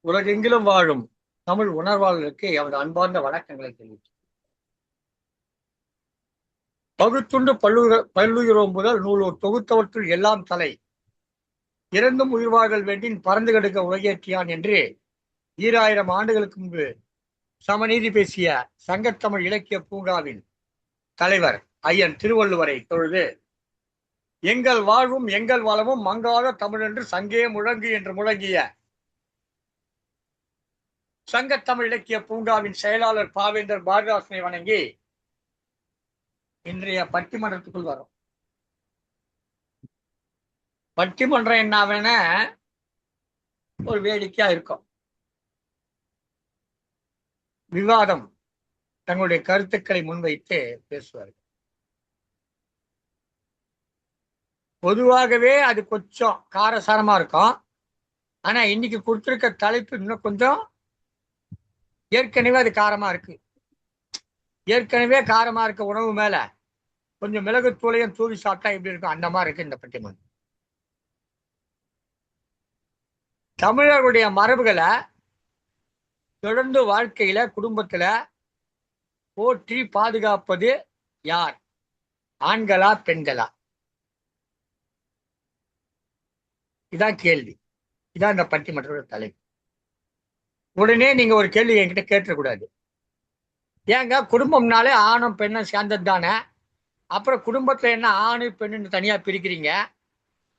உலகெங்கிலும் வாழும் தமிழ் உணர்வாளர்களுக்கு எமது அன்பார்ந்த வணக்கங்களை தெரிவித்து பகுத்துண்டு பல்லுயிரோம் முதல் நூலோர் தொகுத்தவற்றுள் எல்லாம் தலை இறந்தும் உயிர்வாழ்கள் வேண்டின் பறந்து கெடுக்க உலகேற்றியான் என்று 2000 ஆண்டுகளுக்கு முன்பு சமநீதி பேசிய சங்கத்தமிழ் இலக்கிய பூங்காவின் தலைவர் ஐயன் திருவள்ளுவரை தொழுது எங்கள் வாழ்வும் எங்கள் வளமும் மங்காத தமிழ் என்று சங்கே முழங்கு என்று முழங்கிய சங்கத்தமிழ் இலக்கிய பூங்காவின் செயலாளர் பாவேந்தர் பாரதிதாசனை வணங்கி இன்றைய பட்டிமன்றத்துக்குள் வரும். பட்டிமன்றம் என்ன ஒரு வேடிக்கையா இருக்கும். விவாதம் தங்களுடைய கருத்துக்களை முன்வைத்து பேசுவார்கள். பொதுவாகவே அது கொஞ்சம் காரசாரமா இருக்கும். ஆனா இன்னைக்கு கொடுத்திருக்க தலைப்பு இன்னும் கொஞ்சம் ஏற்கனவே அது காரமா இருக்கு. ஏற்கனவே காரமா இருக்க உணவு மேல கொஞ்சம் மிளகுத்தூளையும் தூவி சாப்பிட்டா எப்படி இருக்கும், அந்த மாதிரி இருக்கு இந்த பட்டிமன்றம். தமிழர்களுடைய மரபுகளை தொடர்ந்து வாழ்க்கையில குடும்பத்துல போற்றி பாதுகாப்பது யார்? ஆண்களா பெண்களா? இதான் கேள்வி. இதான் இந்த பட்டிமன்றோட தலைப்பு. உடனே நீங்க ஒரு கேள்வி என்கிட்ட கேட்டுறக்கூடாது. ஏங்க குடும்பம்னாலே ஆணும் பெண்ணும் சேர்ந்தது தானே, அப்புறம் குடும்பத்துல என்ன ஆணு பெண்ணுன்னு தனியா பிரிக்கிறீங்க?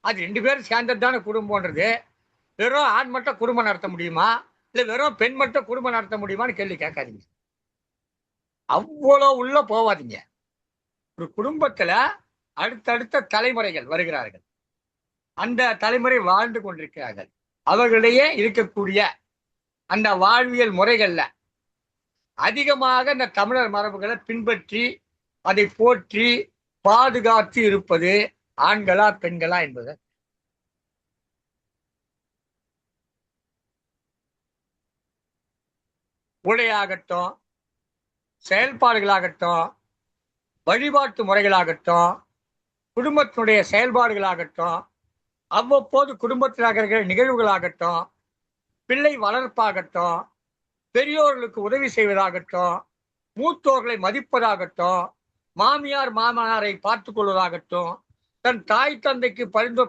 அது 2 பேரும் சேர்ந்தது தானே குடும்பம்ன்றது. வெறும் ஆண் மட்டும் குடும்பம் நடத்த முடியுமா, இல்ல வெறும் பெண் மட்டும் குடும்பம் நடத்த முடியுமான்னு கேள்வி கேட்காதீங்க. அவ்வளோ உள்ள போவாதீங்க. ஒரு குடும்பத்துல அடுத்தடுத்த தலைமுறைகள் வருகிறார்கள். அந்த தலைமுறை வாழ்ந்து கொண்டிருக்கிறார்கள். அவர்களிடையே இருக்கக்கூடிய அந்த வாழ்வியல் முறைகள்ல அதிகமாக இந்த தமிழர் மரபுகளை பின்பற்றி அதை போற்றி பாதுகாத்து இருப்பது ஆண்களா பெண்களா என்பது. உடையாகட்டும், செயல்பாடுகளாகட்டும், வழிபாட்டு முறைகளாகட்டும், குடும்பத்தினுடைய செயல்பாடுகளாகட்டும், அவ்வப்போது குடும்பத்தில் இருக்கிற நிகழ்வுகளாகட்டும், பிள்ளை வளர்ப்பாகட்டும், பெரியோர்களுக்கு உதவி செய்வதாகட்டும், மூத்தோர்களை மதிப்பதாகட்டும், மாமியார் மாமனாரை பார்த்துக் கொள்வதாகட்டும், தன் தாய் தந்தைக்கு பரிந்து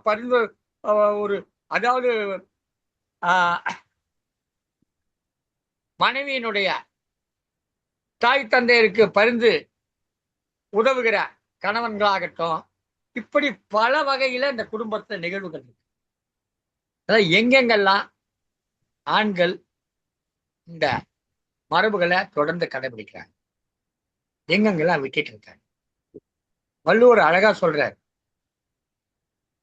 ஒரு அதாவது மனைவியினுடைய தாய் தந்தையருக்கு பரிந்து உதவுகிற கணவன்களாகட்டும், இப்படி பல வகையில இந்த குடும்பத்துல நிகழ்வுகள் இருக்கு. அதாவது எங்கெங்கெல்லாம் ஆண்கள் இந்த மரபுகளை தொடர்ந்து கடைபிடிக்கிறாங்க, எங்கெங்கெல்லாம் விட்டுட்டு இருக்காங்க. வள்ளுவர் அழகா சொல்றார்.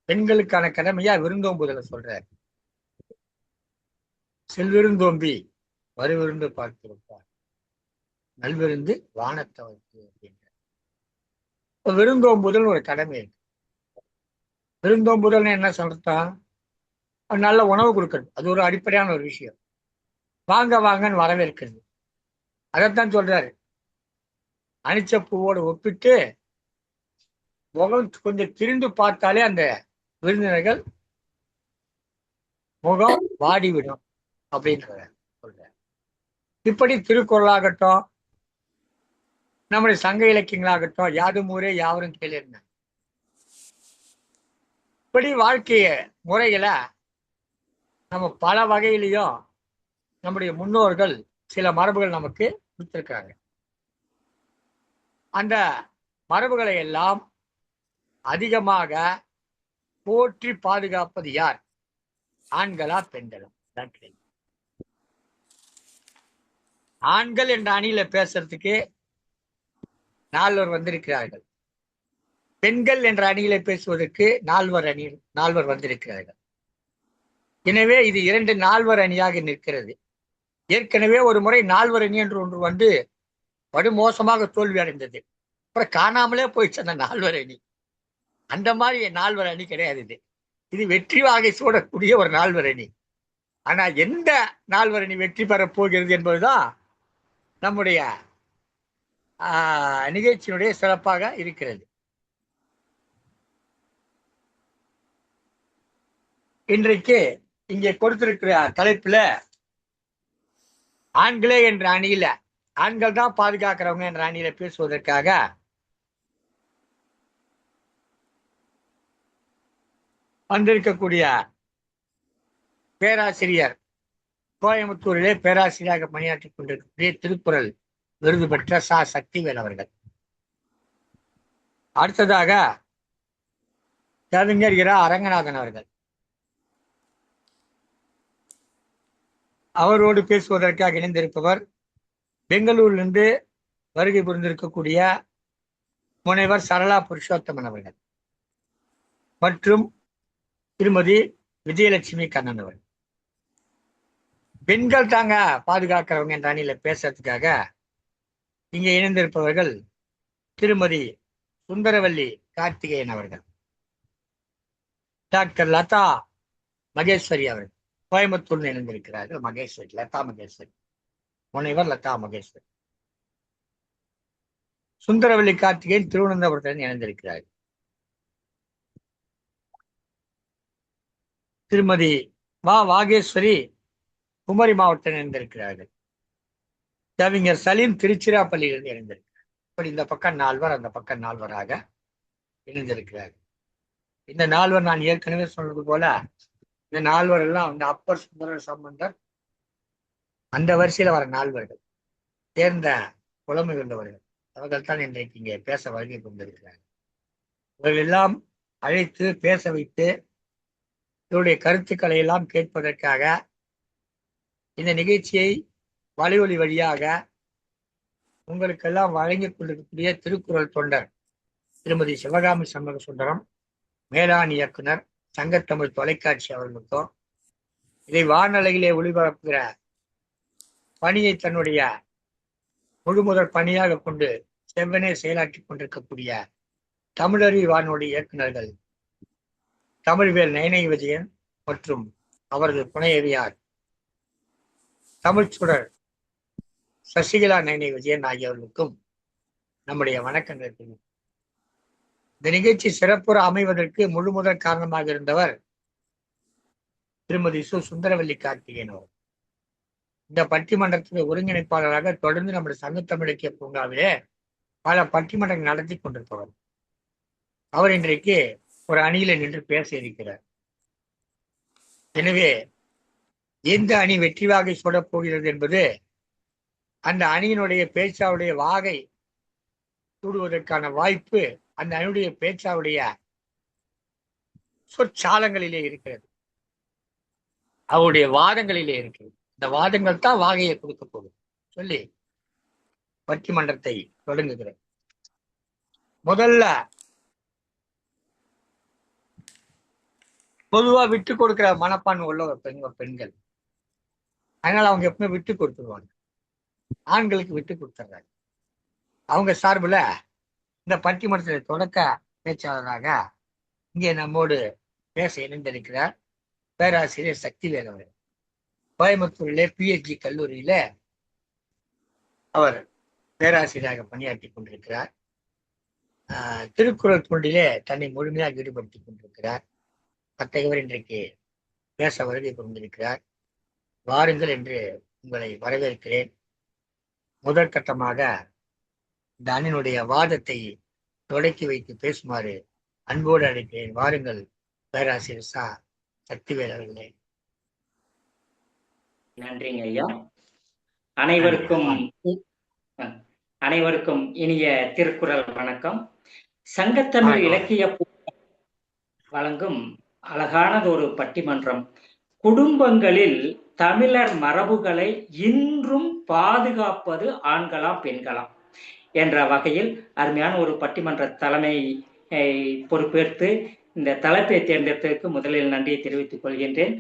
பெண்களுக்கான கடமையா விருந்தோம்புதல சொல்றார். செல்விருந்தோம்பி வருவிருந்து பார்த்திருப்பார், நல்விருந்து வானத்தவர்க்கு அப்படின்ற விருந்தோம்புதல் ஒரு கடமை இருக்கு. விருந்தோம்புதல் என்ன சொல்றா? நல்ல உணவு கொடுக்கறது, அது ஒரு அடிப்படையான ஒரு விஷயம். வாங்க வாங்கன்னு வரவேற்கிறது, அதைத்தான் சொல்றாரு. அனிச்ச பூவோடு ஒப்பிட்டு முகம் கொஞ்சம் திரிந்து பார்த்தாலே அந்த விருந்தினர்கள் முகம் வாடிவிடும் அப்படின்ற சொல்றாரு. இப்படி திருக்குறளாகட்டும், நம்முடைய சங்க இலக்கியங்களாகட்டும், யாதும் ஊரே யாவரும் கேளிருந்தாங்க. இப்படி வாழ்க்கைய முறைகளை நம்ம பல வகையிலையும் நம்முடைய முன்னோர்கள் சில மரபுகள் நமக்கு கொடுத்திருக்காங்க. அந்த மரபுகளை எல்லாம் அதிகமாக போற்றி பாதுகாப்பது யார்? ஆண்களா பெண்களா? ஆண்கள் என்ற அணியில பேசுறதுக்கு 4 வந்திருக்கிறார்கள். பெண்கள் என்ற அணியில பேசுவதற்கு 4 வந்திருக்கிறார்கள். எனவே இது 2 4 அணியாக நிற்கிறது. ஏற்கனவே ஒரு முறை 4 அணி என்று ஒன்று வந்து படுமோசமாக தோல்வி அடைந்தது. அப்புறம் காணாமலே போயிடுச்சு அந்த 4 அணி. அந்த மாதிரி 4 அணி கிடையாது. இது வெற்றி வாகை சூடக்கூடிய ஒரு 4 அணி. ஆனா எந்த 4 அணி வெற்றி பெறப் போகிறது என்பதுதான் நம்முடைய நிகழ்ச்சியினுடைய சிறப்பாக இருக்கிறது. இன்றைக்கு இங்கே கொடுத்திருக்கிற தலைப்புல ஆண்களே என்ற அணியில ஆண்கள் தான் பாதுகாக்கிறவங்க என்ற அணியில பேசுவதற்காக வந்திருக்கக்கூடிய பேராசிரியர், கோயம்புத்தூரிலே பேராசிரியராக பணியாற்றிக் கொண்டிருக்கக்கூடிய திருக்குறள் விருது பெற்ற சக்திவேல் அவர்கள். அடுத்ததாக கவிஞர் இரா அரங்கநாதன் அவர்கள். அவரோடு பேசுவதற்காக இணைந்திருப்பவர் பெங்களூரிலிருந்து வருகை புரிந்திருக்கக்கூடிய முனைவர் சரளா புருஷோத்தமன் அவர்கள் மற்றும் திருமதி விஜயலட்சுமி கண்ணன் அவர்கள். பெண்கள் தாங்க பாதுகாக்கிறவங்க என்ற அணியில பேசுறதுக்காக இங்க இணைந்திருப்பவர்கள் திருமதி சுந்தரவல்லி கார்த்திகேயன் அவர்கள், டாக்டர் லதா மகேஸ்வரி அவர்கள் கோயம்புத்தூர் இணைந்திருக்கிறார்கள். மகேஸ்வரி, லதா மகேஸ்வரி, முனைவர் லதா மகேஸ்வரி. சுந்தரவல்லி கார்த்திகேயன் திருவனந்தபுரத்தில் இணைந்திருக்கிறார்கள். திருமதி வாகேஸ்வரி குமரி மாவட்டத்தில் இணைந்திருக்கிறார்கள். கவிஞர் சலீம் திருச்சிராப்பள்ளியிலிருந்து இணைந்திருக்கிறார். இப்படி இந்த பக்கம் 4 அந்த பக்கம் 4 இணைந்திருக்கிறார்கள். இந்த 4 நான் ஏற்கனவே சொன்னது போல இந்த 4 எல்லாம் வந்து அப்பர் சுந்தர சம்பந்தர் அந்த வரிசையில வர 4 தேர்ந்த புலமை உள்ளவர்கள். அவர்கள் தான் இன்றைக்கு இங்கே பேச வருகை கொண்டிருக்கிறார்கள். இவர்கள் எல்லாம் அழைத்து பேச வைத்து இவருடைய கருத்துக்களை எல்லாம் கேட்பதற்காக இந்த நிகழ்ச்சியை வலையொலி வழியாக உங்களுக்கெல்லாம் வழங்கிக் கொண்டிருக்கக்கூடிய திருக்குறள் தொண்டர் திருமதி சிவகாமி சண்முக சுந்தரம், மேலாண் இயக்குனர் சங்கத்தமிழ் தொலைக்காட்சி அவர்களுக்கும், இதை வானொலியிலே ஒளிபரப்புகிற பணியை தன்னுடைய முழுமுதற் பணியாக கொண்டு செவ்வனே செயலாற்றி கொண்டிருக்கக்கூடிய தமிழறி வானொலி இயக்குநர்கள் தமிழ்வேல் நயனை விஜயன் மற்றும் அவரது துணையறியார் தமிழ்ச்சுடர் சசிகலா நயனை விஜயன் ஆகியவர்களுக்கும் நம்முடைய வணக்கங்கள். இந்த நிகழ்ச்சி சிறப்புற அமைவதற்கு முழுமுதற் காரணமாக இருந்தவர் திருமதி சுந்தரவல்லி கார்த்திகேயன் அவர். இந்த பட்டிமன்றத்துக்கு ஒருங்கிணைப்பாளராக தொடர்ந்து நம்முடைய சங்கத்தமிழ் இலக்கிய பூங்காவிலே பல பட்டிமன்றங்கள் நடத்தி கொண்டிருப்பவர். அவர் இன்றைக்கு ஒரு அணியில நின்று பேச இருக்கிறார். எனவே எந்த அணி வெற்றி வாகை சூடப் போகிறது என்பது அந்த அணியினுடைய பேச்சாவுடைய வாகை சூடுவதற்கான வாய்ப்பு அந்த அணியுடைய பேச்சாவுடைய சொற்சாலங்களிலே இருக்கிறது, அவருடைய வாதங்களிலே இருக்கிறது. இந்த வாதங்கள் தான் வாகையை கொடுக்க போகுது சொல்லி பட்டிமன்றத்தை தொடங்குகிறேன். முதல்ல பொதுவா விட்டு கொடுக்கிற மனப்பான்மை உள்ள ஒரு பெண்கள், அதனால அவங்க எப்பவுமே விட்டு கொடுத்துருவாங்க, ஆண்களுக்கு விட்டு கொடுத்துட்றாங்க. அவங்க சார்பில் இந்த பட்டிமன்றத்தில் தொடக்க பேச்சாளராக இங்கே நம்மோடு பேச இணைந்திருக்கிறார் பேராசிரியர் சக்திவேல் அவர். கோயம்புத்தூரிலே பிஹெச்டி கல்லூரியில அவர் பேராசிரியராக பணியாற்றி கொண்டிருக்கிறார். திருக்குறள் தொண்டிலே தன்னை முழுமையாக ஈடுபடுத்திக் கொண்டிருக்கிறார். அத்தகையவர் இன்றைக்கு பேச வருகை கொண்டிருக்கிறார். வாருங்கள் என்று உங்களை வரவேற்கிறேன். முதற்கட்டமாக இந்த அணியினுடைய வாதத்தை தொடக்கி வைத்து பேசுமாறு அன்போடு அழைக்கிறேன். வாருங்கள் பேராசிரியர் சக்திவேல் அவர்களே. நன்றிங்க ஐயா. அனைவருக்கும் இனிய திருக்குறள் வணக்கம். சங்கத்தமிழ் இலக்கிய வழங்கும் அழகானது ஒரு பட்டிமன்றம். குடும்பங்களில் தமிழர் மரபுகளை இன்றும் பாதுகாப்பது ஆண்களா பெண்களா என்ற வகையில் அருமையான ஒரு பட்டிமன்ற தலைமை பொறுப்பேற்று இந்த தலைப்பை தேர்ந்தெடுத்ததற்கு முதலில் நன்றியை தெரிவித்துக் கொள்கின்றேன்.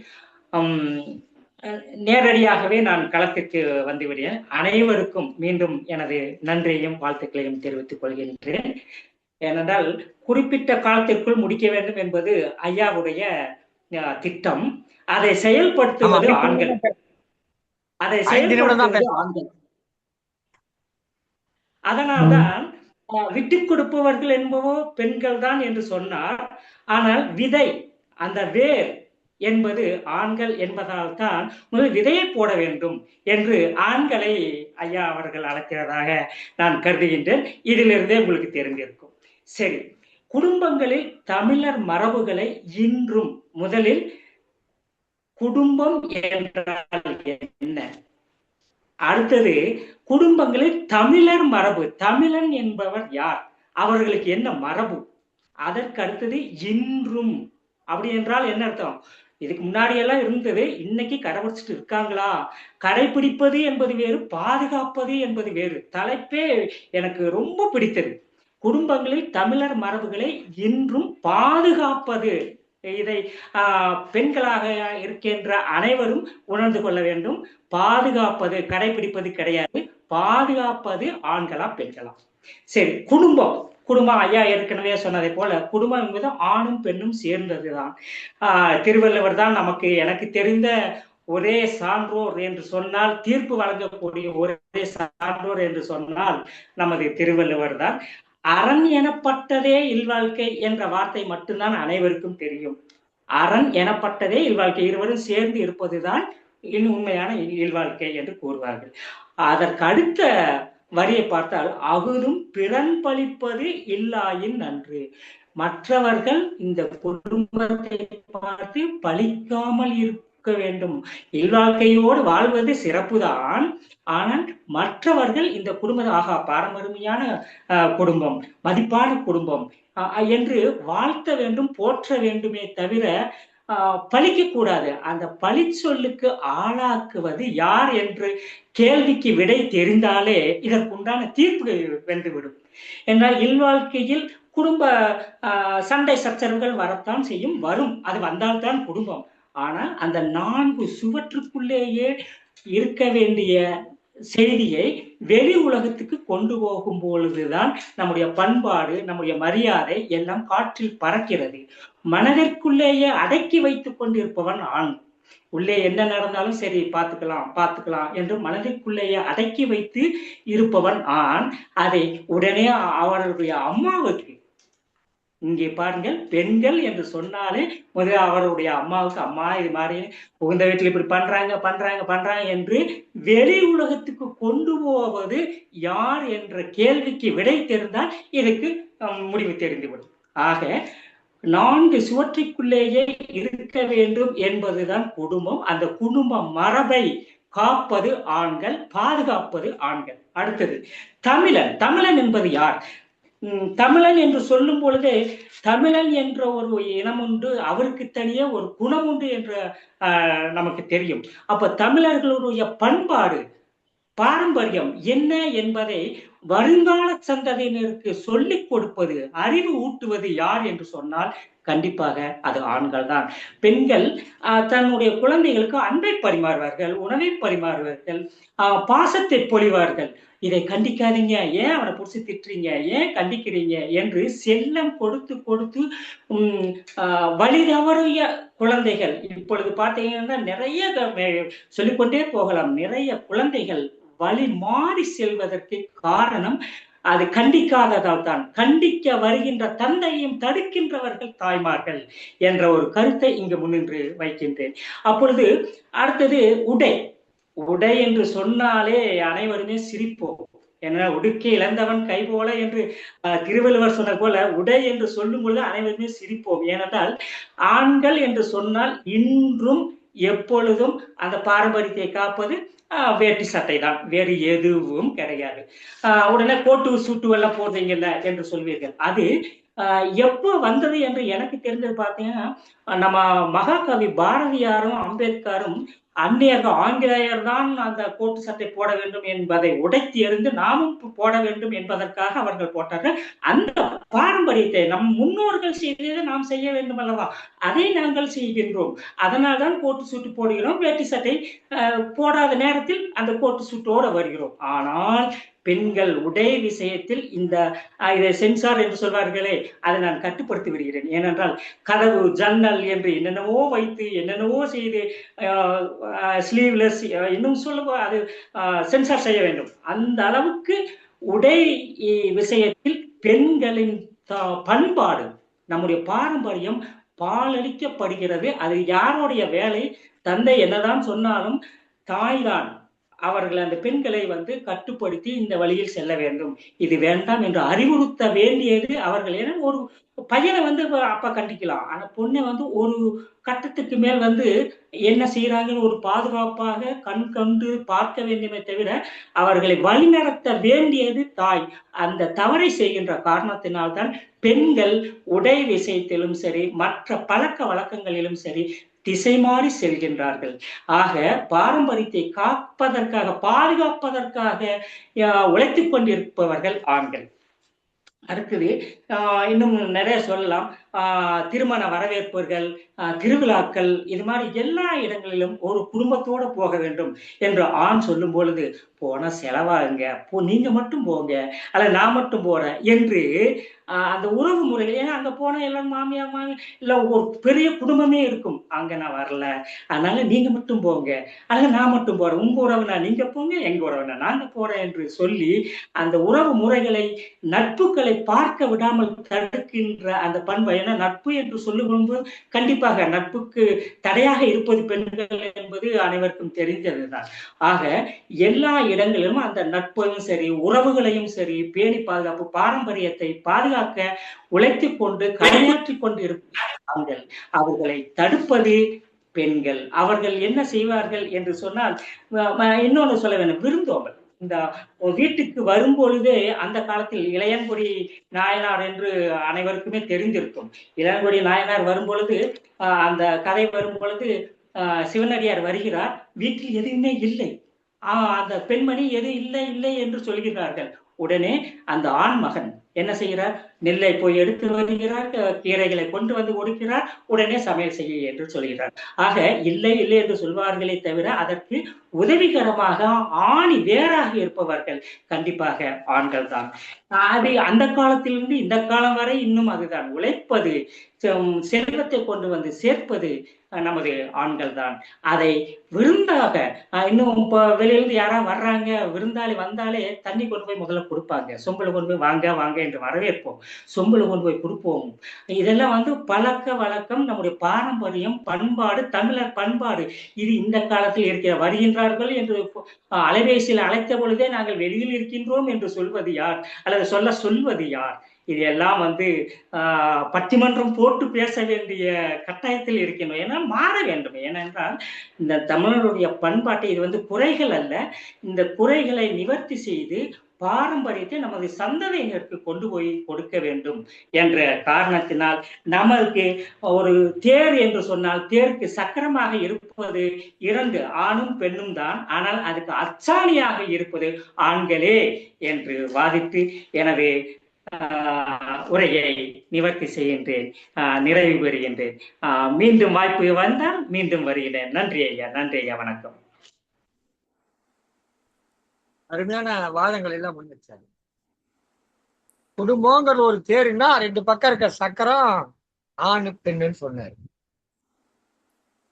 நேரடியாகவே நான் களத்திற்கு வந்துவிடுகிறேன். அனைவருக்கும் மீண்டும் எனது நன்றியையும் வாழ்த்துக்களையும் தெரிவித்துக் கொள்கின்றேன். ஏனென்றால் குறிப்பிட்ட காலத்திற்குள் முடிக்க வேண்டும் என்பது ஐயாவுடைய திட்டம். அதை செயல்படுத்துவது ஆண்கள். அதனால்தான் விட்டுக் கொடுப்பவர்கள் என்பவோ பெண்கள் தான் என்று சொன்னார். ஆனால் விதை, அந்த வேர் என்பது ஆண்கள் என்பதால் தான் முதல் விதையை போட வேண்டும் என்று ஆண்களை ஐயா அவர்கள் அழைக்கிறதாக நான் கருதுகின்றேன். இதிலிருந்தே உங்களுக்கு தெரிந்திருக்கும். சரி, குடும்பங்களில் தமிழர் மரபுகளை இன்றும் முதலில் குடும்பம் என்றால் என்ன, அடுத்தது குடும்பங்களில் தமிழர் மரபு, தமிழன் என்பவர் யார், அவர்களுக்கு என்ன மரபு, அதற்கு அடுத்தது இன்றும் அப்படி என்றால் என்ன அர்த்தம், இதுக்கு முன்னாடி எல்லாம் இருந்தது, இன்னைக்கு கடைபிடிச்சிட்டு இருக்காங்களா, கடைபிடிப்பது என்பது வேறு, பாதுகாப்பது என்பது வேறு. தலைப்பே எனக்கு ரொம்ப பிடித்தது. குடும்பங்களில் தமிழர் மரபுகளை இன்றும் பாதுகாப்பது. இதை பெண்களாக இருக்கின்ற அனைவரும் உணர்ந்து கொள்ள வேண்டும். பாதுகாப்பது, கடைபிடிப்பது கிடையாது, பாதுகாப்பது ஆண்களா பெண்களா. சரி, குடும்பம் குடும்பம் ஐயா ஏற்கனவே சொன்னதை போல குடும்பம் என்பது ஆணும் பெண்ணும் சேர்ந்ததுதான். திருவள்ளுவர் தான் நமக்கு எனக்கு தெரிந்த ஒரே சான்றோர் என்று சொன்னால், தீர்ப்பு வழங்கக்கூடிய ஒரே சான்றோர் என்று சொன்னால் நமது திருவள்ளுவர் தான். அரண் எனப்பட்டதே இல்வாழ்க்கை என்ற வார்த்தை மட்டும்தான் அனைவருக்கும் தெரியும். அரண் எனப்பட்டதே இல்வாழ்க்கை, இருவரும் சேர்ந்து இருப்பதுதான் உண்மையான இல்வாழ்க்கை என்று கூறுவார்கள். அதற்கு அடுத்த வரியை பார்த்தால், அகுதும் பிறன் பழிப்பது இல்லாயின் நன்று. மற்றவர்கள் இந்த குடும்பத்தை பார்த்து பழிக்காமல் இருக்க வேண்டும். இல்வாழ்க்கையோடு வாழ்வது சிறப்புதான், ஆனால் மற்றவர்கள் இந்த குடும்பம் ஆகா பாரம்பரியமான குடும்பம், மதிப்பான குடும்பம் என்று வாழ்த்த வேண்டும், போற்ற வேண்டுமே தவிர பழிக்க கூடாது. அந்த பழி சொல்லுக்கு ஆளாக்குவது யார் என்று கேள்விக்கு விடை தெரிந்தாலே இதற்குண்டான தீர்ப்பு வென்றுவிடும். என்றால் இல்வாழ்க்கையில் குடும்ப சண்டை சச்சரவுகள் வரத்தான் செய்யும், வரும், அது வந்தால்தான் குடும்பம். ஆனால் அந்த 4 சுவற்றுக்குள்ளேயே இருக்க வேண்டிய செய்தியை வெளி உலகத்துக்கு கொண்டு போகும் பொழுதுதான் நம்முடைய பண்பாடு, நம்முடைய மரியாதை எல்லாம் காற்றில் பறக்கிறது. மனதிற்குள்ளேயே அடக்கி வைத்துக் கொண்டிருப்பவன் ஆண். உள்ளே என்ன நடந்தாலும் சரி பார்த்துக்கலாம் என்று மனதிற்குள்ளேயே அடக்கி வைத்து இருப்பவன் ஆண். அதை உடனே அவருடைய அம்மாவுக்கு, இங்கே பாருங்கள், பெண்கள் என்று சொன்னாலே முதல்ல அவருடைய அம்மாவுக்கு, அம்மா இது மாதிரி புகுந்த வீட்டில் இப்படி பண்றாங்க என்று வெளி உலகத்துக்கு கொண்டு போவது யார் என்ற கேள்விக்கு விடை தெரிந்தால் இதுக்கு முடிவு தெரிந்துவிடும். ஆக 4 சுவற்றுக்குள்ளேயே இருக்க வேண்டும் என்பதுதான் குடும்பம். அந்த குடும்ப மரபை காப்பது ஆண்கள், பாதுகாப்பது ஆண்கள். அடுத்தது தமிழன் என்பது யார்? தமிழன் என்று சொல்லும் பொழுதே தமிழன் என்ற ஒரு இனம் உண்டு, அவருக்கு தனியே ஒரு குணம் உண்டு என்று நமக்கு தெரியும். அப்ப தமிழர்களுடைய பண்பாடு, பாரம்பரியம் என்ன என்பதை வருங்கால சந்ததியினருக்கு சொல்லிக் கொடுப்பது, அறிவு ஊட்டுவது யார் என்று சொன்னால் கண்டிப்பாக அது ஆண்கள் தான். பெண்கள் தன்னுடைய குழந்தைகளுக்கு அன்பை பரிமாறுவார்கள், உணவை பரிமாறுவார்கள், பாசத்தை பொழிவார்கள். இதை கண்டிக்காதீங்க, ஏன் அவனை பிடிச்சி திட்டுறீங்க, ஏன் கண்டிக்கிறீங்க என்று செல்லம் கொடுத்து கொடுத்து வழி தவறிய குழந்தைகள் இப்பொழுது பார்த்தீங்கன்னா நிறைய சொல்லிக்கொண்டே போகலாம். நிறைய குழந்தைகள் வழி மாறி செல்வதற்கு காரணம் அது கண்டிக்காததால் தான். கண்டிக்க வருகின்ற தந்தையும் தடுக்கின்றவர்கள் தாய்மார்கள் என்ற ஒரு கருத்தை இங்கு முன்னின்று வைக்கின்றேன். அப்பொழுது அடுத்தது உடை என்று சொன்னாலே அனைவருமே சிரிப்போம். ஏன்னா உடுக்கை இழந்தவன் கை போல என்று திருவள்ளுவர் சொன்ன போல உடை என்று சொல்லும் பொழுது அனைவருமே சிரிப்போம். ஏனென்றால் ஆண்கள் என்று சொன்னால் இன்றும் எப்பொழுதும் அந்த பாரம்பரியத்தை காப்பது வேட்டி சட்டை தான், வேறு எதுவும் கிடையாது. உடனே கோட்டு சூட்டு எல்லாம் போடுறீங்கல்ல என்று சொல்வீர்கள். அது எப்போ வந்தது என்று எனக்கு தெரிஞ்சது பார்த்தீங்கன்னா, நம்ம மகாகவி பாரதியாரும் அம்பேத்கரும் அந்நியர்கள், ஆங்கிலேயர் தான் அந்த கோட்டு சட்டை போட வேண்டும் என்பதை உடைத்து எறிந்து நாமும் போட வேண்டும் என்பதற்காக அவர்கள் போட்டார்கள். அந்த பாரம்பரியத்தை நம் முன்னோர்கள் செய்ததை நாம் செய்ய வேண்டும் அல்லவா, அதை நாங்கள் செய்கின்றோம். அதனால் தான் கோட்டு சூட்டு போடுகிறோம், வேட்டி சட்டை போடாத நேரத்தில் அந்த கோட்டு சூட்டோடு வருகிறோம். ஆனால் பெண்கள் உடை விஷயத்தில் இந்த இதை சென்சார் என்று சொல்வார்களே, அதை நான் கட்டுப்படுத்தி விடுகிறேன். ஏனென்றால் கதவு ஜன்னல் என்று என்னென்னவோ வைத்து என்னென்னவோ செய்து ஸ்லீவ்லெஸ் இன்னும் சொல்ல அது சென்சார் செய்ய வேண்டும். அந்த அளவுக்கு உடை விஷயத்தில் பெண்களின் பண்பாடு, நம்முடைய பாரம்பரியம் பாலளிக்கப்படுகிறது. அது யாருடைய வேலை? தந்தை என்னதான் சொன்னாலும் தாய்தான் அவர்கள் அந்த பெண்களை கட்டுப்படுத்தி இந்த வழியில் செல்ல வேண்டும், இது வேண்டாம் என்று அறிவுறுத்த வேண்டியது அவர்கள். ஏன்னா ஒரு பையனை அப்பா கண்டிக்கலாம், ஆனா பொண்ணை ஒரு கட்டத்துக்கு மேல் என்ன செய்யறாங்கன்னு ஒரு பாதுகாப்பாக கண் கண்டு பார்க்க வேண்டுமே தவிர அவர்களை வழிநடத்த வேண்டியது தாய். அந்த தவறை செய்கின்ற காரணத்தினால்தான் பெண்கள் உடை விஷயத்திலும் சரி, மற்ற பழக்க வழக்கங்களிலும் சரி திசை மாறி செல்கின்றார்கள். ஆக பாரம்பரியத்தை காப்பதற்காக, பாதுகாப்பதற்காக உழைத்துக் கொண்டிருப்பவர்கள் ஆண்கள். அடுத்தது இன்னும் நிறைய சொல்லலாம். திருமண வரவேற்புகள், திருவிழாக்கள், இது மாதிரி எல்லா இடங்களிலும் ஒரு குடும்பத்தோட போக வேண்டும் என்று ஆண் சொல்லும் பொழுது, போனா செலவாகுங்க, நீங்க மட்டும் போங்க, அல்ல நான் மட்டும் போறேன் என்று அந்த உறவு முறைகள். ஏன்னா அங்க போனா எல்லாம் மாமியார் மாமி இல்ல ஒரு பெரிய குடும்பமே இருக்கும், அங்க நான் வரல, அதனால நீங்க மட்டும் போங்க, அல்ல நான் மட்டும் போறேன், உங்க உறவுனா நீங்க போங்க, எங்க உறவுனா நாங்க போறேன் என்று சொல்லி அந்த உறவு முறைகளை, நட்புகளை பார்க்க விடாமல் தடுக்கின்ற அந்த பண்பை. ஏன்னா நட்பு என்று சொல்லும்போது கண்டிப்பாக நட்புக்கு தடையாக இருப்பது பெண்கள் என்பது அனைவருக்கும் தெரிந்ததுதான். ஆக எல்லா இடங்களிலும் அந்த நட்பையும் சரி, உறவுகளையும் சரி பேணி பாதுகாப்பு, பாரம்பரியத்தை பாதுகாக்க உழைத்துக் கொண்டு கடமையாற்றிக் கொண்டு இருப்பார்கள். அவர்களை தடுப்பது பெண்கள். அவர்கள் என்ன செய்வார்கள் என்று சொன்னால், இன்னொன்னு சொல்ல வேண்டும், விருந்தோம்பல். இந்த வீட்டுக்கு வரும் பொழுதே அந்த காலத்தில் இளையன்குடி நாயனார் என்று அனைவருக்குமே தெரிந்திருக்கும். இளையன்குடி நாயனார் வரும் பொழுது, அந்த கதை வரும் பொழுது, சிவனடியார் வருகிறார், வீட்டில் எதுவுமே இல்லை. அந்த பெண்மணி எது இல்லை இல்லை என்று சொல்கிறார்கள். உடனே அந்த ஆண் மகன் என்ன செய்கிறார்? நெல்லை போய் எடுத்து வருகிறார், கீரைகளை கொண்டு வந்து கொடுக்கிறார், உடனே சமையல் செய்ய என்று சொல்கிறார். ஆக இல்லை இல்லை என்று சொல்வார்களே தவிர அதற்கு உதவிகரமாக ஆணி வேறாக இருப்பவர்கள் கண்டிப்பாக ஆண்கள் தான். அது அந்த காலத்திலிருந்து இந்த காலம் வரை இன்னும் அதுதான். உழைப்பது, செல்வத்தை கொண்டு வந்து சேர்ப்பது நமது ஆண்கள் தான். அதை விருந்தாக, இன்னும் இப்போ வெளியிலிருந்து யாராவது வர்றாங்க, விருந்தாளி வந்தாலே தண்ணி கொண்டு போய் முதல்ல கொடுப்பாங்க, சொம்புல கொண்டு போய் வாங்க வாங்க என்று வரவேற்போம், சொம்புல கொண்டு போய் கொடுப்போம். இதெல்லாம் பழக்க வழக்கம், நம்முடைய பாரம்பரியம், பண்பாடு, தமிழர் பண்பாடு. இது இந்த காலத்தில் இருக்கிற. வருகின்றார்கள் என்று அலைபேசியில் அழைத்த பொழுதே நாங்கள் வெளியில் இருக்கின்றோம் என்று சொல்வது யார், அல்லது சொல்வது யார்? இதெல்லாம் பட்டிமன்றம் போட்டு பேச வேண்டிய கட்டாயத்தில் இருக்கின்றோம். ஏன்னா மாற வேண்டும். ஏனென்றால் இந்த தமிழருடைய பண்பாட்டை, இது குறைகள் அல்ல, இந்த குறைகளை நிவர்த்தி செய்து பாரம்பரியத்தை நமது சந்ததியினருக்கு கொண்டு போய் கொடுக்க வேண்டும் என்ற காரணத்தினால், நமக்கு ஒரு தேர் என்று சொன்னால் தேருக்கு சக்கரமாக இருப்பது 2 ஆணும் பெண்ணும் தான். ஆனால் அதுக்கு அச்சாணியாக இருப்பது ஆண்களே என்று வாதிட்டு எனவே உரையை நிவர்த்தி செய்கின்றேன், நிறைவு பெறுகின்றேன். மீண்டும் வாய்ப்பு வந்தால் மீண்டும் வருகிறேன். நன்றி ஐயா, நன்றி ஐயா, வணக்கம். அருமையான வாதங்கள் எல்லாம் முன்வச்சாரு. குடும்பங்கிற ஒரு தேருன்னா 2 பக்கம் இருக்க சக்கரம் ஆணு பெண்ணுன்னு சொன்னாரு.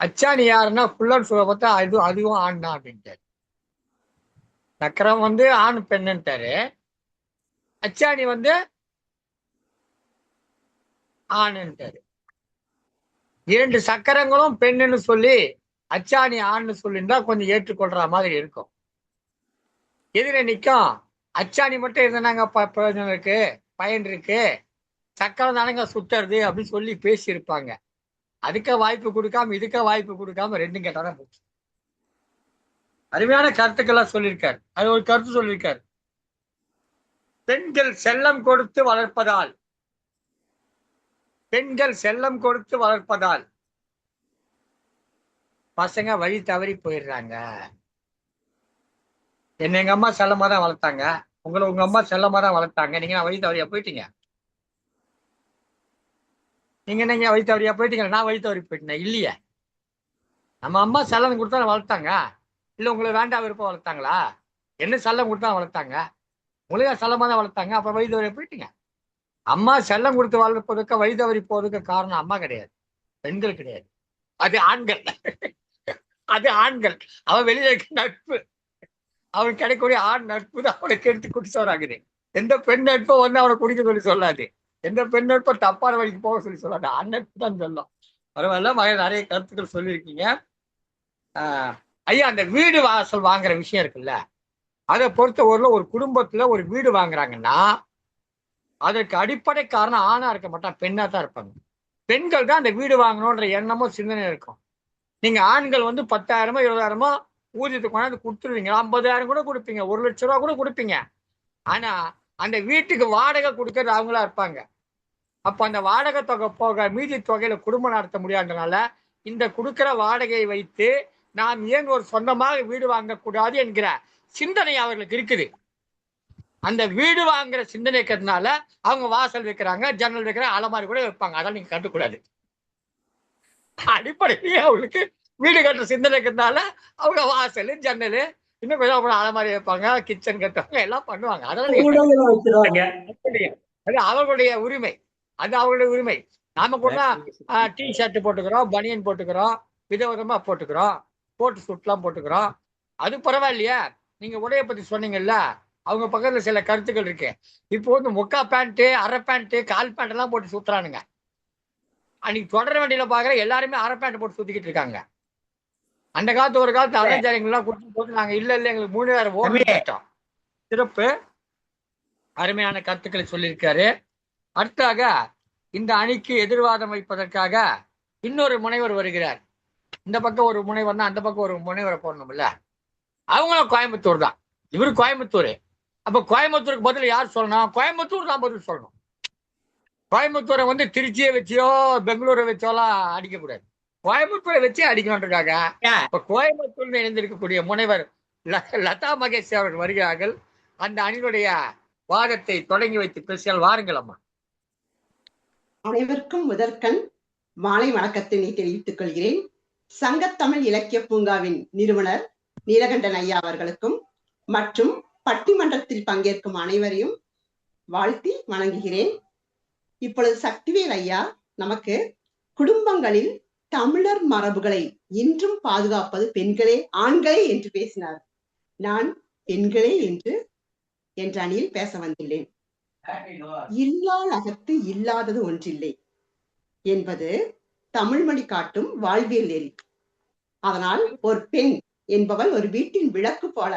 அச்சாணி யாருன்னா ஃபுல்லன்னு சொல்ல பார்த்தா அதுவும் ஆண் தான் அப்படின்ட்டாரு. சக்கரம் ஆணு பெண்ணுன்ட்டாரு, அச்சாணி ஆணுன்ட்டாரு. 2 சக்கரங்களும் பெண்ணுன்னு சொல்லி அச்சாணி ஆண்னு சொல்லியிருந்தா கொஞ்சம் ஏற்றுக்கொள்ற மாதிரி இருக்கும். எதிர நிற்கும் அச்சாணி மட்டும் இருந்தாங்க பிரயோஜனம் இருக்கு, பயன் இருக்கு, சக்கரம் தானங்க சுத்துறது அப்படின்னு சொல்லி பேசியிருப்பாங்க. அதுக்க வாய்ப்பு கொடுக்காம இதுக்க வாய்ப்பு கொடுக்காம 2 கேட்டாதான் போச்சு. அருமையான கருத்துக்கெல்லாம் சொல்லியிருக்காரு. அது ஒரு கருத்து சொல்லியிருக்காரு. பெண்கள் செல்லம் கொடுத்து வளர்ப்பதால், பெண்கள் செல்லம் கொடுத்து வளர்ப்பதால் பசங்க வழி தவறி போயிடுறாங்க. என்ன எங்க அம்மா செல்லமா தான் வளர்த்தாங்க, உங்களை உங்க அம்மா செல்லமா தான் வளர்த்தாங்க, நீங்க வழி தவறியா போயிட்டீங்க. நீங்க வழி தவறியா போயிட்டீங்க, நான் வழி தவறி போயிட்டேன் இல்லையே. நம்ம அம்மா செல்லம் கொடுத்தா வளர்த்தாங்க, இல்ல உங்களை வேண்டாம் விருப்பம் வளர்த்தாங்களா? என்ன செல்லம் கொடுத்தா வளர்த்தாங்க, உங்களையா செல்லமா தான் வளர்த்தாங்க, அப்ப வழி தவறியா போயிட்டீங்க. அம்மா செல்லம் கொடுத்து வளர்ப்பதற்கு வழி தவறி போறதுக்கு காரணம் அம்மா கிடையாது, பெண்கள் கிடையாது, அது ஆண்கள். அது ஆண்கள். அவன் வெளியில இருக்க நட்பு, அவன் கிடைக்கக்கூடிய ஆண் நட்பு தான் அவனுக்கு எடுத்து குடிச்சு வராங்குது. எந்த பெண் நட்பும் அவனை குடிக்க சொல்லி சொல்லாது. எந்த பெண்ணோ இப்ப தப்பான வழிக்கு போக சொல்லாங்க, அண்ணன் தான் சொல்லும். பரவாயில்ல, மகன் நிறைய கருத்துக்கள் சொல்லியிருக்கீங்க. ஐயா, அந்த வீடு வாசல் வாங்குற விஷயம் இருக்குல்ல, அதை பொறுத்தவரையில ஒரு குடும்பத்துல ஒரு வீடு வாங்குறாங்கன்னா அதற்கு அடிப்படை காரணம் ஆணா இருக்க மாட்டான், பெண்ணா தான் இருப்பாங்க. பெண்கள் தான் அந்த வீடு வாங்கணும்ன்ற எண்ணமும் சிந்தனை இருக்கும். நீங்க ஆண்கள் வந்து 10,000 20,000 ஊதியத்துக்கு கொண்டாந்து கொடுத்துருவீங்க, 50,000 கூட கொடுப்பீங்க, 1,00,000 கூட கொடுப்பீங்க. ஆனா அந்த வீட்டுக்கு வாடகை கொடுக்கறது அவங்களா இருப்பாங்க. அப்ப அந்த வாடகை தொகை போக மீதி தொகையில குடும்பம் நடத்த முடியாதனால இந்த கொடுக்கிற வாடகையை வைத்து நாம் ஏன் ஒரு சொந்தமாக வீடு வாங்கக்கூடாது என்கிற சிந்தனை அவர்களுக்கு இருக்குது. அந்த வீடு வாங்குற சிந்தனை இருக்கிறதுனால அவங்க வாசல் வைக்கிறாங்க, ஜன்னல் வைக்கிறாங்க, அலமாரி கூட வைப்பாங்க. அதெல்லாம் நீங்க கட்டுக்கூடாது. அடிப்படையிலேயே அவங்களுக்கு வீடு கட்டுற சிந்தனை இருக்கிறதுனால அவங்க வாசல், ஜன்னல், இன்னும் கொஞ்சம் அப்புறம் அலமாரி வைப்பாங்க, கிச்சன் கட்டுவாங்க, எல்லாம் பண்ணுவாங்க. அதெல்லாம் அது அவர்களுடைய உரிமை, அது அவர்களுடைய உரிமை. நாம கூட டி ஷர்ட் போட்டுக்கிறோம், பனியன் போட்டுக்கிறோம், விதவிதமா போட்டுக்கிறோம், கோட்டு சூட்லாம் போட்டுக்கிறோம். அது பரவாயில்லையா? நீங்க உடைய பத்தி சொன்னீங்கல்ல, அவங்க பக்கத்துல சில கருத்துக்கள் இருக்கு. இப்போ வந்து முக்கா பேண்ட், அரை பேண்ட், கால் பேண்ட் எல்லாம் போட்டு சுத்துறானுங்க. அன்னைக்கு தொடர வண்டியில பாக்குற எல்லாருமே அரை பேண்ட் போட்டு சுத்திக்கிட்டு இருக்காங்க. அந்த காலத்து ஒரு காலத்து அரைஞ்சாரிங்கெல்லாம் கொடுத்து போட்டு நாங்க இல்ல எங்களுக்கு 3000 ஓட்டு கேட்டோம். சிறப்பு, அருமையான கருத்துக்களை சொல்லியிருக்காரு. அடுத்தாக இந்த அணிக்கு எதிர்வாதம் வைப்பதற்காக இன்னொரு முனைவர் வருகிறார். இந்த பக்கம் ஒரு முனைவர்னா அந்த பக்கம் ஒரு முனைவரை போடணும்ல. அவங்களும் கோயம்புத்தூர் தான், இவரு கோயம்புத்தூர். அப்ப கோயம்புத்தூருக்கு பதில் யார் சொல்லணும்? கோயம்புத்தூர் தான் பதில் சொல்லணும். கோயம்புத்தூரை வந்து திருச்சியை வச்சியோ பெங்களூரை வச்சோலாம் அடிக்கக்கூடாது, கோயம்புத்தூரை வச்சே அடிக்கணும்ன்றக்காக இப்ப கோயம்புத்தூர்ல இணைந்திருக்கக்கூடிய முனைவர் லதா மகேஷ் அவர்கள் வருகிறார்கள். அந்த அணியினுடைய வாதத்தை தொடங்கி வைத்து பேசியால் வாருங்கள் அம்மா. அனைவருக்கும் முதற்கண் மாலை வணக்கத்தினை தெரிவித்துக் கொள்கிறேன். சங்கத்தமிழ் இலக்கிய பூங்காவின் நிறுவனர் நீலகண்டன் ஐயா அவர்களுக்கும் மற்றும் பட்டிமன்றத்தில் பங்கேற்கும் அனைவரையும் வாழ்த்தி வணங்குகிறேன். இப்பொழுது சக்திவேல் ஐயா நமக்கு குடும்பங்களில் தமிழர் மரபுகளை இன்றும் பாதுகாப்பது பெண்களே ஆண்களே என்று பேசினார். நான் பெண்களே என்ற அணியில் பேச வந்துள்ளேன். இல்லால் அகத்து இல்லாதது ஒன்றில்லை என்பது தமிழ்மொழி காட்டும் வாழ்வியல் நெறி. அதனால் ஒரு பெண் என்பவள் ஒரு வீட்டின் விளக்கு போல.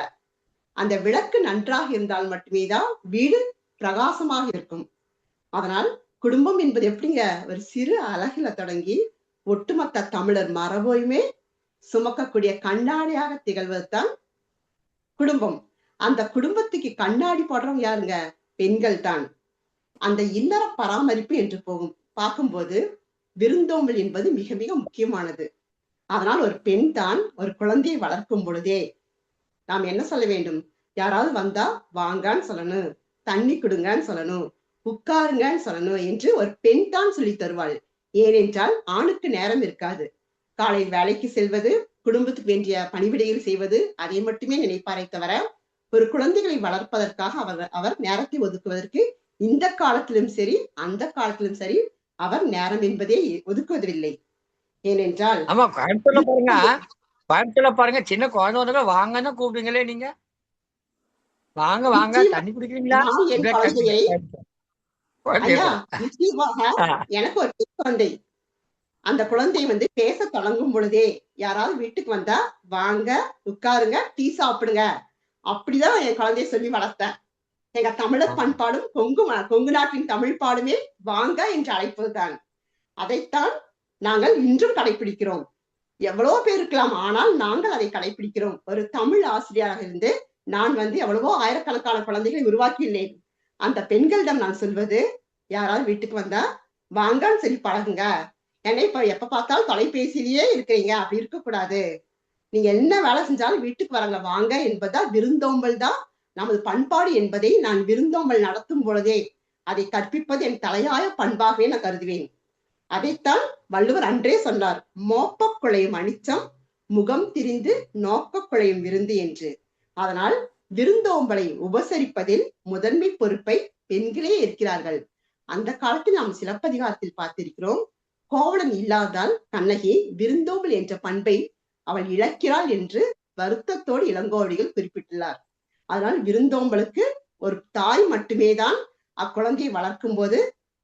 அந்த விளக்கு நன்றாக இருந்தால் மட்டுமே தான் வீடு பிரகாசமாக இருக்கும். அதனால் குடும்பம் என்பது எப்படிங்க, ஒரு சிறு அழகுல தொடங்கி ஒட்டுமொத்த தமிழர் மரபையுமே சுமக்கக்கூடிய கண்ணாடியாக திகழ்வதுதான் குடும்பம். அந்த குடும்பத்துக்கு கண்ணாடி போடுறவங்க யாருங்க? பெண்கள் தான். அந்த இல்லற பராமரிப்பு என்று பார்க்கும்போது விருந்தோம்பல் என்பது மிக மிக முக்கியமானது. அதனால் ஒரு பெண் தான் ஒரு குழந்தையை வளர்க்கும் பொழுதே நாம் என்ன சொல்ல வேண்டும்? யாராவது வந்தா வாங்கன்னு சொல்லணும், தண்ணி கொடுங்கன்னு சொல்லணும், உட்காருங்கன்னு சொல்லணும் என்று ஒரு பெண் தான் சொல்லி தருவாள். ஏனென்றால் ஆணுக்கு நேரம் இருக்காது. காலை வேலைக்கு செல்வது, குடும்பத்துக்கு வேண்டிய பணிவிடைகள் செய்வது, அதை மட்டுமே நினைப்பாரை தவிர ஒரு குழந்தைகளை வளர்ப்பதற்காக அவர் நேரத்தை ஒதுக்குவதற்கு இந்த காலத்திலும் சரி அந்த காலத்திலும் சரி அவர் நேரம் என்பதே ஒதுக்குவதில்லை. ஏனென்றால் ஆமா, கோயம்புத்தூர்ல பாருங்க சின்ன குழந்தை வந்தாங்க வாங்கன்னு கூப்பிடுங்களே, நீங்க வாங்க வாங்க தண்ணி குடிக்கிறீங்களா? எனக்கு ஒரு குழந்தை, அந்த குழந்தை வந்து பேச தொடங்கும் பொழுதே யாராவது வீட்டுக்கு வந்தா வாங்க உட்காருங்க டீ சாப்பிடுங்க அப்படிதான் என் குழந்தைய சொல்லி வளர்த்தேன். எங்க தமிழர் பண்பாடும் கொங்கு நாட்டின் தமிழ் பாடுமே வாங்க என்று அழைப்பதுதான். அதைத்தான் நாங்கள் இன்றும் கடைபிடிக்கிறோம். எவ்வளவோ பேர் இருக்கலாம், ஆனால் நாங்கள் அதை கடைபிடிக்கிறோம். ஒரு தமிழ் ஆசிரியராக இருந்து நான் வந்து எவ்வளவோ ஆயிரக்கணக்கான குழந்தைகளை உருவாக்கியுள்ளேன். அந்த பெண்களிடம் நான் சொல்வது, யாராவது வீட்டுக்கு வந்தா வாங்கன்னு சொல்லி பழகுங்க. ஏன்னா இப்ப எப்ப பார்த்தாலும் தொலைபேசியிலேயே இருக்கிறீங்க, அப்படி இருக்கக்கூடாது. நீங்க என்ன வேலை செஞ்சாலும் வீட்டுக்கு வரங்க வாங்க என்பதுதான் விருந்தோம்பல் தான் நமது பண்பாடு என்பதை நான் விருந்தோம்பல் நடத்தும் பொழுதே அதை கற்பிப்பது என் தலையாய பண்பாகவே நான் கருதுவேன். அதைத்தான் வள்ளுவர் அன்றே சொன்னார், மோப்ப குழையும் அனிச்சம் முகம் திரிந்து நோக்க குழையும் விருந்து என்று. அதனால் விருந்தோம்பலை உபசரிப்பதில் முதன்மை பொறுப்பை பெண்களே இருக்கிறார்கள். அந்த காலத்தில் நாம் சிலப்பதிகாரத்தில் பார்த்திருக்கிறோம், கோவலன் இல்லாதால் கண்ணகி விருந்தோம்பல் என்ற பண்பை அவள் இழக்கிறாள் என்று வருத்தத்தோடு இளங்கோவடிகள் குறிப்பிட்டுள்ளார். அதனால் விருந்தோம்பலுக்கு ஒரு தாய் மட்டுமே தான் அக்குழந்தையை வளர்க்கும் போது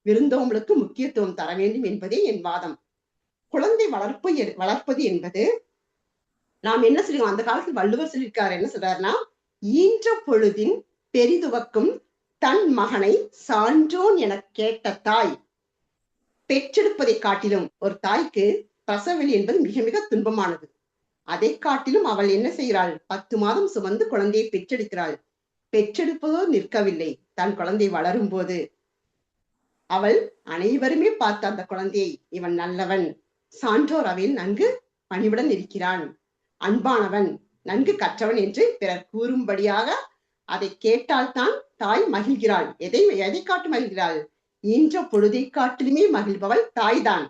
விருந்தோம்பலுக்கு முக்கியத்துவம் தர வேண்டும் என்பதே என் வாதம். குழந்தை வளர்ப்பது என்பது நாம் என்ன சொல்லுவோம், அந்த காலத்தில் வள்ளுவர் சொல்லியிருக்காரு, என்ன சொல்றாருன்னா, ஈன்ற பொழுதின் பெரிதுவக்கும் தன் மகனை சான்றோன் என கேட்ட தாய். பெற்றெடுப்பதை காட்டிலும் ஒரு தாய்க்கு பிரசவவலி என்பது மிக மிக துன்பமானது. அதை காட்டிலும் அவள் என்ன செய்கிறாள், 10 மாதம் சுமந்து குழந்தையை பெற்றெடுக்கிறாள். பெற்றெடுப்பதோ நிற்கவில்லை, தன் குழந்தை வளரும் போது அவள் அனைவருமே பார்த்த அந்த குழந்தையை, இவன் நல்லவன், சான்றோர் அவையில் நன்கு பணிவுடன் இருக்கிறான், அன்பானவன், நன்கு கற்றவன் என்று பிறர் கூறும்படியாக அதை கேட்டால்தான் தாய் மகிழ்கிறாள். எதை காட்டு மகிழ்கிறாள்? ஈன்ற பொழுதை காட்டிலுமே மகிழ்பவள் தாய்தான்.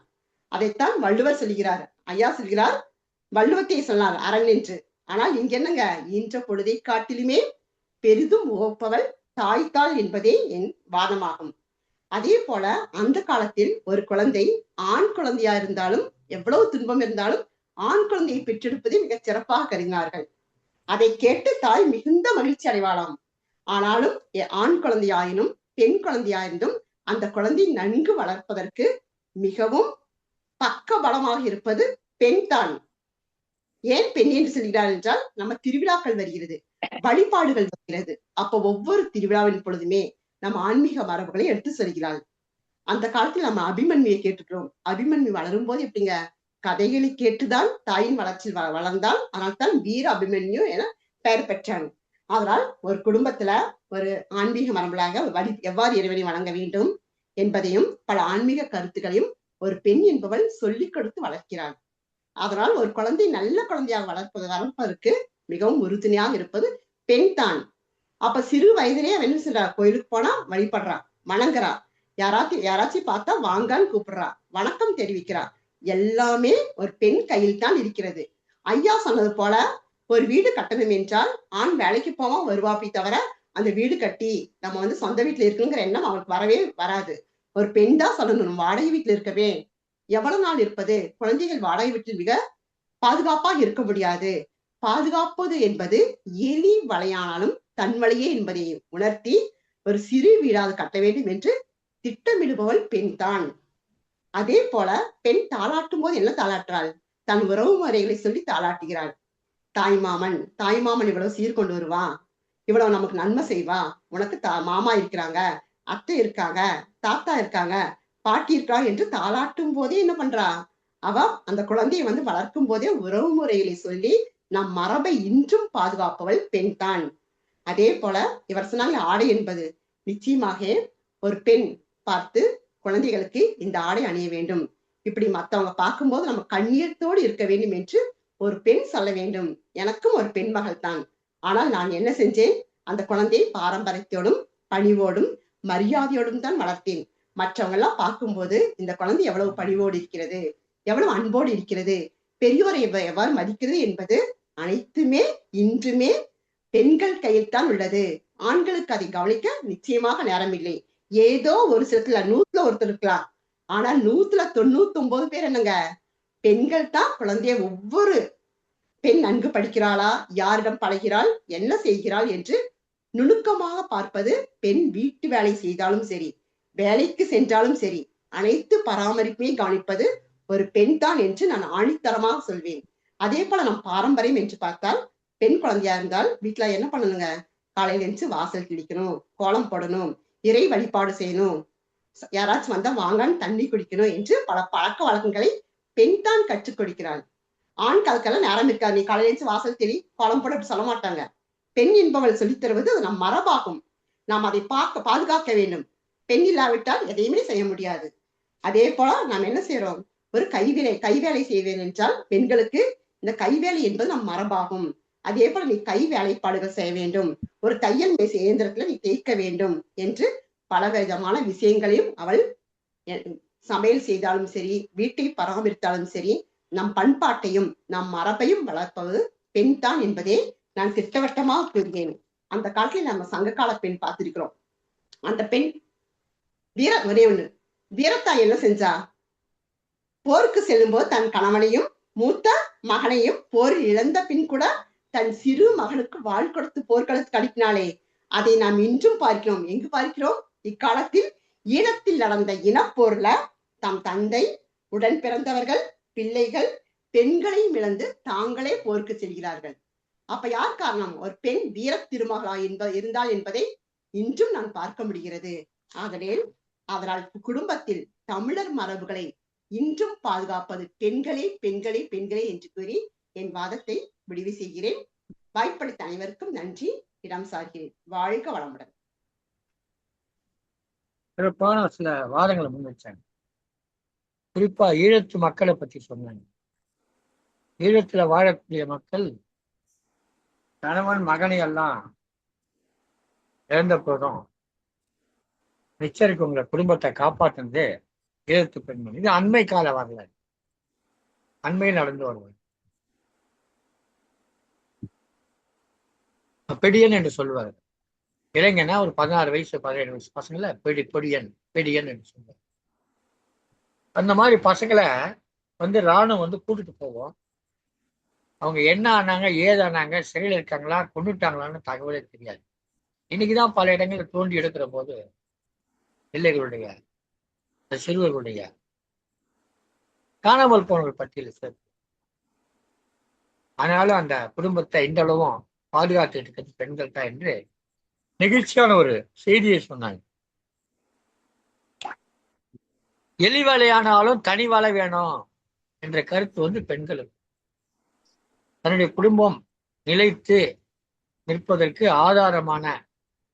அதைத்தான் வள்ளுவர் சொல்கிறார். ஐயா சொல்கிறார், வள்ளுவத்தை சொன்னார் அரண் என்று. ஆனால் இங்க என்னங்க, ஈன்ற பொழுதை காட்டிலுமே பெரிதும் ஓப்பவள் தாய்த்தாள் என்பதே என் வாதமாகும். அதே போல அந்த காலத்தில் ஒரு குழந்தை ஆண் குழந்தையா இருந்தாலும், எவ்வளவு துன்பம் இருந்தாலும் ஆண் குழந்தையை பெற்றெடுப்பதை மிக சிறப்பாக கருதினார்கள். அதை கேட்டு தாய் மிகுந்த மகிழ்ச்சி அடைவாளாம். ஆனாலும் ஆண் குழந்தையாயினும் பெண் குழந்தையாயிருந்தும் அந்த குழந்தை நன்கு வளர்ப்பதற்கு மிகவும் பக்க பலமாக இருப்பது பெண் தான். ஏன் பெண் என்று சொல்கிறார் என்றால், நம்ம திருவிழாக்கள் வருகிறது, வழிபாடுகள் வருகிறது. அப்ப ஒவ்வொரு திருவிழாவின் பொழுதுமே நம்ம ஆன்மீக மரபுகளை எடுத்து சொல்கிறாள். அந்த காலத்தில் நம்ம அபிமன்யுவை கேட்டுக்கிறோம். அபிமன்யு வளரும் போது எப்படிங்க, கதைகளை கேட்டுதான் தாயின் வளர்ச்சியில் வளர்ந்தால். அதனால் தான் வீர அபிமன்யு என பெயர் பெற்றாங்க. அதனால் ஒரு குடும்பத்துல ஒரு ஆன்மீக மரபுகளாக எவ்வாறு இறைவனை வணங்க வேண்டும் என்பதையும் பல ஆன்மீக கருத்துக்களையும் ஒரு பெண் என்பவள் சொல்லிக் கொடுத்து வளர்க்கிறாள். அதனால் ஒரு குழந்தை நல்ல குழந்தையாக வளர்ப்பதற்கு மிகவும் உறுதுணையாக இருப்பது பெண் தான். அப்ப சிறு வயதிலேயே அவன் என்ன சொல்றா, கோயிலுக்கு போனா வழிபடுறா, வணங்குறா, யாராச்சும் பார்த்தா வாங்கான்னு கூப்பிடுறா, வணக்கம் தெரிவிக்கிறா. எல்லாமே ஒரு பெண் கையில் தான் இருக்கிறது. ஐயா சொன்னது போல ஒரு வீடு கட்டணும் என்றால் ஆண் வேலைக்கு போவா வருவாப்பி தவிர அந்த வீடு கட்டி நம்ம சொந்த வீட்டுல இருக்குங்கிற எண்ணம் அவளுக்கு வரவே வராது. ஒரு பெண் தான் சொல்லணும், வாடகை வீட்டுல இருக்கவே எவ்வளவு நாள் இருப்பது, குழந்தைகள் வாடகை வீட்டில் மிக பாதுகாப்பாக இருக்க முடியாது. பாதுகாப்பது என்பது எலி வலையானாலும் தன் வழியே என்பதை உணர்த்தி ஒரு சிறு வீடாவது கட்ட வேண்டும் என்று திட்டமிடுபவள் பெண் தான். அதே போல பெண் தாளாட்டும் போது என்ன தாளாட்டுறாள், தன் உறவு முறைகளை சொல்லி தாளாட்டுகிறாள். தாய்மாமன் இவ்வளவு சீர் கொண்டு வருவா, இவ்வளவு நமக்கு நன்மை செய்வா, உனக்கு மாமா இருக்கிறாங்க, அத்தை இருக்காங்க, தாத்தா இருக்காங்க, பாட்டி இருக்கா என்று தாளாட்டும் போதே என்ன பண்றா, அவ அந்த குழந்தையை வளர்க்கும் போதே உறவு முறைகளை சொல்லி நம் மரபை இன்றும் பாதுகாப்பவள் பெண் தான். அதே போல இவர் சொன்னாங்க, ஆடை என்பது நிச்சயமாக ஒரு பெண் பார்த்து குழந்தைகளுக்கு இந்த ஆடை அணிய வேண்டும், இப்படி மத்தவங்க பார்க்கும்போது நம்ம கண்ணியத்தோடு இருக்க வேண்டும் என்று ஒரு பெண் சொல்ல வேண்டும். எனக்கும் ஒரு பெண் மகள் தான். ஆனால் நான் என்ன செஞ்சேன், அந்த குழந்தையை பாரம்பரியத்தோடும் பணிவோடும் மரியாதையோடும் தான் வளர்த்தேன். மற்றவங்க எல்லாம் பார்க்கும்போது இந்த குழந்தை எவ்வளவு பணிவோடு இருக்கிறது, எவ்வளவு அன்போடு இருக்கிறது, பெரியோரை எவ்வாறு மதிக்கிறது என்பது அனைத்துமே இன்றுமே பெண்கள் கையில் தான் உள்ளது. ஆண்களுக்கு அதை கவனிக்க நிச்சயமாக நேரம் இல்லை. ஏதோ ஒரு சிலத்துல 100ல ஒருத்தர் இருக்கலாம், ஆனால் 199 பேர் என்னங்க, பெண்கள் தான் குழந்தைய ஒவ்வொரு பெண் நன்கு படிக்கிறாளா, யாரிடம் பழகிறாள், என்ன செய்கிறாள் என்று நுணுக்கமாக பார்ப்பது பெண். வீட்டு வேலை செய்தாலும் சரி, வேலைக்கு சென்றாலும் சரி, அனைத்து பராமரிப்பையும் கவனிப்பது ஒரு பெண் தான் என்று நான் ஆணித்தரமாக சொல்வேன். அதே போல நம் பாரம்பரியம் என்று பார்த்தால், பெண் குழந்தையா இருந்தால் வீட்டுல என்ன பண்ணணுங்க, காலையில எழுந்து வாசல் கிழிக்கணும், கோலம் போடணும், இறை வழிபாடு செய்யணும், யாராச்சும் வந்தா வாங்கான்னு தண்ணி குடிக்கணும் என்று பல பழக்க வழக்கங்களை பெண் தான் கற்றுக் கொடுக்கிறாள். ஆண் காலக்கெல்லாம் நேரம் இருக்காது, நீ காலையில எழுந்து வாசல் தெளி, கோலம் போட சொல்ல மாட்டாங்க. பெண் என்பவள் சொல்லித் தருவது அது நம் மரபாகும். நாம் அதை பாதுகாக்க வேண்டும். பெண் இல்லாவிட்டால் எதையுமே செய்ய முடியாது. அதே போல நாம் என்ன செய்யறோம், ஒரு கைவேலை செய்வேன் என்றால் பெண்களுக்கு இந்த கைவேலை என்பது நம் மரபாகும். அதே போல நீ கை வேலைப்பாடுகள் செய்ய வேண்டும், ஒரு தையல் இயந்திரத்துல நீ தேய்க்க வேண்டும் என்று பல விதமான விஷயங்களையும் அவள் சமையல் செய்தாலும் சரி, வீட்டை பராமரித்தாலும் சரி, நம் பண்பாட்டையும் நம் மரபையும் வளர்ப்பது பெண் தான் என்பதே நான் திட்டவட்டமாக கூறுகிறேன். அந்த காலத்துல நம்ம சங்ககால பெண் பார்த்திருக்கிறோம். அந்த பெண் ஒரே ஒண்ணு வீரத்தாய் என்ன செஞ்சா, போருக்கு செல்லும் போது தன் கணவனையும் மூத்த மகனையும் போரில் இழந்த பின் கூட தன் சிறு மகனுக்கு வாழ் கொடுத்து போர்க்களத்துக்கு அனுப்பினாலே, அதை நாம் இன்றும் பார்க்கிறோம். எங்கு பார்க்கிறோம், இக்காலத்தில் ஈழத்தில் நடந்த இனப்போர்ல தம் தந்தை, உடன் பிறந்தவர்கள், பிள்ளைகள், பெண்களையும் இழந்து தாங்களே போருக்கு செல்கிறார்கள். அப்ப யார் காரணம்? ஒரு பெண் வீர திருமகளா இருந்தாள் என்பதை இன்றும் நான் பார்க்க முடிகிறது. அதனால் குடும்பத்தில் தமிழர் மரபுகளை இன்றும் பாதுகாப்பது பெண்களே பெண்களே பெண்களே என்று கூறி என் வாதத்தை முடிவு செய்கிறேன். வாய்ப்பளித்த அனைவருக்கும் நன்றி. இடம் சார்கிறேன். வாழ்க வளமுடன். சிறப்பான சில வாதங்களை முன் வச்சாங்க. குறிப்பா ஈழத்து மக்களை பத்தி சொன்னாங்க. ஈழத்துல வாழக்கூடிய மக்கள் கணவன் மகனை எல்லாம் இழந்த போதும் மிச்சருக்கு உங்களை குடும்பத்தை காப்பாற்றுனது ஈழத்து பெண்மணி. இது அண்மை கால வரலாறு, அண்மையில் நடந்து வருவார். பெடியன் என்று சொல்லுவார். இளைஞனா ஒரு 16 வயசு 17 வயசு பசங்களை பெடியன் என்று சொல்லுவார். அந்த மாதிரி பசங்களை ராணுவம் கூட்டிட்டு போவோம். அவங்க என்ன ஆனாங்க, ஏதானாங்க, சிறையில் இருக்காங்களா, கொண்டுட்டாங்களான்னு தகவலே தெரியாது. இன்னைக்குதான் பல இடங்களில் தோண்டி எடுக்கிற போது பிள்ளைகளுடைய சிறுவர்களுடைய காணாமல் போனவர்கள் பட்டியல் சேர்த்து. ஆனாலும் அந்த குடும்பத்தை இந்த அளவும் பாதுகாத்துட்டு இருக்கிறது பெண்கள் தான் என்று நெகிழ்ச்சியான ஒரு செய்தியை சொன்னாங்க. எலி வேலையானாலும் தனி வாழ வேணும் என்ற கருத்து பெண்களுக்கு தன்னுடைய குடும்பம் நிலைத்து நிற்பதற்கு ஆதாரமான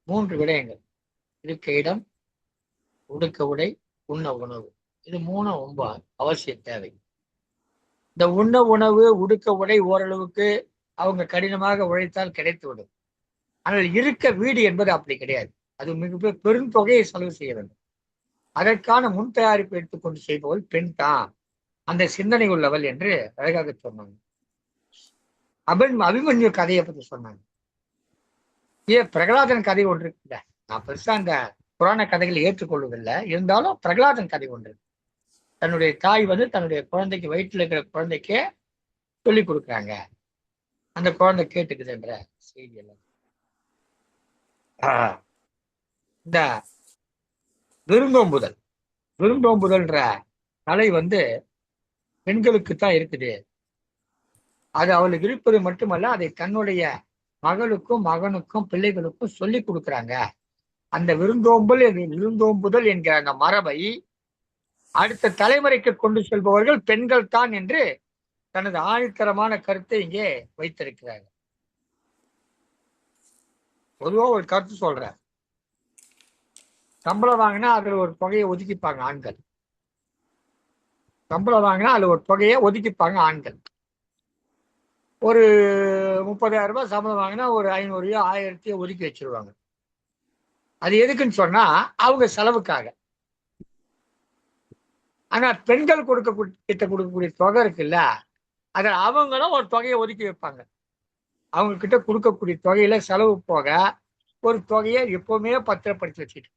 3 விடயங்கள்: இருக்க இடம், உடுக்க உடை, உண்ண உணவு. இது 3 ரொம்ப அவசிய தேவை. இந்த உண்ண உணவு, உடுக்க உடை ஓரளவுக்கு அவங்க கடினமாக உழைத்தால் கிடைத்துவிடும். ஆனால் இருக்க வீடு என்பது அப்படி கிடையாது. அது மிக பெரும் தொகையை செலவு செய்ய வேண்டும். அதற்கான முன் தயாரிப்பு எடுத்துக்கொண்டு செய்பவள் பெண் தான், அந்த சிந்தனை உள்ளவள் என்று அழகாக சொன்னாங்க. அபிமன்யு கதையை பத்தி சொன்னாங்க. பிரகலாதன் கதை ஒன்று இருக்குல்ல, நான் பெருசா அந்த புராண கதைகளை ஏற்றுக்கொள்வதில்லை, இருந்தாலும் பிரகலாதன் கதை ஒன்று. தன்னுடைய தாய் தன்னுடைய குழந்தைக்கு, வயிற்றுல இருக்கிற குழந்தைக்கே சொல்லி கொடுக்குறாங்க. அந்த குழந்தை கேட்டுக்குது என்ற செய்தி எல்லாம். இந்த விருந்தோம்புதல்ன்ற கலை பெண்களுக்குத்தான் இருக்குது. அது அவளுக்கு இருப்பது மட்டுமல்ல, அதை தன்னுடைய மகளுக்கும் மகனுக்கும் பிள்ளைகளுக்கும் சொல்லி கொடுக்குறாங்க. அந்த விருந்தோம்புதல் என்கிற அந்த மரபை அடுத்த தலைமுறைக்கு கொண்டு செல்பவர்கள் பெண்கள் தான் என்று தனது ஆணித்தரமான கருத்தை இங்கே வைத்திருக்கிறாங்க. பொதுவாக ஒரு கருத்து சொல்ற, சம்பளம் வாங்கினா அதுல ஒரு தொகையை ஒதுக்கிப்பாங்க ஆண்கள். சம்பளம் வாங்கினா அதுல ஒரு தொகையை ஒதுக்கிப்பாங்க ஆண்கள். ஒரு 30,000 ரூபாய் சம்பளம் வாங்கினா ஒரு 500 1000 ஒதுக்கி வச்சிருவாங்க. அது எதுக்குன்னு சொன்னா அவங்க செலவுக்காக. ஆனா பெண்கள் கொடுக்கக்கூடிய தொகை இருக்குல்ல, அதில் அவங்களும் ஒரு தொகையை ஒதுக்கி வைப்பாங்க. அவங்க கிட்ட கொடுக்கக்கூடிய தொகையில செலவு போக ஒரு தொகையை எப்பவுமே பத்திரப்படுத்தி வச்சுட்டு.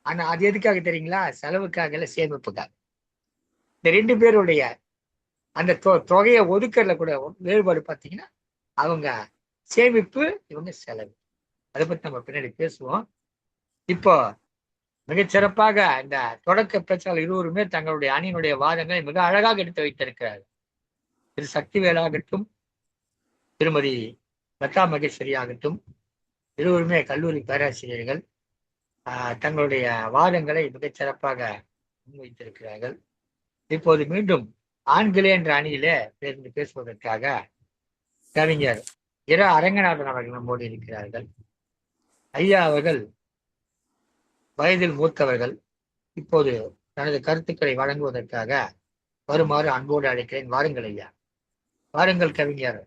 ஆனா அது எதுக்காக தெரியுங்களா? செலவுக்காக இல்ல, சேமிப்புக்காக. இந்த 2 பேருடைய அந்த தொகையை ஒதுக்கறதுல கூட வேறுபாடு பார்த்தீங்கன்னா, அவங்க சேமிப்பு, இவங்க செலவு. அதை பத்தி நம்ம பின்னாடி பேசுவோம். இப்போ மிகச்சிறப்பாக இந்த தொடக்க பேச்சாளர் இருவருமே தங்களுடைய அணியினுடைய வாதங்களை மிக அழகாக எடுத்து வைத்திருக்கிறார்கள். திரு சக்திவேலாகட்டும், திருமதி லதா மகேஸ்வரி ஆகட்டும், இருவருமே கல்லூரி பேராசிரியர்கள். தங்களுடைய வாதங்களை மிகச்சிறப்பாக முன்வைத்திருக்கிறார்கள். இப்போது மீண்டும் ஆண்களே என்ற அணியிலே சேர்ந்து பேசுவதற்காக கவிஞர் அரங்கநாதன் அவர்கள் நம்மோடு இருக்கிறார்கள். ஐயா அவர்கள் வயதில் மூத்தவர்கள். இப்போது தனது கருத்துக்களை வழங்குவதற்காக வருமாறு அன்போடு அழைக்கிறேன். வாருங்கள் ஐயா, வாருங்கள் கவிஞர்.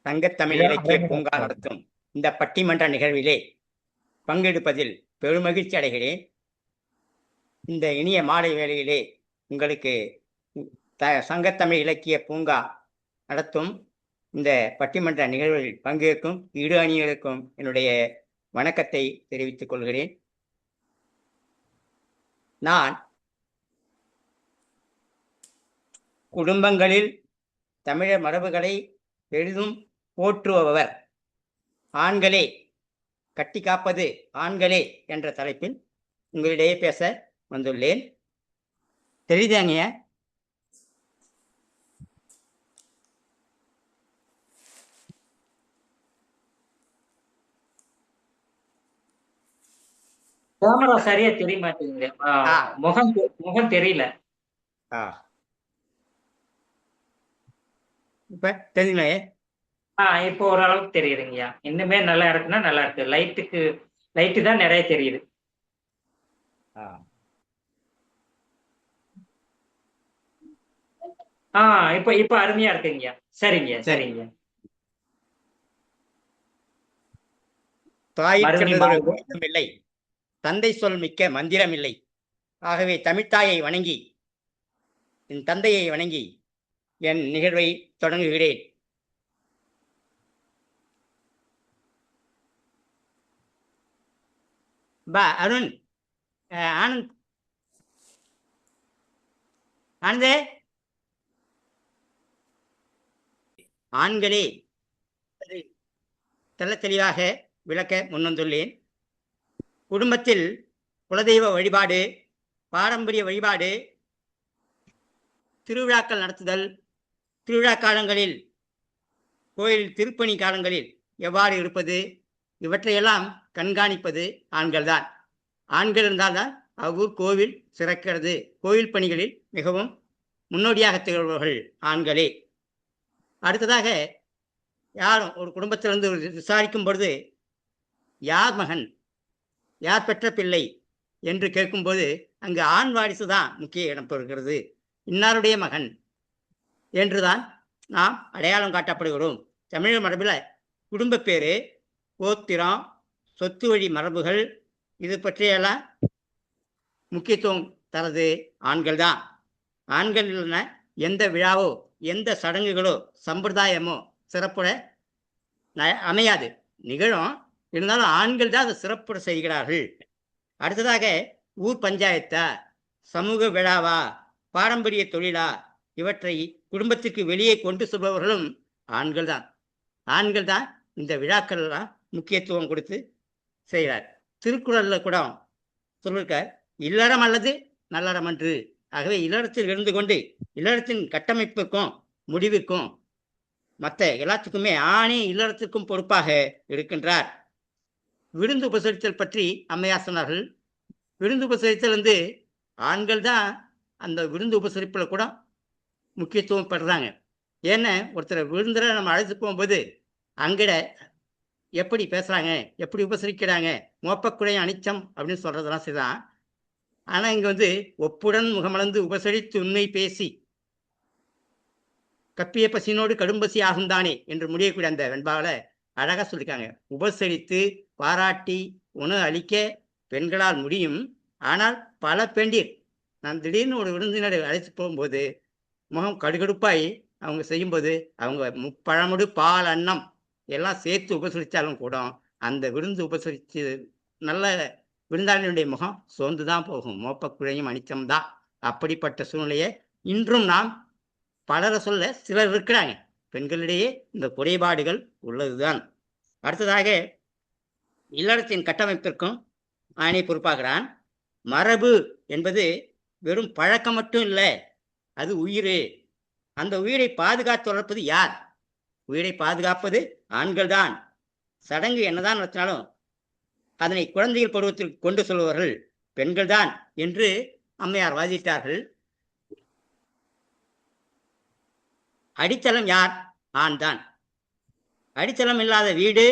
சங்கத்தமிழ் இலக்கிய பூங்கா நடத்தும் இந்த பட்டிமன்ற நிகழ்விலே பங்கெடுப்பதில் பெருமகிழ்ச்சி அடைகிறேன். இந்த இனிய மாலை வேளையிலே உங்களுக்கு சங்கத்தமிழ் இலக்கிய பூங்கா நடத்தும் இந்த பட்டிமன்ற நிகழ்வில் பங்கேற்கும் இரு அணிகளுக்கும் என்னுடைய வணக்கத்தை தெரிவித்துக் கொள்கிறேன். நான் குடும்பங்களில் தமிழர் மரபுகளை பெரிதும் போற்றுபவர். ஆண்களே, கட்டி காப்பது ஆண்களே என்ற தலைப்பில் உங்களிடையே பேச வந்துள்ளேன். தெரியுதாங்க? கேமரா சரியா தெரிய மாட்டேங்குது. முகம் தெரியல. இப்ப தெரியுங்களே? இப்போ ஓரளவுக்கு தெரியுதுங்கய்யா. இன்னுமே நல்லா இருக்குன்னா நல்லா இருக்கு. லைட்டு தான் நிறைய தெரியுது. இப்ப அருமையா இருக்குங்கய்யா. சரிங்க. தாயிற் சிறந்ததொரு குணம் இல்லை, தந்தை சொல் மிக்க மந்திரம் இல்லை. ஆகவே தமிழ்த்தாயை வணங்கி, என் தந்தையை வணங்கி என் நிகழ்வை தொடங்குகிறேன். அருண், ஆனந்த், ஆனந்தே, ஆண்களே தெள்ள தெளிவாக விளக்க முன்வந்துள்ளேன். குடும்பத்தில் குலதெய்வ வழிபாடு, பாரம்பரிய வழிபாடு, திருவிழாக்கள் நடத்துதல், திருவிழா காலங்களில் கோயில் திருப்பணி காலங்களில் எவ்வாறு இருப்பது, இவற்றையெல்லாம் கண்காணிப்பது ஆண்கள்தான். ஆண்கள் இருந்தால்தான் அவ்வூர் கோவில் சிறக்கிறது. கோயில் பணிகளில் மிகவும் முன்னோடியாக திகழ்பவர்கள் ஆண்களே. அடுத்ததாக, யாரும் ஒரு குடும்பத்திலிருந்து விசாரிக்கும் பொழுது யார் மகன், யார் பெற்ற பிள்ளை என்று கேட்கும்போது அங்கு ஆண் வாரிசு தான் முக்கிய இடம் பெறுகிறது. இன்னாருடைய மகன் என்றுதான் நாம் அடையாளம் காட்டப்படுகிறோம். தமிழ் மரபில் குடும்ப பேரு, கோத்திரம், சொத்து வழி மரபுகள், இது பற்றியெல்லாம் முக்கியத்துவம் தரது ஆண்கள் தான். ஆண்கள் இல்லைன்னா எந்த விழாவோ எந்த சடங்குகளோ சம்பிரதாயமோ சிறப்புற அமையாது. நிகழும், இருந்தாலும் ஆண்கள் தான் அதை சிறப்புற செய்கிறார்கள். அடுத்ததாக, ஊர் பஞ்சாயத்தா, சமூக விழாவா, பாரம்பரிய தொழிலா, இவற்றை குடும்பத்துக்கு வெளியே கொண்டு செல்பவர்களும் ஆண்கள் தான். ஆண்கள் தான் இந்த விழாக்கள்லாம் முக்கியத்துவம் கொடுத்து செய்கிறார். திருக்குறள்ல கூட சொல்லிருக்கார், இல்லறம் அல்லது நல்லறம் அன்று. ஆகவே இல்லறத்தில் இருந்து கொண்டு இல்லறத்தின் கட்டமைப்புக்கும் முடிவுக்கும் மற்ற எல்லாத்துக்குமே ஆணே இல்லறத்திற்கும் பொறுப்பாக இருக்கின்றார். விருந்து உபசரித்தல் பற்றி அம்மையார் சொன்னார்கள். விருந்து உபசரித்தல் ஆண்கள் தான் அந்த விருந்து உபசரிப்பில் கூட முக்கியத்துவம் பெறுறாங்க. ஏன்னா ஒருத்தரை விருந்தில் நம்ம அழைத்து போகும்போது அங்கிட எப்படி பேசுகிறாங்க, எப்படி உபசரிக்கிறாங்க, மோப்பக்குறையும் அனிச்சம் அப்படின்னு சொல்கிறதெல்லாம் சரிதான். ஆனால் இங்கே ஒப்புடன் முகமலர்ந்து உபசரித்து உண்மை பேசி கப்பிய பசினோடு கடும்பசி ஆகுந்தானே என்று முடியக்கூடிய அந்த வெண்பாவில் அழகாக சொல்லியிருக்காங்க. உபசரித்து பாராட்டி உணவு அளிக்க பெண்களால் முடியும். ஆனால் பல பெண்டீர், நான் திடீர்னு ஒரு விருந்தினரை அழைத்து போகும்போது முகம் கடுகடுப்பாய் அவங்க செய்யும்போது அவங்க முப்பழமுடு பால் அன்னம் எல்லாம் சேர்த்து உபசரித்தாலும் கூட அந்த விருந்து உபசரித்து நல்ல விருந்தாளினுடைய முகம் சோர்ந்து தான் போகும். மோப்பக்குழையும் அனிச்சம்தான். அப்படிப்பட்ட சூழ்நிலையை இன்றும் நாம் பலரை சொல்ல சிலர் இருக்கிறாங்க. பெண்களிடையே இந்த குறைபாடுகள் உள்ளதுதான். அடுத்ததாக, இல்லறத்தின் கட்டமைப்பிற்கும் ஆணை பொறுப்பாகிறான். மரபு என்பது வெறும் பழக்கம் மட்டும் இல்லை, அது உயிர். அந்த உயிரை பாதுகாத்து வளர்ப்பது யார்? உயிரை பாதுகாப்பது ஆண்கள் தான். சடங்கு என்னதான் நடத்தினாலும் அதனை குழந்தைகள் பருவத்திற்கு கொண்டு செல்பவர்கள் பெண்கள் தான் என்று அம்மையார் வாதிட்டார்கள். அடித்தளம் யார்? ஆண் தான். அடித்தளம் இல்லாத வீடு,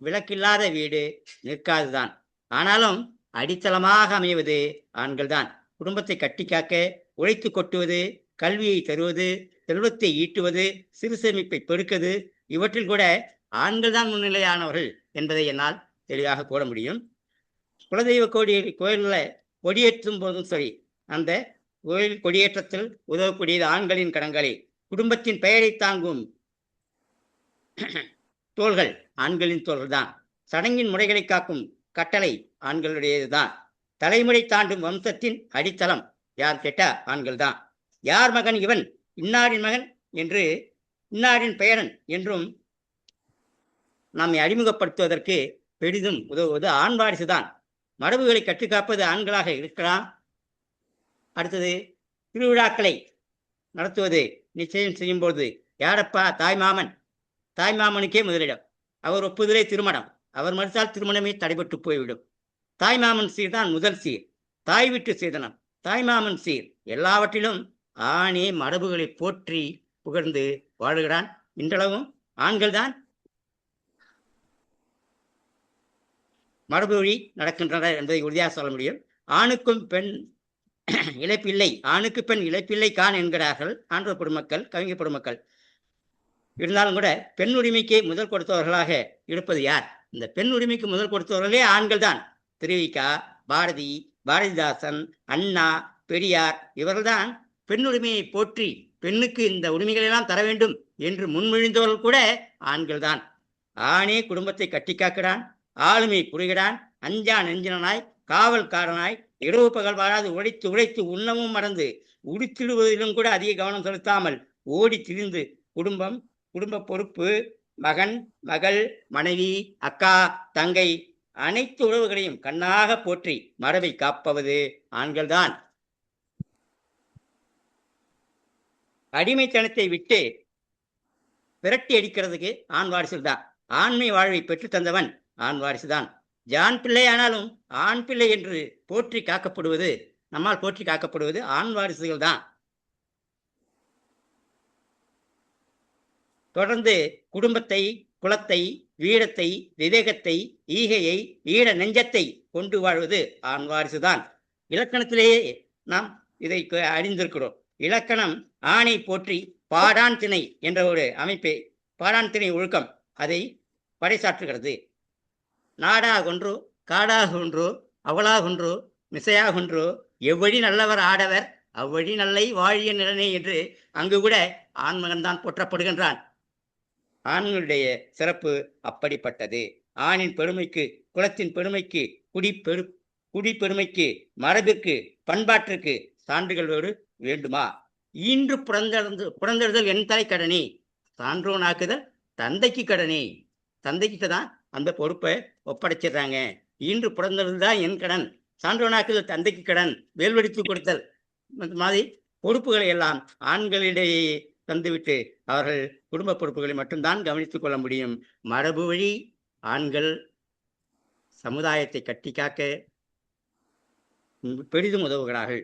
விளக்கில்லாத வீடு நிற்காதுதான். ஆனாலும் அடித்தளமாக அமைவது ஆண்கள் தான். குடும்பத்தை கட்டி காக்க உழைத்து கொட்டுவது, கல்வியை தருவது, செல்வத்தை ஈட்டுவது, சிறு சேமிப்பை பெருக்குவது, இவற்றில் கூட ஆண்கள் தான் முன்னிலையானவர்கள் என்பதை என்னால் தெளிவாக கூற முடியும். குலதெய்வ கோயிலில் கொடியேற்றும் போதும் சரி, அந்த கோயில் கொடியேற்றத்தில் உதவக்கூடியது ஆண்களின் கடன்களை. குடும்பத்தின் பெயரை தாங்கும் தோள்கள் ஆண்களின் தோள்கள் தான். சடங்கின் முறைகளை காக்கும் கட்டளை ஆண்களுடையதுதான். தலைமுறை தாண்டும் வம்சத்தின் அடித்தளம் யார் கேட்டா ஆண்கள் தான். யார் மகன் இவன், இன்னாரின் மகன் என்று, இன்னாரின் பெயரன் என்றும் நம்மை அறிமுகப்படுத்துவதற்கு பெரிதும் உதவுவது ஆண் வாரிசுதான். மரபுகளை கற்றுக்காப்பது ஆண்களாக இருக்கலாம். அடுத்தது திருவிழாக்களை நடத்துவது நிச்சயம் செய்யும்போது யாரப்பா? தாய்மாமன். தாய்மாமனுக்கே முதலிடம். அவர் ஒப்புதலே திருமணம். அவர் மறுத்தால் திருமணமே தடைபட்டு போய்விடும். தாய்மாமன் சீர் தான் முதல் சீர். தாய் விட்டு சீதனம், தாய்மாமன் சீர். எல்லாவற்றிலும் ஆணே மரபுகளை போற்றி புகழ்ந்து வாழுகிறான். இன்றளவும் ஆண்கள் தான் மரபு வழி நடக்கின்றனர் என்பதை உறுதியாக சொல்ல முடியும். ஆணுக்கும் பெண் இழைப்பில்லை, ஆணுக்கு பெண் இழைப்பில்லை கான் என்கிறார்கள் ஆன்றோர் பொதுமக்கள், கவிஞர் பொதுமக்கள். இருந்தாலும் கூட பெண் உரிமைக்கு முதல் கொடுத்தவர்களாக இருப்பது யார்? இந்த பெண் உரிமைக்கு முதல் கொடுத்தவர்களே ஆண்கள் தான். திருவிக்கா, பாரதி, பாரதிதாசன், அண்ணா, பெரியார் இவர்கள்தான் பெண் உரிமையை போற்றி பெண்ணுக்கு இந்த உரிமைகள் எல்லாம் தர வேண்டும் என்று முன்மொழிந்தவர்கள் கூட ஆண்கள் தான். ஆணே குடும்பத்தை கட்டி காக்கிறான், ஆளுமை புரிகிறான், அஞ்சா நெஞ்சினாய், காவல்காரனாய், இரவு பகல் வாராது உழைத்து உழைத்து உண்ணவும் மறந்து உடுத்திடுவதிலும் கூட அதிக கவனம் செலுத்தாமல் ஓடி திரிந்து குடும்ப பொறுப்பு, மகன், மகள், மனைவி, அக்கா, தங்கை அனைத்து உறவுகளையும் கண்ணாக போற்றி மரபை காப்பவது ஆண்கள்தான். அடிமைத்தனத்தை விட்டு விரட்டி அடிக்கிறதுக்கு ஆண் வாரிசுகள் தான். ஆண்மை வாழ்வை பெற்று தந்தவன் ஆண் வாரிசுதான். ஜான் பிள்ளை ஆனாலும் ஆண் பிள்ளை என்று போற்றி காக்கப்படுவது, நம்மால் போற்றி காக்கப்படுவது ஆண் வாரிசுகள் தான். தொடர்ந்து குடும்பத்தை, குலத்தை, வீரத்தை, விவேகத்தை, ஈகையை, ஈட நெஞ்சத்தை கொண்டு வாழ்வது ஆண் வாரிசுதான். இலக்கணத்திலேயே நாம் இதை அறிந்திருக்கிறோம். இலக்கணம் ஆணை போற்றி பாடான் திணை என்ற ஒரு அமைப்பை, பாடான் திணை ஒழுக்கம் அதை பறைசாற்றுகிறது. நாடாகொன்றோ, காடாகொன்றோ, அவளாகொன்றோ, மிசையாகொன்றோ, எவ்வழி நல்லவர் ஆடவர் அவ்வழி நல்லை வாழிய நிலனே என்று அங்கு கூட ஆண்மகன் தான் போற்றப்படுகின்றான். ஆண்களுடைய சிறப்பு அப்படிப்பட்டது. ஆணின் பெருமைக்கு, குலத்தின் பெருமைக்கு, குடி பெருமைக்கு, மரபிற்கு, பண்பாட்டிற்கு சான்றுகள் வேண்டுமா? ஈன்று புறந்தெழுதல் என் தலை கடனே, சான்றோனாக்குதல் தந்தைக்கு கடனே. தந்தைக்கிட்ட தான் அந்த பொறுப்பை ஒப்படைச்சிடுறாங்க. ஈன்று புறந்தெழுதல் என் கடன், சான்றோனாக்குதல் தந்தைக்கு கடன், வேல்வெடித்து கொடுத்தல் மாதிரி பொறுப்புகளை எல்லாம் ஆண்களிடையே தந்துவிட்டு அவர்கள் குடும்ப பொறுப்புகளை மட்டும்தான் கவனித்துக் கொள்ள முடியும். மரபு வழி ஆண்கள் சமுதாயத்தை கட்டி காக்க பெரிதும் உதவுகிறார்கள்.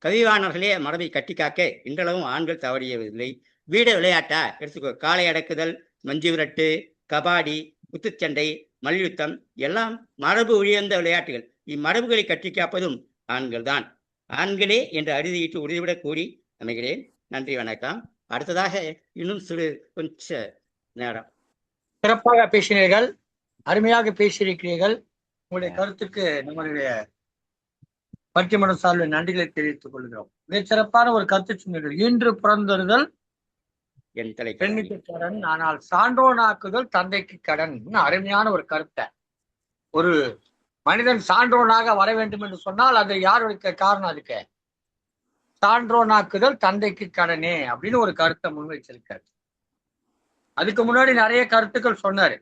கவிவாணர்களே மரபை கட்டி காக்க இன்றளவும் ஆண்கள் தவறியவில்லை. வீட விளையாட்டா எடுத்துக்கோ, காளை அடக்குதல், மஞ்சு விரட்டு, கபாடி, குத்துச்சண்டை, மல்யுத்தம் எல்லாம் மரபு ஒழியந்த விளையாட்டுகள். இம்மரபுகளை கட்டி காப்பதும் ஆண்கள் தான். ஆண்களே என்று அறுதியிட்டு உறுதிவிடக் கூறி அமைகிறேன். நன்றி, வணக்கம். அடுத்ததாக இன்னும் கொஞ்ச நேரம். சிறப்பாக பேசினீர்கள், அருமையாக பேசியிருக்கிறீர்கள். உங்களுடைய கருத்துக்கு நம்மளுடைய பட்டிமன்ற சார்பில் நன்றிகளை தெரிவித்துக் கொள்கிறோம். மிக சிறப்பான ஒரு கருத்து சொன்னீர்கள். இன்று பிறந்தறுதல் என் தலை பெண்ணுக்கு கடன், ஆனால் சான்றோனாக்குதல் தந்தைக்கு கடன். அருமையான ஒரு கருத்தை. ஒரு மனிதன் சான்றோனாக வர வேண்டும் என்று சொன்னால் அது யாருடைய காரணம்? அதுக்கு சான்றோனாக்குதல் தந்தைக்கு கடனே அப்படின்னு ஒரு கருத்தை முன்வைச்சிருக்காரு. அதுக்கு முன்னாடி நிறைய கருத்துக்கள் சொன்னாரு.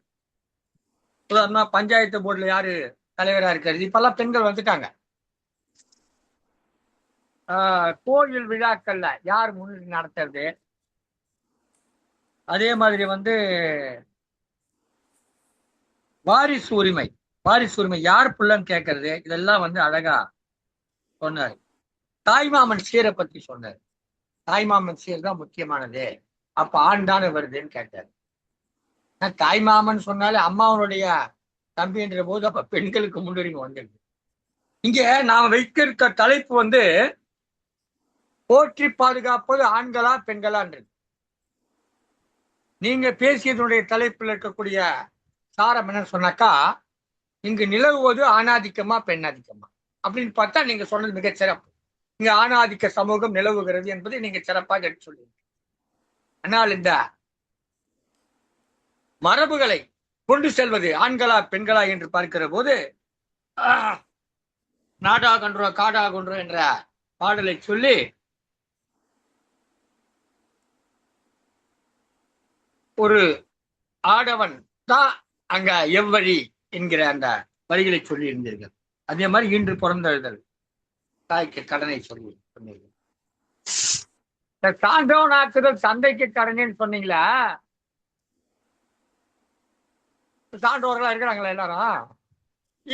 உதாரணமா பஞ்சாயத்து போர்டுல யாரு தலைவரா இருக்காரு? இப்பெல்லாம் பெண்கள் வந்துட்டாங்க. கோயில் விழாக்கள்ல யார் முன்னிலை நடத்துறது? அதே மாதிரி வாரிசு உரிமை யார் புள்ளன்னு கேட்கறது? இதெல்லாம் அழகா சொன்னாரு. தாய்மாமன் சீரை பத்தி சொன்னார். தாய்மாமன் சீர் தான் முக்கியமானது, அப்ப ஆண் தானே வருதுன்னு கேட்டார். தாய்மாமன் சொன்னாலே அம்மாவனுடைய தம்பின்ற போது அப்ப பெண்களுக்கு முன்னுரிமை வந்துடுது. இங்க நாம வைக்க தலைப்பு போற்றி பாதுகாப்பது ஆண்களா பெண்களான்றது. நீங்க பேசியதனுடைய தலைப்பில் இருக்கக்கூடிய சாரம் என்ன சொன்னாக்கா, இங்கு நிலவுவது ஆணாதிக்கமா பெண்ணாதிக்கமா அப்படின்னு பார்த்தா நீங்க சொன்னது மிக சிறப்பு. இங்க ஆணாதிக்க சமூகம் நிலவுகிறது என்பதை நீங்க சிறப்பாக எடுத்து சொல்லுங்க. ஆனால் இந்த மரபுகளை கொண்டு செல்வது ஆண்களா பெண்களா என்று பார்க்கிற போது நாடாகொன்றோ காடாகொன்றோ என்ற பாடலை சொல்லி ஒரு ஆடவன் தான் அங்க எவ்வழி என்கிற அந்த வரிகளை சொல்லி இருந்தீர்கள். அதே மாதிரி இன்று பிறந்தெழுதல் தாய்க்கு கடனை சொல்லி சொன்னீர்கள். இந்த சான்றோன் ஆக்குதல் சந்தைக்கு கடனேன்னு சொன்னீங்களா? சான்றோர்களா இருக்கிறாங்களா எல்லாரும்?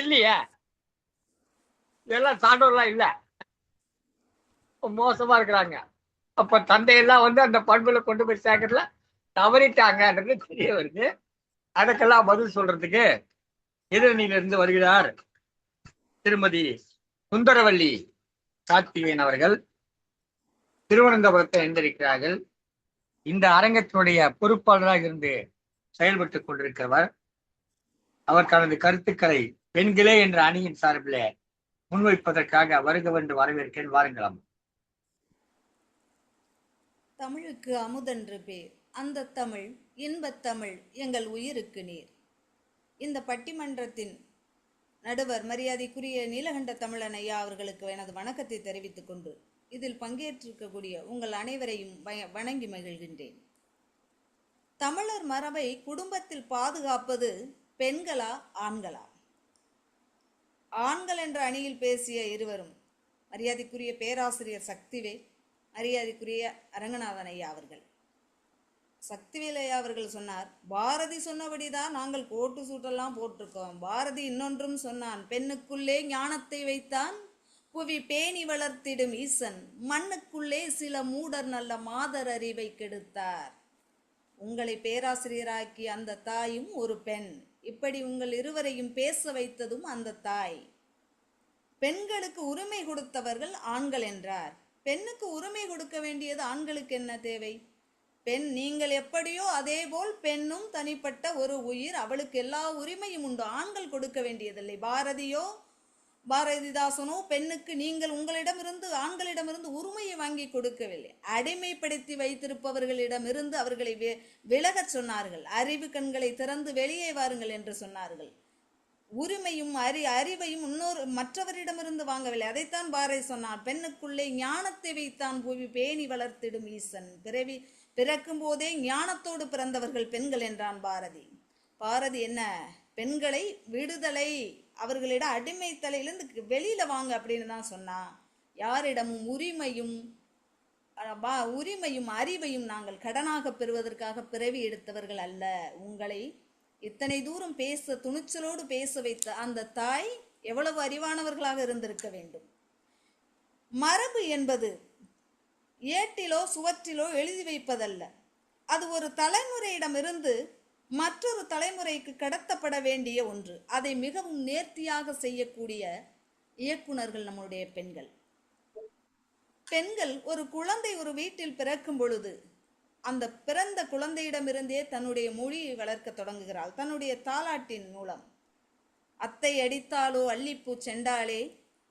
இல்லையே, எல்லாம் சான்றோர்களா இல்ல, மோசமா இருக்கிறாங்க. அப்ப தந்தையெல்லாம் வந்து அந்த பண்புல கொண்டு போய் சேர்க்கறதுல தவறிட்டாங்கன்றது தெரிய வருது. அதுக்கெல்லாம் பதில் சொல்றதுக்கு எதிரணியிலிருந்து வருகிறார் திருமதி சுந்தரவல்லி கார்த்திகேயன் அவர்கள். திருவனந்தபுரத்தை எழுந்திருக்கிறார்கள். இந்த அரங்கத்தினுடைய பொறுப்பாளராக இருந்து செயல்பட்டுக் கொண்டிருக்கிறவர். அவர் தனது கருத்துக்களை பெண்களே என்ற அணியின் சார்பில் முன்வைப்பதற்காக வருகவென்று வரவேற்கிறேன். வாருங்களாம். தமிழுக்கு அமுதென்று பேர், அந்த தமிழ் இன்பத் தமிழ் எங்கள் உயிருக்கு நீர். இந்த பட்டிமன்றத்தின் நடுவர் மரியாதைக்குரிய நீலகண்ட தமிழன் ஐயா அவர்களுக்கு எனது வணக்கத்தை தெரிவித்துக் கொண்டு இதில் பங்கேற்றிருக்கக்கூடிய உங்கள் அனைவரையும் வணங்கி மகிழ்கின்றேன். தமிழர் மரபை குடும்பத்தில் பாதுகாப்பது பெண்களா ஆண்களா? ஆண்கள் என்ற அணியில் பேசிய இருவரும் மரியாதைக்குரிய பேராசிரியர் சக்திவேல், மரியாதைக்குரிய அரங்கநாதன் ஐயா அவர்கள். சக்திவேல் ஐயா அவர்கள் சொன்னார், பாரதி சொன்னபடிதான் நாங்கள் கோட்டு சூட்டெல்லாம் போட்டிருக்கோம். பாரதி இன்னொன்றும் சொன்னான், பெண்ணுக்குள்ளே ஞானத்தை வைத்தான், புவி பேணி வளர்த்திடும் ஈசன், மண்ணுக்குள்ளே சில மூடர் நல்ல மாதர் அறிவை கெடுத்தார். உங்களை பேராசிரியராக்கி அந்த தாயும் ஒரு பெண். இப்படி உங்கள் இருவரையும் பேச வைத்ததும் அந்த தாய். பெண்களுக்கு உரிமை கொடுத்தவர்கள் ஆண்கள் என்றார். பெண்ணுக்கு உரிமை கொடுக்க வேண்டியது ஆண்களுக்கு என்ன தேவை? பெண் நீங்கள் எப்படியோ அதே போல் பெண்ணும் தனிப்பட்ட ஒரு உயிர், அவளுக்கு எல்லா உரிமையும் உண்டு. ஆண்கள் கொடுக்க வேண்டியதில்லை. பாரதிதாசனோ பெண்ணுக்கு நீங்கள் உங்களிடமிருந்து ஆண்களிடமிருந்து உரிமையை வாங்கி கொடுக்கவில்லை. அடிமைப்படுத்தி வைத்திருப்பவர்களிடமிருந்து அவர்களை விலகச் சொன்னார்கள். அறிவு கண்களை திறந்து வெளியே வாருங்கள் என்று சொன்னார்கள். உரிமையும் அறிவையும் மற்றவரிடமிருந்து வாங்கவில்லை. அதைத்தான் பாரதி சொன்னார், பெண்ணுக்குள்ளே ஞானத்தை வைத்தான் பூவி பேணி வளர்த்திடும் ஈசன். பிறக்கும் போதே ஞானத்தோடு பிறந்தவர்கள் பெண்கள் என்றான் பாரதி. பாரதி என்ன, பெண்களை விடுதலை, அவர்களிடம் அடிமை தலையிலிருந்து வெளியில வாங்க அப்படின்னு தான் சொன்னா. யாரிடமும் உரிமையும் அறிவையும் நாங்கள் கடனாக பெறுவதற்காக பிறவி எடுத்தவர்கள் அல்ல. உங்களை இத்தனை தூரம் பேச துணிச்சலோடு பேச வைத்த அந்த தாய் எவ்வளவு அறிவானவர்களாக இருந்திருக்க வேண்டும். மரபு என்பது ஏட்டிலோ சுவற்றிலோ எழுதி வைப்பதல்ல. அது ஒரு தலைமுறையிடமிருந்து மற்றொரு தலைமுறைக்கு கடத்தப்பட வேண்டிய ஒன்று. அதை மிகவும் நேர்த்தியாக செய்யக்கூடிய இயக்குனர்கள் நம்முடைய பெண்கள். பெண்கள் ஒரு குழந்தை ஒரு வீட்டில் பிறக்கும் பொழுது அந்த பிறந்த குழந்தையிடமிருந்தே தன்னுடைய மொழியை வளர்க்க தொடங்குகிறாள். தன்னுடைய தாலாட்டின் மூலம். அத்தை அடித்தாலோ அல்லிப்பூ செண்டாலே,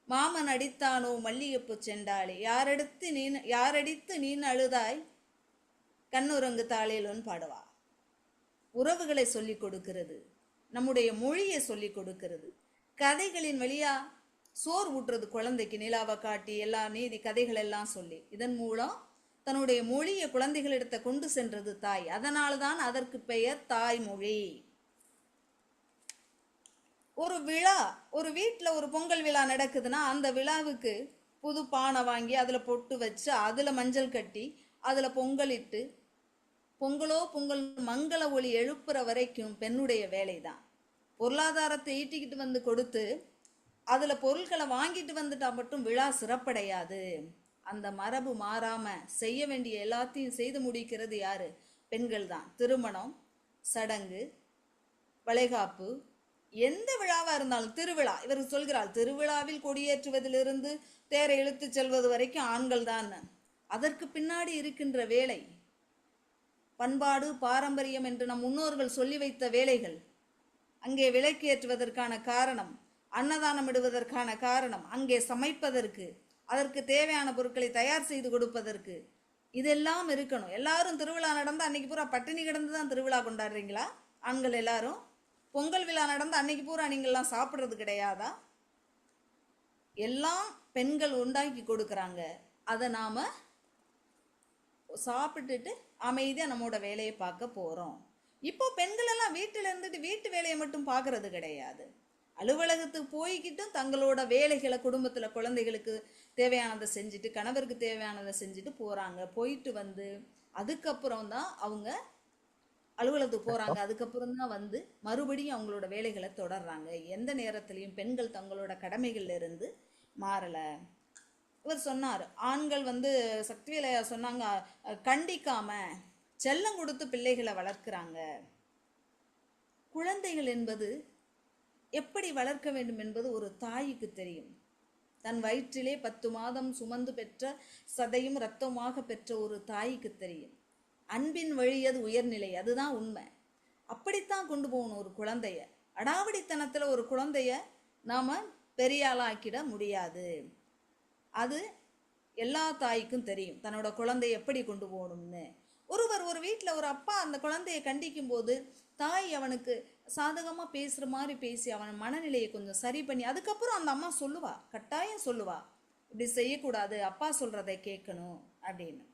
மாமன் அடித்தானோ மல்லிகைப்பூ செண்டாலே, யாரடித்து நீ அழுதாய் கண்ணுரங்கு தாளேலோன்னு பாடுவா. உறவுகளை சொல்லிக் கொடுக்கிறது, நம்முடைய மொழியை சொல்லிக் கொடுக்கிறது. கதைகளின் வழியா சோறு ஊட்டுறது குழந்தைக்கு, நிலாவை காட்டி எல்லா நீதி கதைகள் எல்லாம் சொல்லி. இதன் மூலம் தன்னுடைய மொழியை குழந்தைகளிடத்தை கொண்டு சென்றது தாய். அதனால்தான் அதற்கு பெயர் தாய்மொழி. ஒரு விழா, ஒரு வீட்டில் ஒரு பொங்கல் விழா நடக்குதுன்னா அந்த விழாவுக்கு புது பானை வாங்கி அதில் பொட்டு வச்சு அதில் மஞ்சள் கட்டி அதில் பொங்கலிட்டு பொங்கலோ பொங்கல் மங்கள ஒளி எழுப்புற வரைக்கும் பெண்ணுடைய வேலை தான். பொருளாதாரத்தை ஈட்டிக்கிட்டு வந்து கொடுத்து அதில் பொருட்களை வாங்கிட்டு வந்துட்டா மட்டும் விழா சிறப்படையாது. அந்த மரபு மாறாம செய்ய வேண்டிய எல்லாத்தையும் செய்து முடிக்கிறது யாரு? பெண்கள் தான். திருமணம், சடங்கு, வளைகாப்பு, எந்த விழாவா இருந்தாலும், திருவிழா, இவர் சொல்கிறார் திருவிழாவில் கொடியேற்றுவதிலிருந்து தேரை இழுத்து செல்வது வரைக்கும் ஆண்கள் தான். அதற்கு பின்னாடி இருக்கின்ற வேலை, பண்பாடு பாரம்பரியம் என்று நம் முன்னோர்கள் சொல்லி வைத்த வேலைகள், அங்கே விளக்கேற்றுவதற்கான காரணம், அன்னதானம் இடுவதற்கான காரணம், அங்கே சமைப்பதற்கு, அதற்கு தேவையான பொருட்களை தயார் செய்து கொடுப்பதற்கு, இதெல்லாம் இருக்கணும். எல்லாரும் திருவிழா நடந்து அன்னைக்கு பூரா பட்டினி கிடந்து தான் திருவிழா கொண்டாடுறீங்களா? ஆண்கள் எல்லாரும் பொங்கல் விழா நடந்து அன்னைக்கு பூரா நீங்கள்லாம் சாப்பிட்றது கிடையாதா? எல்லாம் பெண்கள் உண்டாக்கி கொடுக்குறாங்க. அதை நாம சாப்பிட்டுட்டு அமைதியாக நம்மளோட வேலையை பார்க்க போகிறோம். இப்போ பெண்கள் எல்லாம் வீட்டில் இருந்துட்டு வீட்டு வேலையை மட்டும் பார்க்கறது கிடையாது. அலுவலகத்துக்கு போய்கிட்டும் தங்களோட வேலைகளை குடும்பத்துல குழந்தைகளுக்கு தேவையானதை செஞ்சுட்டு கணவருக்கு தேவையானதை செஞ்சுட்டு போறாங்க. போயிட்டு வந்து அதுக்கப்புறம் தான் அவங்க அலுவலகத்துக்கு போறாங்க. அதுக்கப்புறம் தான் வந்து மறுபடியும் அவங்களோட வேலைகளை தொடர்றாங்க. எந்த நேரத்திலையும் பெண்கள் தங்களோட கடமைகள்ல இருந்து மாறல. இவர் சொன்னார், ஆண்கள் வந்து சக்திவேலையா சொன்னாங்க, கண்டிக்காம செல்லம் கொடுத்து பிள்ளைகளை வளர்க்குறாங்க. குழந்தைகள் என்பது எப்படி வளர்க்க வேண்டும் என்பது ஒரு தாய்க்கு தெரியும். தன் வயிற்றிலே 10 மாதம் சுமந்து பெற்ற சதையும் இரத்தமாக பெற்ற ஒரு தாய்க்கு தெரியும். அன்பின் வழி அது உயர்நிலை, அதுதான் உண்மை. அப்படித்தான் கொண்டு போகணும் ஒரு குழந்தைய. அடாவடித்தனத்துல ஒரு குழந்தைய நாம பெரிய ஆளாக்கிட முடியாது. அது எல்லா தாய்க்கும் தெரியும் தன்னோட குழந்தைய எப்படி கொண்டு போகணும்னு. ஒரு வீட்டில் ஒரு அப்பா அந்த குழந்தைய கண்டிக்கும் போது தாய் அவனுக்கு சாதகமா பேசுற மாதிரி பேசி அவன் மனநிலையை கொஞ்சம் சரி பண்ணி அதுக்கப்புறம் அந்த அம்மா சொல்லுவா, கட்டாயம் சொல்லுவா, இப்படி செய்யக்கூடாது, அப்பா சொல்றதை கேட்கணும் அப்படின்னு.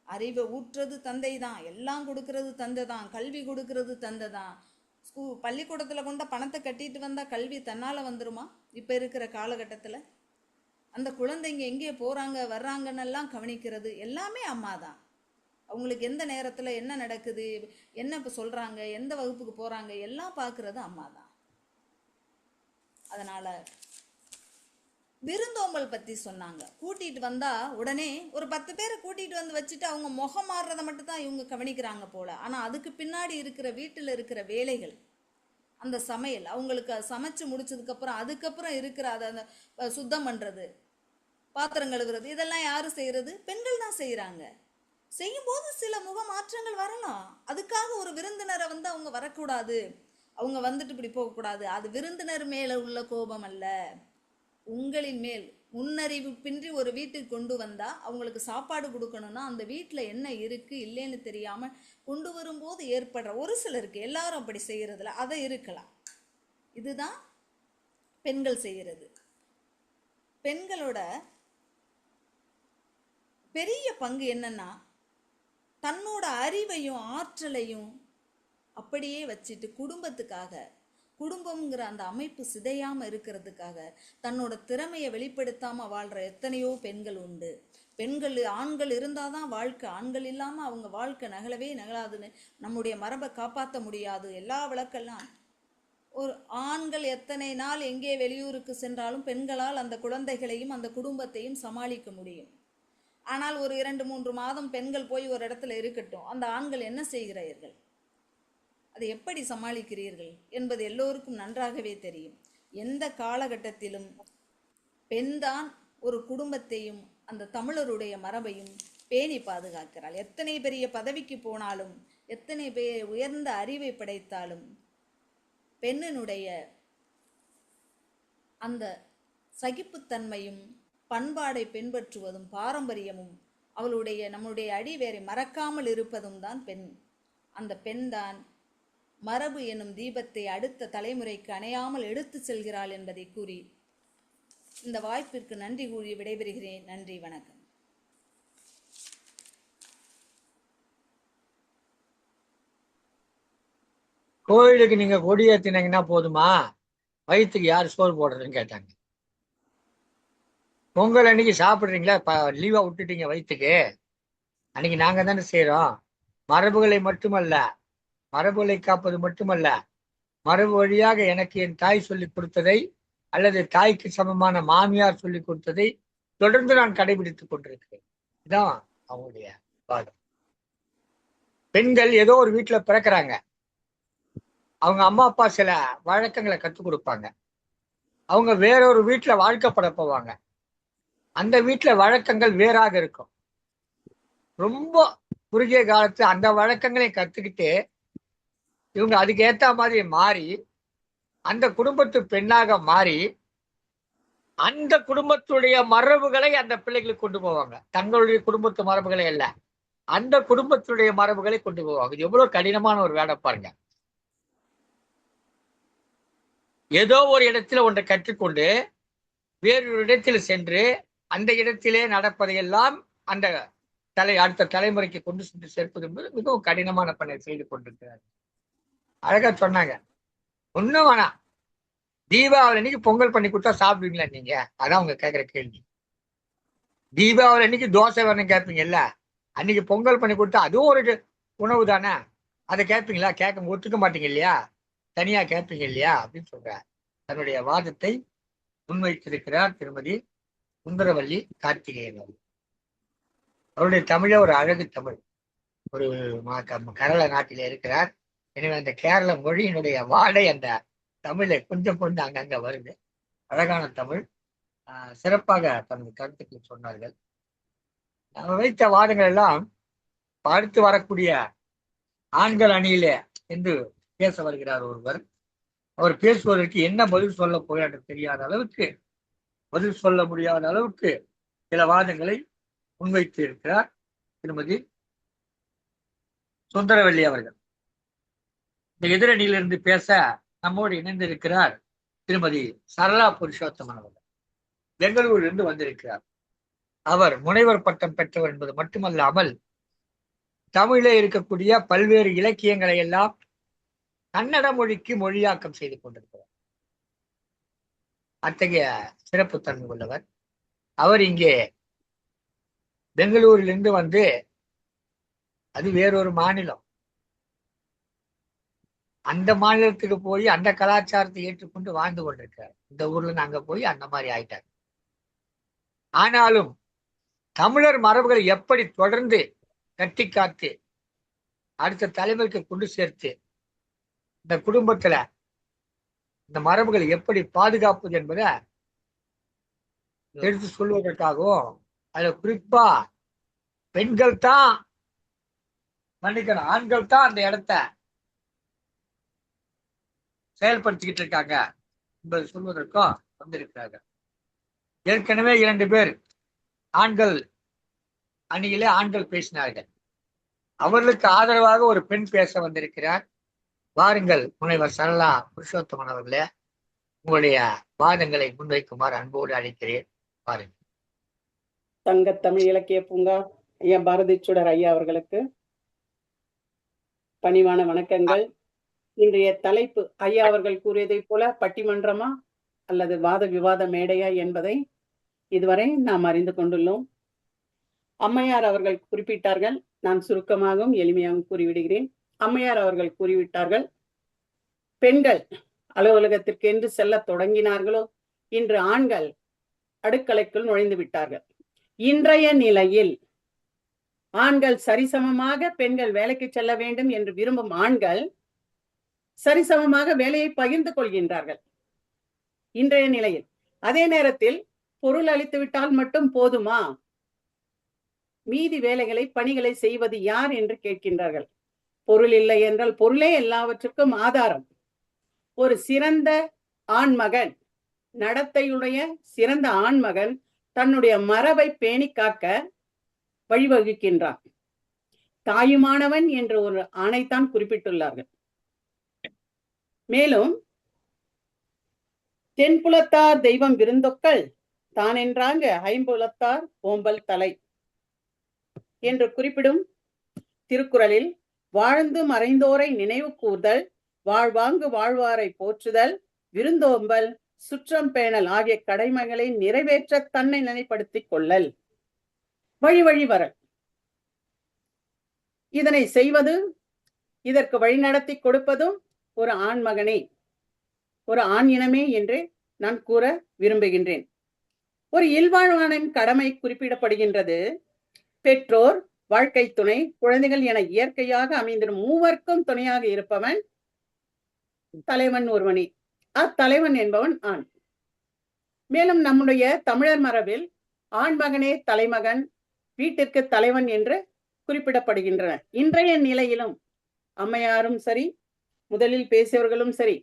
அறிவை ஊற்றுறது தந்தை தான், எல்லாம் கொடுக்கறது தந்தை தான், கல்வி கொடுக்கறது தந்தை தான். பள்ளிக்கூடத்துல கொண்ட பணத்தை கட்டிட்டு வந்தா கல்வி தன்னால வந்துருமா? இப்ப இருக்கிற காலகட்டத்துல அந்த குழந்தைங்க எங்கே போறாங்க வர்றாங்கன்னு எல்லாம் கவனிக்கிறது எல்லாமே அம்மா தான். அவங்களுக்கு எந்த நேரத்துல என்ன நடக்குது, என்ன இப்ப சொல்றாங்க, எந்த வகுப்புக்கு போறாங்க, எல்லாம் பார்க்கறது அம்மா தான். அதனால விருந்தோம்பல் பத்தி சொன்னாங்க. கூட்டிட்டு வந்தா உடனே ஒரு 10 பேரை கூட்டிட்டு வந்து வச்சுட்டு அவங்க முகம் மாறுறதை மட்டும் தான் இவங்க கவனிக்கிறாங்க போல. ஆனா அதுக்கு பின்னாடி இருக்கிற வீட்டுல இருக்கிற வேலைகள், அந்த சமையல், அவங்களுக்கு சமைச்சு முடிச்சதுக்கு அப்புறம் அதுக்கப்புறம் இருக்கிற அந்த சுத்தம் பண்றது, பாத்திரம் கழுவுறது, இதெல்லாம் யாரு செய்யறது? பெண்கள் தான் செய்யறாங்க. செய்யும்போது சில முக மாற்றங்கள் வரலாம். அதுக்காக ஒரு விருந்தினரை வந்து அவங்க வரக்கூடாது, அவங்க வந்துட்டு இப்படி போகக்கூடாது. அது விருந்தினர் மேல உள்ள கோபம் அல்ல, உங்களின் மேல். முன்னறிவு பின்றி ஒரு வீட்டுக்கு கொண்டு வந்தா அவங்களுக்கு சாப்பாடு கொடுக்கணும்னா அந்த வீட்டுல என்ன இருக்கு இல்லைன்னு தெரியாம கொண்டு வரும்போது ஏற்படுற ஒரு சிலருக்கு, எல்லாரும் அப்படி செய்யறதுல அதை இருக்கலாம். இதுதான் பெண்கள் செய்யறது. பெண்களோட பெரிய பங்கு என்னன்னா, தன்னோட அறிவையும் ஆற்றலையும் அப்படியே வச்சுட்டு குடும்பத்துக்காக, குடும்பம்ங்கிற அந்த அமைப்பு சிதையாம இருக்கிறதுக்காக தன்னோட திறமையை வெளிப்படுத்தாம வாழ்ற எத்தனையோ பெண்கள் உண்டு. பெண்கள், ஆண்கள் இருந்தாதான் வாழ்க்கை, ஆண்கள் இல்லாம அவங்க வாழ்க்கை நகலவே நகலாதுன்னு நம்முடைய மரபை காப்பாற்ற முடியாது. எல்லா விளக்கெல்லாம் ஒரு ஆண்கள் எத்தனை நாள் எங்கே வெளியூருக்கு சென்றாலும் பெண்களால் அந்த குழந்தைகளையும் அந்த குடும்பத்தையும் சமாளிக்க முடியும். ஆனால் ஒரு 2-3 மாதம் பெண்கள் போய் ஒரு இடத்துல இருக்கட்டும், அந்த ஆண்கள் என்ன செய்கிறார்கள், அதை எப்படி சமாளிக்கிறீர்கள் என்பது எல்லோருக்கும் நன்றாகவே தெரியும். எந்த காலகட்டத்திலும் பெண்தான் ஒரு குடும்பத்தையும் அந்த தமிழருடைய மரபையும் பேணி பாதுகாக்கிறாள். எத்தனை பெரிய பதவிக்கு போனாலும், எத்தனை உயர்ந்த அறிவை படைத்தாலும், பெண்ணினுடைய அந்த சகிப்புத்தன்மையும் பண்பாடை பின்பற்றுவதும் பாரம்பரியமும் அவளுடைய நம்முடைய அடிவேரை மறக்காமல் இருப்பதும் தான் பெண். அந்த பெண் தான் மரபு எனும் தீபத்தை அடுத்த தலைமுறைக்கு அணையாமல் எடுத்து செல்கிறாள் என்பதை கூறி இந்த வாய்ப்பிற்கு நன்றி கூறி விடைபெறுகிறேன். நன்றி, வணக்கம். கோயிலுக்கு நீங்க கொடி ஏத்தினீங்கன்னா போதுமா, வயிற்றுக்கு யார் சோறு போடுறதுன்னு கேட்டாங்க. பொங்கல் அன்னைக்கு சாப்பிட்றீங்களா, லீவா விட்டுட்டீங்க வயிற்றுக்கு, அன்னைக்கு நாங்க தானே செய்யறோம். மரபுகளை மட்டுமல்ல, மரபுகளை காப்பது மட்டுமல்ல, மரபு வழியாக எனக்கு என் தாய் சொல்லி கொடுத்ததை அல்லது தாய்க்கு சமமான மாமியார் சொல்லி கொடுத்ததை தொடர்ந்து நான் கடைபிடித்துக் கொண்டிருக்கிறேன். இதுதான் அவங்களுடைய வாதம். பெண்கள் ஏதோ ஒரு வீட்டுல பிறக்கிறாங்க, அவங்க அம்மா அப்பா சில வழக்கங்களை கற்றுக் கொடுப்பாங்க, அவங்க வேறொரு வீட்டுல வாழ்க்கப்பட போவாங்க, அந்த வீட்டுல வழக்கங்கள் வேறாக இருக்கும். ரொம்ப குறுகிய காலத்து அந்த வழக்கங்களை கத்துக்கிட்டு இவங்க அதுக்கு ஏத்த மாதிரி மாறி அந்த குடும்பத்து பெண்ணாக மாறி அந்த குடும்பத்துடைய மரபுகளை அந்த பிள்ளைகளுக்கு கொண்டு போவாங்க. தங்களுடைய குடும்பத்து மரபுகளை அல்ல, அந்த குடும்பத்துடைய மரபுகளை கொண்டு போவாங்க. இது எவ்வளவு கடினமான ஒரு வேலை பாருங்க. ஏதோ ஒரு இடத்துல ஒன்றை கற்றுக்கொண்டு வேறொரு இடத்தில் சென்று அந்த இடத்திலே நடப்பதையெல்லாம் அந்த அடுத்த தலைமுறைக்கு கொண்டு சென்று சேர்ப்பது என்பது மிகவும் கடினமான பணியை செய்து கொண்டிருக்கிறார். அழகா சொன்னாங்க. ஒண்ணும் வேணாம், தீபாவளி அன்னைக்கு பொங்கல் பண்ணி கொடுத்தா சாப்பிடுவீங்களா நீங்க? அதான் உங்க கேட்கிற கேள்வி. தீபாவளி அன்னைக்கு தோசை வேணும் கேட்பீங்கல்ல, அன்னைக்கு பொங்கல் பண்ணி கொடுத்தா அதுவும் ஒரு உணவு தானே, அதை கேட்பீங்களா? கேட்க ஒத்துக்க மாட்டீங்க இல்லையா? தனியா கேட்பீங்க இல்லையா அப்படின்னு சொல்ற தன்னுடைய வாதத்தை முன்வைத்திருக்கிறார் திருமதி சுந்தரவல்லி கார்த்திகேயன் அவர்கள். அவருடைய தமிழ ஒரு அழகு தமிழ். ஒரு கேரள நாட்டிலே இருக்கிறார். எனவே அந்த கேரள மொழியினுடைய வாடை அந்த தமிழை கொஞ்சம் கொஞ்சம் அங்கங்க வருது. அழகான தமிழ். சிறப்பாக தனது கருத்துக்களை சொன்னார்கள். வைத்த வாதங்கள் எல்லாம் அடுத்து வரக்கூடிய ஆண்கள் அணியிலே என்று பேச வருகிறார் ஒருவர். அவர் பேசுவதற்கு என்ன பதில் சொல்ல போகிறார் தெரியாத அளவுக்கு, பதில் சொல்ல முடியாத அளவுக்கு சில வாதங்களை முன்வைத்து இருக்கிறார் திருமதி சுந்தரவல்லி அவர்கள். இந்த எதிரணியிலிருந்து பேச நம்மோடு இணைந்திருக்கிறார் திருமதி சரளா புருஷோத்தமன் அவர்கள். பெங்களூரிலிருந்து வந்திருக்கிறார். அவர் முனைவர் பட்டம் பெற்றவர் என்பது மட்டுமல்லாமல் தமிழிலே இருக்கக்கூடிய பல்வேறு இலக்கியங்களை எல்லாம் கன்னட மொழிக்கு மொழியாக்கம் செய்து கொண்டிருக்கிறார். அத்தகைய சிறப்பு தன்மை உள்ளவர். அவர் இங்கே பெங்களூரிலிருந்து வந்து, அது வேறொரு மாநிலம், அந்த மாநிலத்துக்கு போய் அந்த கலாச்சாரத்தை ஏற்றுக்கொண்டு வாழ்ந்து கொண்டிருக்கிறார். இந்த ஊர்ல நாங்க போய் அந்த மாதிரி ஆயிட்டார். ஆனாலும் தமிழர் மரபுகளை எப்படி தொடர்ந்து கட்டி காத்து அடுத்த தலைமுறைக்கு கொண்டு சேர்த்து இந்த குடும்பத்துல இந்த மரபுகளை எப்படி பாதுகாப்பது என்பதை எடுத்து சொல்வதற்காகவும், அதுல குறிப்பா பெண்கள் தான் மன்னிக்கணும், ஆண்கள் தான் அந்த இடத்த செயல்படுத்திக்கிட்டு இருக்காங்க என்பதை சொல்வதற்கும் வந்திருக்கிறாங்க. ஏற்கனவே 2 பேர் ஆண்கள் அணியிலே ஆண்கள் பேசினார்கள். அவர்களுக்கு ஆதரவாக ஒரு பெண் பேச வந்திருக்கிறார். வாருங்கள் முனைவர் சரளா புருஷோத்தமன் அவர்களே, உங்களுடைய வாதங்களை முன்வைக்குமாறு அன்போடு அழைக்கிறேன். பாருங்கள். தங்க தமிழ் இலக்கிய பூங்கா ஐயா பாரதி சுடர் ஐயா அவர்களுக்கு பணிவான வணக்கங்கள். இன்றைய தலைப்பு ஐயா அவர்கள் கூறியதை போல பட்டிமன்றமா அல்லது வாத விவாத மேடையா என்பதை இதுவரை நாம் அறிந்து கொண்டுள்ளோம். அம்மையார் அவர்கள் குறிப்பிட்டார்கள், நான் சுருக்கமாகவும் எளிமையாகவும் கூறிவிடுகிறேன். அம்மையார் அவர்கள் கூறிவிட்டார்கள், பெண்கள் அலுவலகத்திற்கு என்று செல்ல தொடங்கினார்களோ இன்று ஆண்கள் அடுக்கலைக்குள் நுழைந்து விட்டார்கள். இன்றைய நிலையில் ஆண்கள் சரிசமமாக பெண்கள் வேலைக்கு செல்ல வேண்டும் என்று விரும்பும் ஆண்கள் சரிசமமாக வேலையை பகிர்ந்து கொள்கின்றார்கள் இன்றைய நிலையில். அதே நேரத்தில் பொருள் அளித்து விட்டால் மட்டும் போதுமா, மீதி வேலைகளை பணிகளை செய்வது யார் என்று கேட்கின்றார்கள். பொருள் இல்லை என்றால் பொருளே எல்லாவற்றுக்கும் ஆதாரம். ஒரு சிறந்த ஆண்மகன், நடத்தையுடைய சிறந்த ஆண்மகன் தன்னுடைய மரபை பேணி காக்க வழிவகுக்கின்றான். தாயுமானவன் என்ற ஒரு ஆணைத்தான் குறிப்பிட்டுள்ளார்கள். மேலும் தென்புலத்தார் தெய்வம் விருந்தொக்கள் தான் என்றாங்க ஐம்புலத்தார் ஓம்பல் தலை என்று குறிப்பிடும் திருக்குறளில் வாழ்ந்து மறைந்தோரை நினைவு கூர்தல், வாழ்வாங்கு வாழ்வாரை போற்றுதல், விருந்தோம்பல், சுற்றம் பேணல் ஆகிய கடமைகளை நிறைவேற்ற தன்னை நினைப்படுத்திக் கொள்ளல், வழி வழி வரல். இதனை செய்வது, இதற்கு வழிநடத்தி கொடுப்பதும் ஒரு ஆண்மகனே, ஒரு ஆண் இனமே என்று நான் கூற விரும்புகின்றேன். ஒரு இல்வாழ்வானின் கடமை குறிப்பிடப்படுகின்றது. பெற்றோர், வாழ்க்கை துணை, குழந்தைகள் என இயற்கையாக அமைந்திடும் மூவர்க்கும் துணையாக இருப்பவன் தலைவன் ஒருவனே. அத்தலைவன் என்பவன் ஆண். மேலும் நம்முடைய தமிழர் மரபில் ஆண்மகனே தலைமகன், வீட்டிற்கு தலைவன் என்று குறிப்பிடப்படுகின்றன. இன்றைய நிலையிலும் அம்மையாரும் சரி, முதலில் பேசியவர்களும் சரி,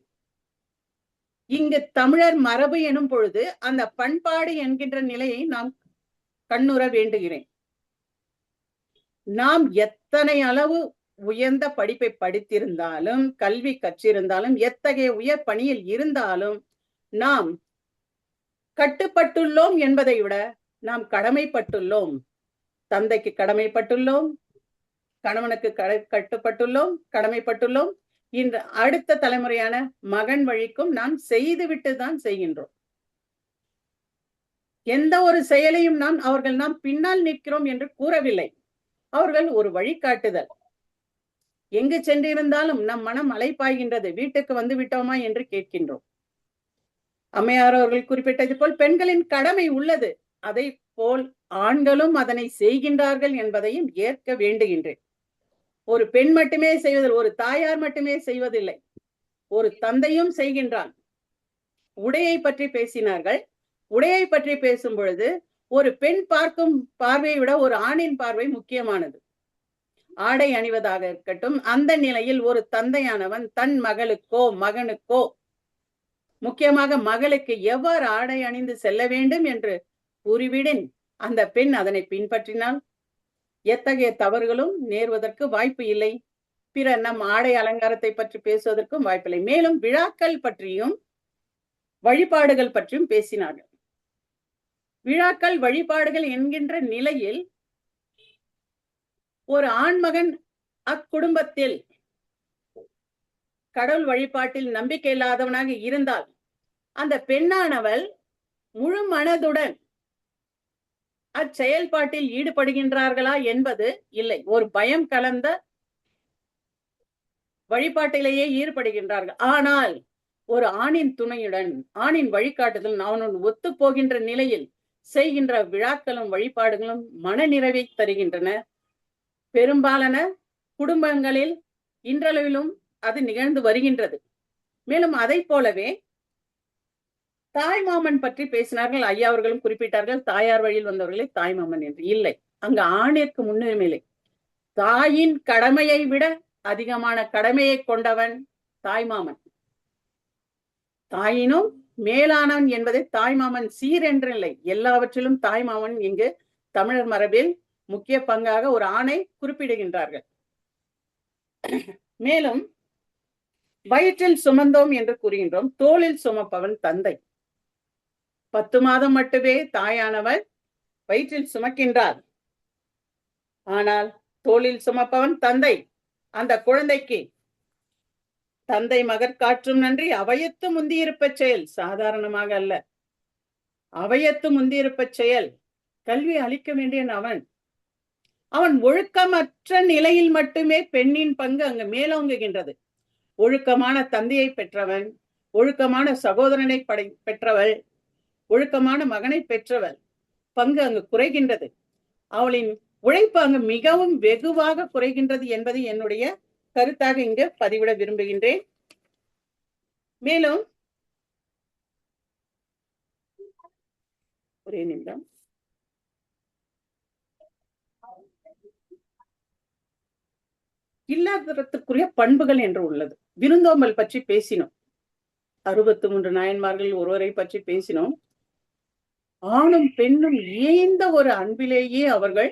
இங்கு தமிழர் மரபு எனும் பொழுது அந்த பண்பாடு என்கின்ற நிலையை நாம் கண்ணுற வேண்டுகிறேன். நாம் எத்தனை அளவு உயர்ந்த படிப்பை படித்திருந்தாலும், கல்வி கற்றிருந்தாலும், எத்தகைய உயர் பணியில் இருந்தாலும் நாம் கட்டுப்பட்டுள்ளோம் என்பதை விட நாம் கடமைப்பட்டுள்ளோம். தந்தைக்கு கடமைப்பட்டுள்ளோம், கணவனுக்கு கட்டுப்பட்டுள்ளோம், கடமைப்பட்டுள்ளோம், இந்த அடுத்த தலைமுறையான மகன் வழிக்கும் நாம் செய்துவிட்டு தான் செய்கின்றோம். எந்த ஒரு செயலையும் நாம் பின்னால் நிற்கிறோம் என்று கூறவில்லை. அவர்கள் ஒரு வழிகாட்டுதல். எங்கு சென்றிருந்தாலும் நம் மனம் அலைப்பாய்கின்றது, வீட்டுக்கு வந்து விட்டோமா என்று கேட்கின்றோம். அம்மையார் அவர்கள் குறிப்பிட்டது போல் பெண்களின் கடமை உள்ளது, அதை போல் ஆண்களும் அதனை செய்கின்றார்கள் என்பதையும் ஏற்க வேண்டுகின்றேன். ஒரு பெண் மட்டுமே செய்வதில், ஒரு தாயார் மட்டுமே செய்வதில்லை, ஒரு தந்தையும் செய்கின்றான். உடையை பற்றி பேசினார்கள். உடையை பற்றி பேசும் பொழுது ஒரு பெண் பார்க்கும் பார்வையை விட ஒரு ஆணின் பார்வை முக்கியமானது. ஆடை அணிவதாக இருக்கட்டும், அந்த நிலையில் ஒரு தந்தையானவன் தன் மகளுக்கோ மகனுக்கோ, முக்கியமாக மகளுக்கு எவ்வாறு ஆடை அணிந்து செல்ல வேண்டும் என்று கூறிவிடின் அந்த பெண் அதனை பின்பற்றினால் எத்தகைய தவறுகளும் நேர்வதற்கு வாய்ப்பு இல்லை. பிற நம் ஆடை அலங்காரத்தை பற்றி பேசுவதற்கும் வாய்ப்பில்லை. மேலும் விழாக்கள் பற்றியும் வழிபாடுகள் பற்றியும் பேசினார்கள். விழாக்கள் வழிபாடுகள் என்கின்ற நிலையில் ஒரு ஆண்மகன் அக்குடும்பத்தில் கடவுள் வழிபாட்டில் நம்பிக்கை இல்லாதவனாக இருந்தால் அந்த பெண்ணானவள் முழு மனதுடன் அச்செயல்பாட்டில் ஈடுபடுகின்றார்களா என்பது இல்லை. ஒரு பயம் கலந்த வழிபாட்டிலேயே ஈடுபடுகின்றார்கள். ஆனால் ஒரு ஆணின் துணையுடன், ஆணின் வழிகாட்டுதல் அவனுடன் ஒத்து போகின்ற நிலையில் செய்கின்ற விழாக்களும் வழிபாடுகளும் மன நிறைவை தருகின்றன. பெரும்பாலான குடும்பங்களில் இன்றளவிலும் அது நிகழ்ந்து வருகின்றது. மேலும் அதை போலவே தாய்மாமன் பற்றி பேசினார்கள். ஐயா அவர்களும் குறிப்பிட்டார்கள், தாயார் வழியில் வந்தவர்களை தாய்மாமன் என்று. இல்லை, அங்கு ஆணிற்கு முன்னுரிமை இல்லை. தாயின் கடமையை விட அதிகமான கடமையை கொண்டவன் தாய்மாமன். தாயினும் மேலானவன் என்பதை தாய்மாமன் சீர் என்று இல்லை, எல்லாவற்றிலும் தாய்மாமன் இங்கு தமிழர் மரபில் முக்கிய பங்காக ஒரு ஆணை குறிப்பிடுகின்றார்கள். மேலும் வயிற்றில் சுமந்தோம் என்று கூறுகின்றோம். தோளில் சுமப்பவன் தந்தை. 10 மாதம் மட்டுமே தாயானவள் வயிற்றில் சுமக்கின்றார். ஆனால் தோளில் சுமப்பவன் தந்தை. அந்த குழந்தைக்கு தந்தை மகற்காற்றும் நன்றி அவையத்து முந்தியிருப்ப செயல், சாதாரணமாக அல்ல, அவையத்து முந்தியிருப்ப செயல். கல்வி அளிக்க வேண்டிய அவன் ஒழுக்கமற்ற நிலையில் மட்டுமே பெண்ணின் பங்கு அங்கு மேலோங்குகின்றது. ஒழுக்கமான தந்தையை பெற்றவன், ஒழுக்கமான சகோதரனை பெற்றவள், ஒழுக்கமான மகனை பெற்றவள் பங்கு அங்கு குறைகின்றது. அவளின் உழைப்பு அங்கு மிகவும் வெகுவாக குறைகின்றது என்பது என்னுடைய கருத்தாக இங்கு பதிவிட விரும்புகின்றேன். மேலும் ஒரே நிமிடம், இல்லாததற்குரிய பண்புகள் என்று உள்ளது. விருந்தோம்பல் பற்றி பேசினோம். 63 நாயன்மார்கள் ஒருவரை பற்றி பேசினோம். ஆணும் பெண்ணும் ஏந்த ஒரு அன்பிலேயே அவர்கள்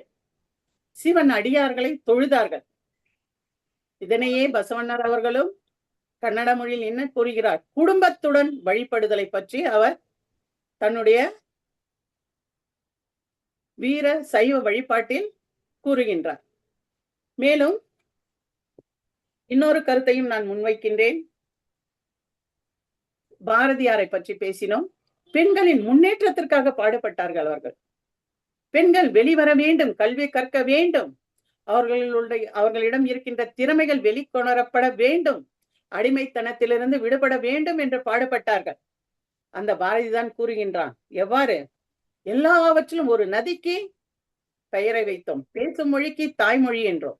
சிவன் அடியார்களை தொழுதார்கள். இதனையே பசவண்ணர் அவர்களும் கன்னட மொழியில் என்ன கூறுகிறார்? குடும்பத்துடன் வழிபடுதலை பற்றி அவர் தன்னுடைய வீர சைவ வழிபாட்டில் கூறுகின்றார். மேலும் இன்னொரு கருத்தையும் நான் முன்வைக்கின்றேன். பாரதியாரை பற்றி பேசினோம். பெண்களின் முன்னேற்றத்திற்காக பாடுபட்டார்கள் அவர்கள். பெண்கள் வெளிவர வேண்டும், கல்வி கற்க வேண்டும், அவர்களிடம் இருக்கின்ற திறமைகள் வெளிக்கொணரப்பட வேண்டும், அடிமைத்தனத்திலிருந்து விடுபட வேண்டும் என்று பாடுபட்டார்கள். அந்த பாரதிதான் கூறுகின்றான், எவ்வாறு எல்லாவற்றிலும் ஒரு நதிக்கு பெயரை வைத்தோம், பேசும் மொழிக்கு தாய்மொழி என்றோம்.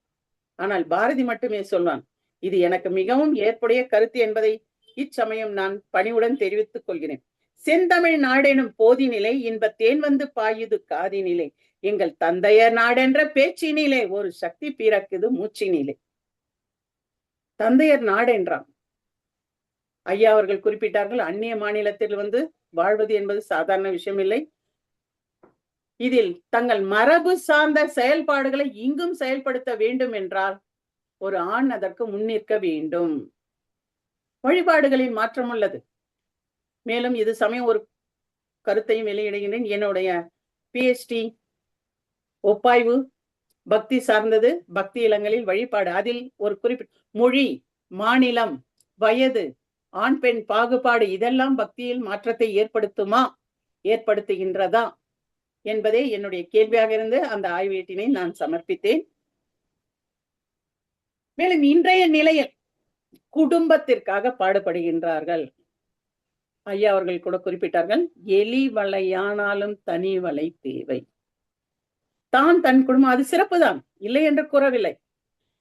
ஆனால் பாரதி மட்டுமே சொல்வான், இது எனக்கு மிகவும் ஏற்புடைய கருத்து என்பதை இச்சமயம் நான் பணிவுடன் தெரிவித்துக் கொள்கிறேன். செந்தமிழ் நாடெனும் போதினிலை இன்ப தேன் வந்து பாயுது காதினிலை, எங்கள் தந்தையர் நாடென்ற பேச்சினிலே ஒரு சக்தி பிறக்குது மூச்சினிலே. தந்தையர் நாடு என்றான். ஐயா அவர்கள் குறிப்பிட்டார்கள், அந்நிய மாநிலத்தில் வாழ்வது என்பது சாதாரண விஷயம் இல்லை. இதில் தங்கள் மரபு சார்ந்த செயல்பாடுகளை இங்கும் செயல்படுத்த வேண்டும் என்றால் ஒரு ஆண் அதற்கு முன்னிற்க வேண்டும். வழிபாடுகளில் மாற்றம் உள்ளது. மேலும் இது சமயம் ஒரு கருத்தையும் வெளியிடுகின்றேன். என்னுடைய PhD ஒப்பாய்வு பக்தி சார்ந்தது, பக்தி இளங்களில் வழிபாடு. அதில் ஒரு மொழி மாநிலம், வயது, ஆண் பெண் பாகுபாடு இதெல்லாம் பக்தியில் மாற்றத்தை ஏற்படுத்துமா, ஏற்படுத்துகின்றதா என்பதே என்னுடைய கேள்வியாக இருந்து அந்த ஆய்வேட்டினை நான் சமர்ப்பித்தேன். மேலும் இன்றைய நிலையில் குடும்பத்திற்காக பாடுபடுகின்றார்கள். ஐயா அவர்கள் கூட குறிப்பிட்டார்கள், எலி வலையானாலும் தனி வலை தேவை. தான் தன் குடும்பம் அது சிறப்புதான், இல்லை என்று கூறவில்லை.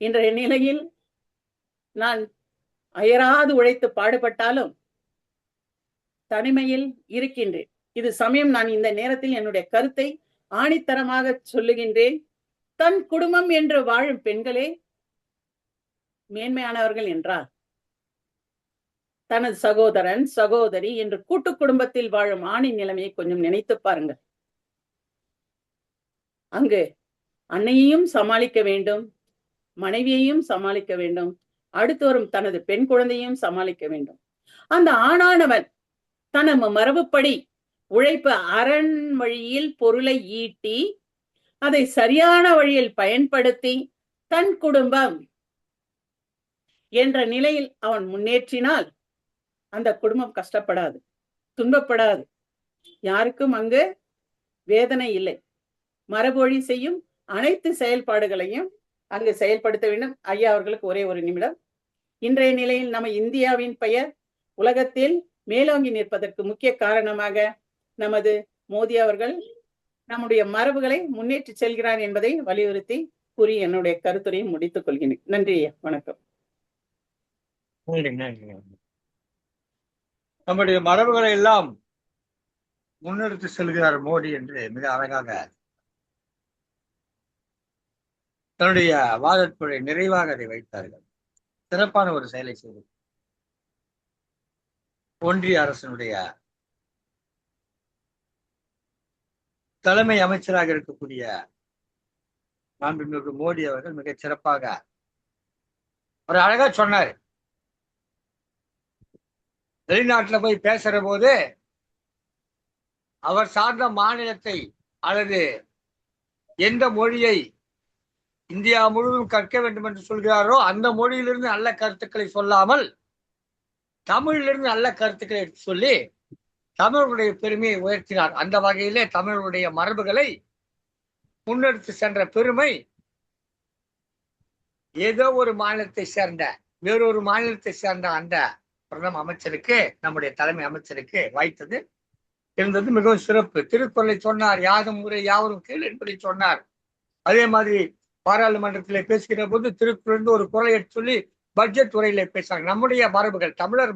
இன்றைய நிலையில் நான் அயராது உழைத்து பாடுபட்டாலும் தனிமையில் இருக்கின்றேன். இது சமயம் நான் இந்த நேரத்தில் என்னுடைய கருத்தை ஆணித்தரமாக சொல்லுகின்றேன். தன் குடும்பம் என்று வாழும் பெண்களே மேன்மையானவர்கள் என்றார். தனது சகோதரன் சகோதரி என்று கூட்டு குடும்பத்தில் வாழும் ஆணின் நிலைமையை கொஞ்சம் நினைத்து பாருங்கள். அங்கு அன்னையையும் சமாளிக்க வேண்டும், மனைவியையும் சமாளிக்க வேண்டும், அடுத்து வரும் தனது பெண் குழந்தையும் சமாளிக்க வேண்டும். அந்த ஆணானவன் தனது மரபுப்படி உழைப்பு அரண் வழியில் பொருளை ஈட்டி அதை சரியான வழியில் பயன்படுத்தி தன் குடும்பம் என்ற நிலையில் அவன் முன்னேற்றினால் அந்த குடும்பம் கஷ்டப்படாது, துன்பப்படாது, யாருக்கும் அங்கு வேதனை இல்லை. மரபொழி செய்யும் அனைத்து செயல்பாடுகளையும் அங்கு செயல்படுத்த வேண்டும். ஐயா அவர்களுக்கு ஒரே ஒரு நிமிடம். இன்றைய நிலையில் நம்ம இந்தியாவின் பெயர் உலகத்தில் மேலோங்கி நிற்பதற்கு முக்கிய காரணமாக நமது மோடி அவர்கள் நம்முடைய மரபுகளை முன்னேற்றி செல்கிறார் என்பதை வலியுறுத்தி கூறி என்னுடைய கருத்துரையை முடித்துக் கொள்கிறேன். நன்றி ஐயா, வணக்கம். நம்முடைய மரபுகளை எல்லாம் முன்னெடுத்து செல்கிறார் மோடி என்று மிக அழகாக தன்னுடைய வாதத்துடைய நிறைவாக அதை வைத்தார்கள். சிறப்பான ஒரு செயலை செய்து ஒன்றிய அரசினுடைய தலைமை அமைச்சராக இருக்கக்கூடிய மாண்புமிகு மோடி அவர்கள் மிக சிறப்பாக ஒரு அழகா சொன்னார். வெளிநாட்டுல போய் பேசுற போது அவர் சார்ந்த மாநிலத்தை அல்லது எந்த மொழியை இந்தியா முழுவதும் கற்க வேண்டும் என்று சொல்கிறாரோ அந்த மொழியிலிருந்து நல்ல கருத்துக்களை சொல்லாமல் தமிழிலிருந்து நல்ல கருத்துக்களை சொல்லி தமிழர்களுடைய பெருமையை உயர்த்தினார். அந்த வகையிலே தமிழர்களுடைய மரபுகளை முன்னெடுத்து சென்ற பெருமை ஏதோ ஒரு மாநிலத்தை சேர்ந்த வேறொரு மாநிலத்தை சேர்ந்த அந்த பிரதம அமைச்சருக்கு, நம்முடைய தலைமை அமைச்சருக்கு வாய்த்தது இருந்தது மிகவும் சிறப்பு. திருக்குறளை சொன்னார், யாதும் ஊரே யாவரும் கேள் என்பதை சொன்னார். அதே மாதிரி பாராளுமன்றத்திலே பேசுகிற போது திருக்குறள் ஒரு குறளை எடுத்து சொல்லி பட்ஜெட் உரையில பேசுறாங்க. நம்முடைய மரபுகள், தமிழர்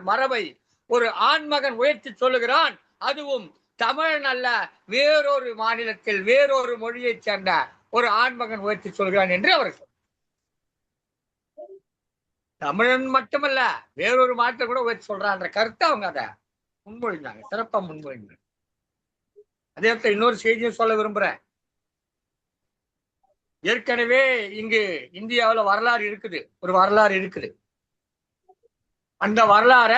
மரபை ஒரு ஆண்மகன் உயர்த்தி சொல்லுகிறான். அதுவும் தமிழன் அல்ல, வேறொரு மாநிலத்தில் வேறொரு மொழியை சேர்ந்த ஒரு ஆண்மகன் உயர்த்தி சொல்கிறான் என்று அவர் சொன்னார். தமிழன் மட்டுமல்ல, வேறொரு மாநிலத்தை கூட உயர்த்தி சொல்றான்ற கருத்தை அவங்க அதை முன்மொழிந்தாங்க, சிறப்பா முன்மொழிந்தாங்க. அதே இடத்துல இன்னொரு செய்தியும் சொல்ல விரும்புறேன். ஏற்கனவே இங்கு இந்தியாவில் வரலாறு இருக்குது, ஒரு வரலாறு இருக்குது. அந்த வரலாற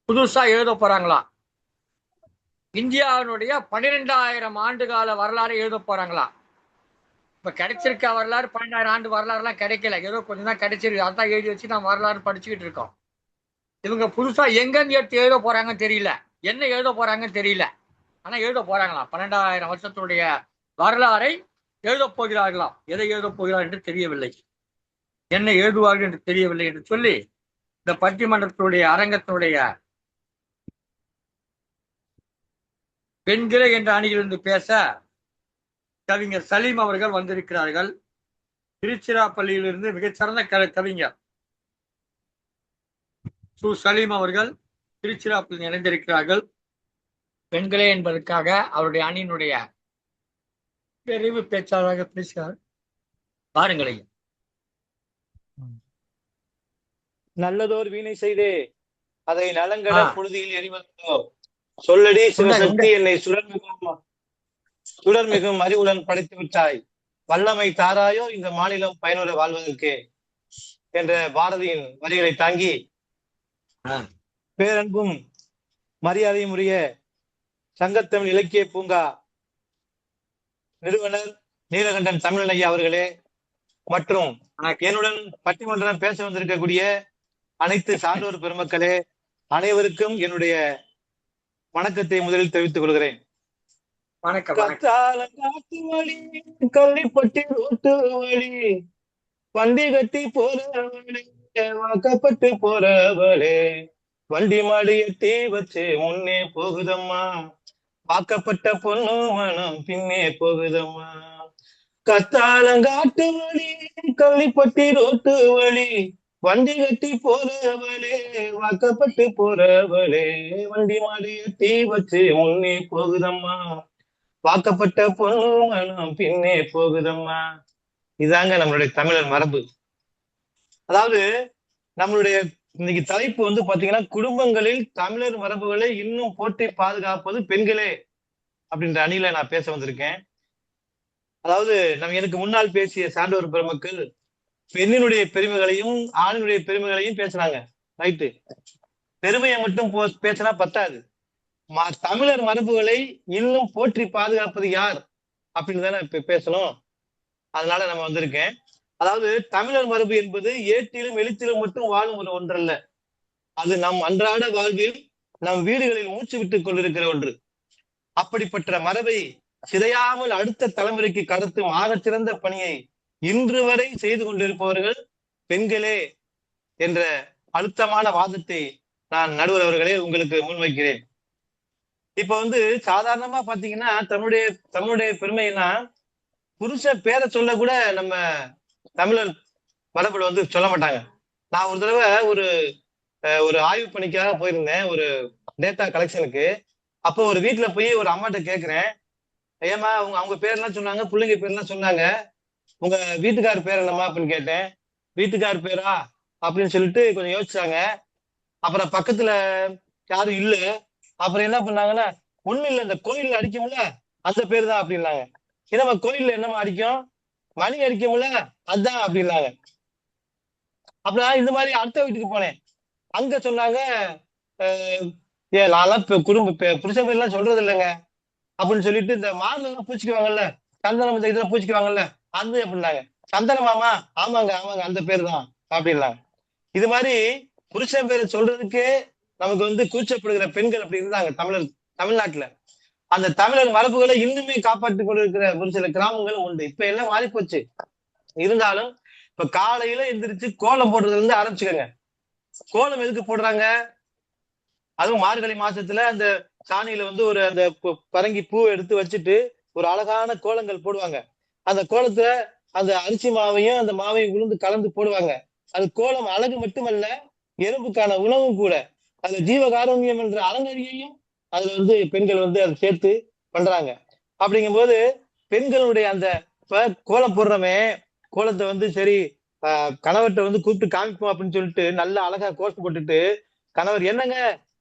புதுசா எழுத போறாங்களாம். இந்தியாவினுடைய 12,000 ஆண்டு கால வரலாறு எழுத போறாங்களாம். இப்ப கிடைச்சிருக்க வரலாறு 12,000 ஆண்டு வரலாறு எல்லாம் கிடைக்கல, ஏதோ கொஞ்சம் தான் கிடைச்சிருக்கு. அதான் எழுதி வச்சு நம்ம வரலாறு படிச்சுக்கிட்டு இருக்கோம். இவங்க புதுசா எங்கன்னு எடுத்து எழுத போறாங்கன்னு தெரியல, என்ன எழுத போறாங்கன்னு தெரியல. ஆனா எழுத போறாங்களாம். 12,000 வருஷத்துடைய வரலாறை எழுத போகிறார்களாம். எதை எழுத போகிறார் என்று தெரியவில்லை, என்ன எழுதுவார்கள் என்று தெரியவில்லை என்று சொல்லி இந்த பட்டிமன்றத்தினுடைய அரங்கத்தினுடைய பெண்களே என்ற அணியிலிருந்து பேச கவிஞர் சலீம் அவர்கள் வந்திருக்கிறார்கள். திருச்சிராப்பள்ளியிலிருந்து மிகச்சிறந்த கவிஞர் சு சலீம் அவர்கள் திருச்சிராப்பள்ளியில் இணைந்திருக்கிறார்கள். பெண்களே என்பதற்காக அவருடைய அணியினுடைய நிறைவு பேச்சாளராக பேசுகிறார். பாருங்களே. நல்லதோர் வீணை செய்தே அதை நலங்கட புழுதியில் எரிவதோ சொல்லடி சிவசக்தி என்னை சுடர்மிகும் அறிவுடன் படைத்து விட்டாய், வல்லமை தாராயோ இந்த மாநிலம் பயனுற வாழ்வதற்கே என்ற பாரதியின் வரிகளை தாங்கி பேரன்பும் மரியாதையும் உரிய சங்கத்தமிழ் இலக்கிய பூங்கா நிறுவனர் நீலகண்டன் தமிழன் ஐயா அவர்களே, மற்றும் என்னுடன் பட்டிமன்றம் பேச வந்திருக்கக்கூடிய அனைத்து சான்றோர் பெருமக்களே, அனைவருக்கும் என்னுடைய வணக்கத்தை முதலில் தெரிவித்துக் கொள்கிறேன். வணக்கம். காத்து வழி, கள்ளிப்பட்டி ரோட்டு வழி, வண்டி கட்டி போறவளே, வாக்கப்பட்டு போறவளே, வண்டி மாடி எட்டி வச்சு முன்னே போகுதம்மா, வாக்கப்பட்ட பொண்ணு மனம் பின்னே போகுதம்மா. கத்தாலங்காட்டு வழி, கள்ளிப்பட்டி ரோட்டு வழி, வண்டி கட்டி போறவளே, வாக்கப்பட்டு போறவளே, வண்டி மாடி எட்டி வச்சு முன்னே போகுதம்மா, வாக்கப்பட்ட பொண்ணு மனம் பின்னே போகுதம்மா. இதாங்க நம்மளுடைய தமிழர் மரபு. அதாவது நம்மளுடைய இன்னைக்கு தலைப்பு வந்து பாத்தீங்கன்னா, குடும்பங்களில் தமிழர் மரபுகளை இன்னும் போற்றி பாதுகாப்பது பெண்களே அப்படின்ற அணியில நான் பேச வந்திருக்கேன். அதாவது எனக்கு முன்னால் பேசிய சான்றோர் பெருமக்கள் பெண்ணினுடைய பெருமைகளையும் ஆணினுடைய பெருமைகளையும் பேசுறாங்க. ரைட்டு, பெருமையை மட்டும் பேசினா பத்தாது. தமிழர் மரபுகளை இன்னும் போற்றி பாதுகாப்பது யார் அப்படின்னு தானே இப்ப பேசணும். அதனால நம்ம வந்திருக்கேன். அதாவது தமிழர் மரபு என்பது ஏட்டிலும் எழுத்திலும் மட்டும் வாழும் ஒரு ஒன்றல்ல, அது நம் அன்றாட வாழ்வில் நம் வீடுகளில் மூச்சு விட்டுக் கொண்டிருக்கிற ஒன்று. அப்படிப்பட்ட மரபை சிதையாமல் அடுத்த தலைமுறைக்கு கடத்தும் ஆகச்சிறந்த பணியை இன்று வரை செய்து கொண்டிருப்பவர்கள் பெண்களே என்ற அழுத்தமான வாதத்தை நான் நடுவர் அவர்களே உங்களுக்கு முன்வைக்கிறேன். இப்ப வந்து சாதாரணமா பாத்தீங்கன்னா தமிழுடைய பெருமைன்னா புருஷ பேரை சொல்ல கூட நம்ம தமிழர் மரபுல வந்து சொல்ல மாட்டாங்க. நான் ஒரு தடவை ஒரு ஆய்வு பணிக்காக போயிருந்தேன், ஒரு டேட்டா கலெக்ஷனுக்கு. அப்போ ஒரு வீட்டுல போய் ஒரு அம்மாட்ட கேட்கிறேன், ஏமா அவங்க பேர்லாம் சொன்னாங்க, பிள்ளைங்க பேர்லாம் சொன்னாங்க, உங்க வீட்டுக்கார் பேர் என்னம்மா அப்படின்னு கேட்டேன். வீட்டுக்கார் பேரா அப்படின்னு சொல்லிட்டு கொஞ்சம் யோசிச்சாங்க. அப்புறம் பக்கத்துல யாரும் இல்ல. அப்புறம் என்ன பண்ணாங்கன்னா, ஒண்ணு இல்ல, இந்த கோயில்ல அடிக்கும்ல அந்த பேரு தான் அப்படின்னாங்க. ஏன்னா கோயில்ல என்னமா அடிக்கும், மணி அடிக்கும்ல அதுதான் அப்படின்னாங்க. அப்புறம் இந்த மாதிரி அடுத்த வீட்டுக்கு போனேன். அங்க சொன்னாங்க, நான்லாம் புருஷ பேர்லாம் சொல்றது இல்லைங்க அப்படின்னு சொல்லிட்டு, இந்த மார்ல எல்லாம் பூச்சிக்குவாங்கல்ல, சந்தனம் இதெல்லாம் பூச்சிக்குவாங்கல்ல அது அப்படின்னாங்க. சந்தனமாமா, ஆமாங்க ஆமாங்க அந்த பேர் தான் அப்படின்னாங்க. இது மாதிரி புருஷன் பேரை சொல்றதுக்கு நமக்கு வந்து கூச்சப்படுகிற பெண்கள் அப்படி இருந்தாங்க தமிழ்நாட்டுல. அந்த தமிழர் மரபுகளை இன்னுமே காப்பாற்றிக் கொண்டிருக்கிற ஒரு சில கிராமங்களும் உண்டு. இப்ப எல்லாம் மாறி போச்சு. இருந்தாலும் இப்ப காலையில எந்திரிச்சு கோலம் போடுறதுல இருந்து ஆரம்பிச்சுக்கோங்க. கோலம் எதுக்கு போடுறாங்க? அதுவும் மார்கழி மாசத்துல அந்த சாணியில வந்து அந்த பரங்கி பூ எடுத்து வச்சுட்டு ஒரு அழகான கோலங்கள் போடுவாங்க. அந்த கோலத்துல அந்த அரிசி மாவையும் அந்த மாவையும் உளுந்து கலந்து போடுவாங்க. அது கோலம் அழகு மட்டுமல்ல, எறும்புக்கான உணவும் கூட. அந்த ஜீவகாருண்யம் என்ற அலங்கரியையும் அதுல வந்து பெண்கள் வந்து அதை சேர்த்து பண்றாங்க. அப்படிங்கும்போது பெண்களுடைய அந்த கோலம் போடுறவன் கோலத்தை வந்து சரி கணவர்கிட்ட வந்து கூப்பிட்டு காமிப்போம் அப்படின்னு சொல்லிட்டு நல்ல அழகா கோஷம் போட்டுட்டு, கணவர் என்னங்க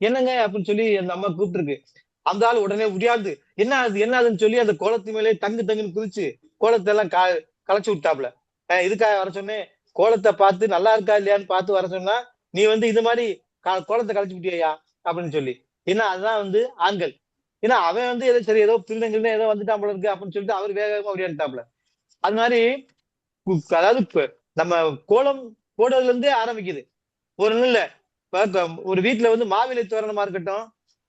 என்னங்க அப்படின்னு சொல்லி அந்த அம்மா கூப்பிட்டுருக்கு. அந்த ஆள் உடனே முடியாது, என்ன ஆகுதுன்னு சொல்லி அந்த கோலத்து மேலே தங்குன்னு குதிச்சு கோலத்தை எல்லாம் களைச்சு விட்டாப்ல. இதுக்காக வர சொன்னேன், கோலத்தை பார்த்து நல்லா இருக்கா இல்லையான்னு பார்த்து வர சொன்னா நீ வந்து இது மாதிரி கோலத்தை களைச்சு விட்டியா அப்படின்னு சொல்லி. ஏன்னா அதுதான் வந்து ஆண்கள். ஏன்னா அவன் வந்து ஏதோ திருநங்கள்னு ஏதோ வந்துட்டான் போல இருக்கு அப்படின்னு சொல்லிட்டு அவர் வேகமா அப்படியாட்டாப்ல. அது மாதிரி அதாவது நம்ம கோலம் போடுறதுல இருந்தே ஆரம்பிக்குது. ஒரு இல்ல, ஒரு வீட்டுல வந்து மாவிலை தோரணமா இருக்கட்டும்,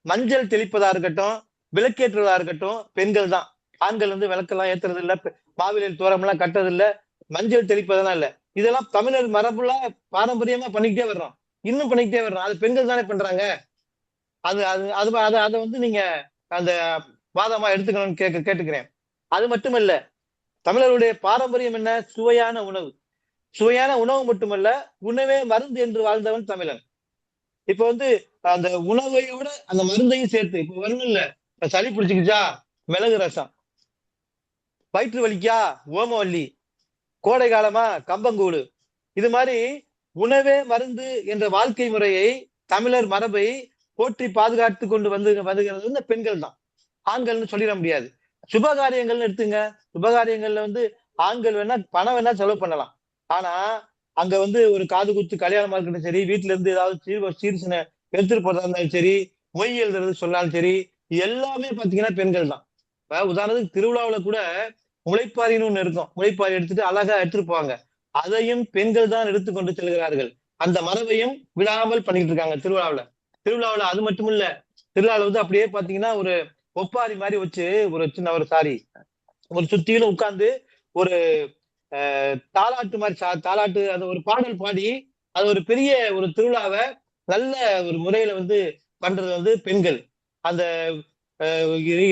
மஞ்சள் தெளிப்பதா இருக்கட்டும், விளக்கேற்றுவதா இருக்கட்டும், பெண்கள் தான். ஆண்கள் வந்து விளக்கெல்லாம் ஏத்துறது இல்ல, மாவிலை தோரணம் எல்லாம் கட்டுறது இல்ல, மஞ்சள் தெளிப்பதெல்லாம் இல்ல. இதெல்லாம் தமிழர் மரபுல பாரம்பரியமா பண்ணிக்கிட்டே வர்றோம், இன்னும் பண்ணிக்கிட்டே வர்றோம். அது பெண்கள் தானே பண்றாங்க. அதை வந்து நீங்க அந்த வாதமா எடுத்துக்கணும்னு கேட்டுக்கிறேன். அது மட்டுமல்ல, தமிழருடைய பாரம்பரியம் என்ன? சுவையான உணவு. சுவையான உணவு மட்டுமல்ல, உணவே மருந்து என்று வாழ்ந்தவன் தமிழன். இப்ப வந்து அந்த உணவையோட அந்த மருந்தையும் சேர்த்து, இப்ப ஒண்ணும் இல்ல, சளி பிடிச்சிக்கிச்சா மிளகு ரசம், வயிற்று வலிக்கா ஓமவல்லி, கோடை காலமா கம்பங்கூடு. இது மாதிரி உணவே மருந்து என்ற வாழ்க்கை முறையை, தமிழர் மரபை போற்றி பாதுகாத்து கொண்டு வந்துகிறது இந்த பெண்கள் தான். ஆண்கள்னு சொல்லிட முடியாது. சுபகாரியங்கள்னு எடுத்துங்க. சுபகாரியங்கள்ல வந்து ஆண்கள் வேணா பணம் வேணா செலவு பண்ணலாம். ஆனா அங்க வந்து ஒரு காது குத்து கல்யாணமா இருக்கட்டும் சரி, வீட்டுல இருந்து ஏதாவது சீர்சினை எடுத்துட்டு போறதா இருந்தாலும் சரி, மொய் எழுதுறது சொன்னாலும் சரி, எல்லாமே பாத்தீங்கன்னா பெண்கள் தான். உதாரணத்துக்கு திருவிழாவில கூட முளைப்பாரின்னு ஒண்ணு இருக்கும். முளைப்பாரி எடுத்துட்டு அழகா எடுத்துட்டு போவாங்க. அதையும் பெண்கள் தான் எடுத்துக்கொண்டு செல்கிறார்கள். அந்த மரபையும் விடாமல் பண்ணிட்டு இருக்காங்க திருவிழாவுல அது மட்டும் இல்ல. திருவிழாவில் வந்து அப்படியே பாத்தீங்கன்னா ஒரு ஒப்பாரி மாதிரி வச்சு ஒரு சின்ன ஒரு சாரி ஒரு சுத்தியிலும் உட்கார்ந்து ஒரு தாலாட்டு மாதிரி தாலாட்டு அது ஒரு பாடல் பாடி அது ஒரு பெரிய ஒரு திருவிழாவை நல்ல ஒரு முறையில வந்து பண்றது வந்து பெண்கள். அந்த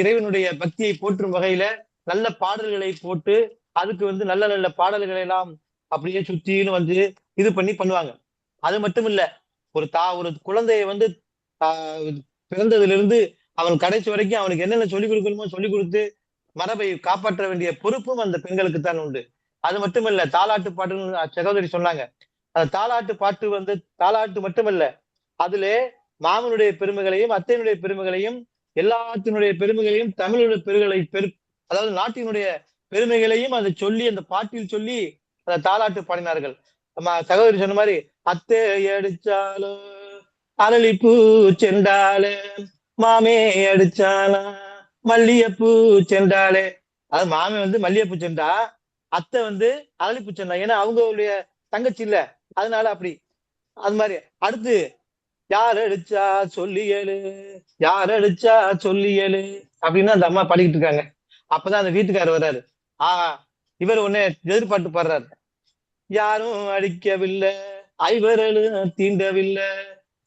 இறைவனுடைய பக்தியை போற்றும் வகையில நல்ல பாடல்களை போட்டு அதுக்கு வந்து நல்ல நல்ல பாடல்களை எல்லாம் அப்படியே சுத்தின்னு வந்து இது பண்ணி பண்ணுவாங்க. அது மட்டும் இல்ல, ஒரு குழந்தைய வந்து பிறந்ததுல இருந்து அவன் கடைசி வரைக்கும் அவனுக்கு என்னென்ன சொல்லிக் கொடுக்கணுமோ சொல்லிக் கொடுத்து மரபை காப்பாற்ற வேண்டிய பொறுப்பும் அந்த பெண்களுக்கு தான் உண்டு. அது மட்டுமல்ல, தாலாட்டு பாட்டுன்னு சகோதரி சொன்னாங்க. அந்த தாலாட்டு பாட்டு வந்து தாலாட்டு மட்டுமல்ல, அதிலே மாமனுடைய பெருமைகளையும் அத்தையினுடைய பெருமைகளையும் எல்லாத்தினுடைய பெருமைகளையும் தமிழுடைய அதாவது நாட்டினுடைய பெருமைகளையும் அதை சொல்லி அந்த பாட்டில் சொல்லி அந்த தாலாட்டு பாடினார்கள். நம்ம சகோதரி சொன்ன மாதிரி அத்தை அடிச்சாலும் அரளிப்பூ செண்டாலே மாமே அடிச்சாலா மல்லிகைப்பூ செண்டாலே. அது மாமே வந்து மல்லிகைப்பூ செண்டா, அத்தை வந்து அரளிப்பூ செண்டா. ஏன்னா அவங்களுடைய தங்கச்சி இல்ல, அதனால அப்படி. அது மாதிரி அடுத்து யார் அடிச்சா சொல்லி ஏழு யார் அடிச்சா சொல்லி ஏழு அப்படின்னு அந்த அம்மா பாடிக்கிட்டு இருக்காங்க. அப்பதான் அந்த வீட்டுக்காரர் வர்றாரு. இவர் உடனே எதிர்பார்த்து பாடுறாரு. யாரும் அடிக்கவில்லை ஐவரலும் தீண்டவில்லை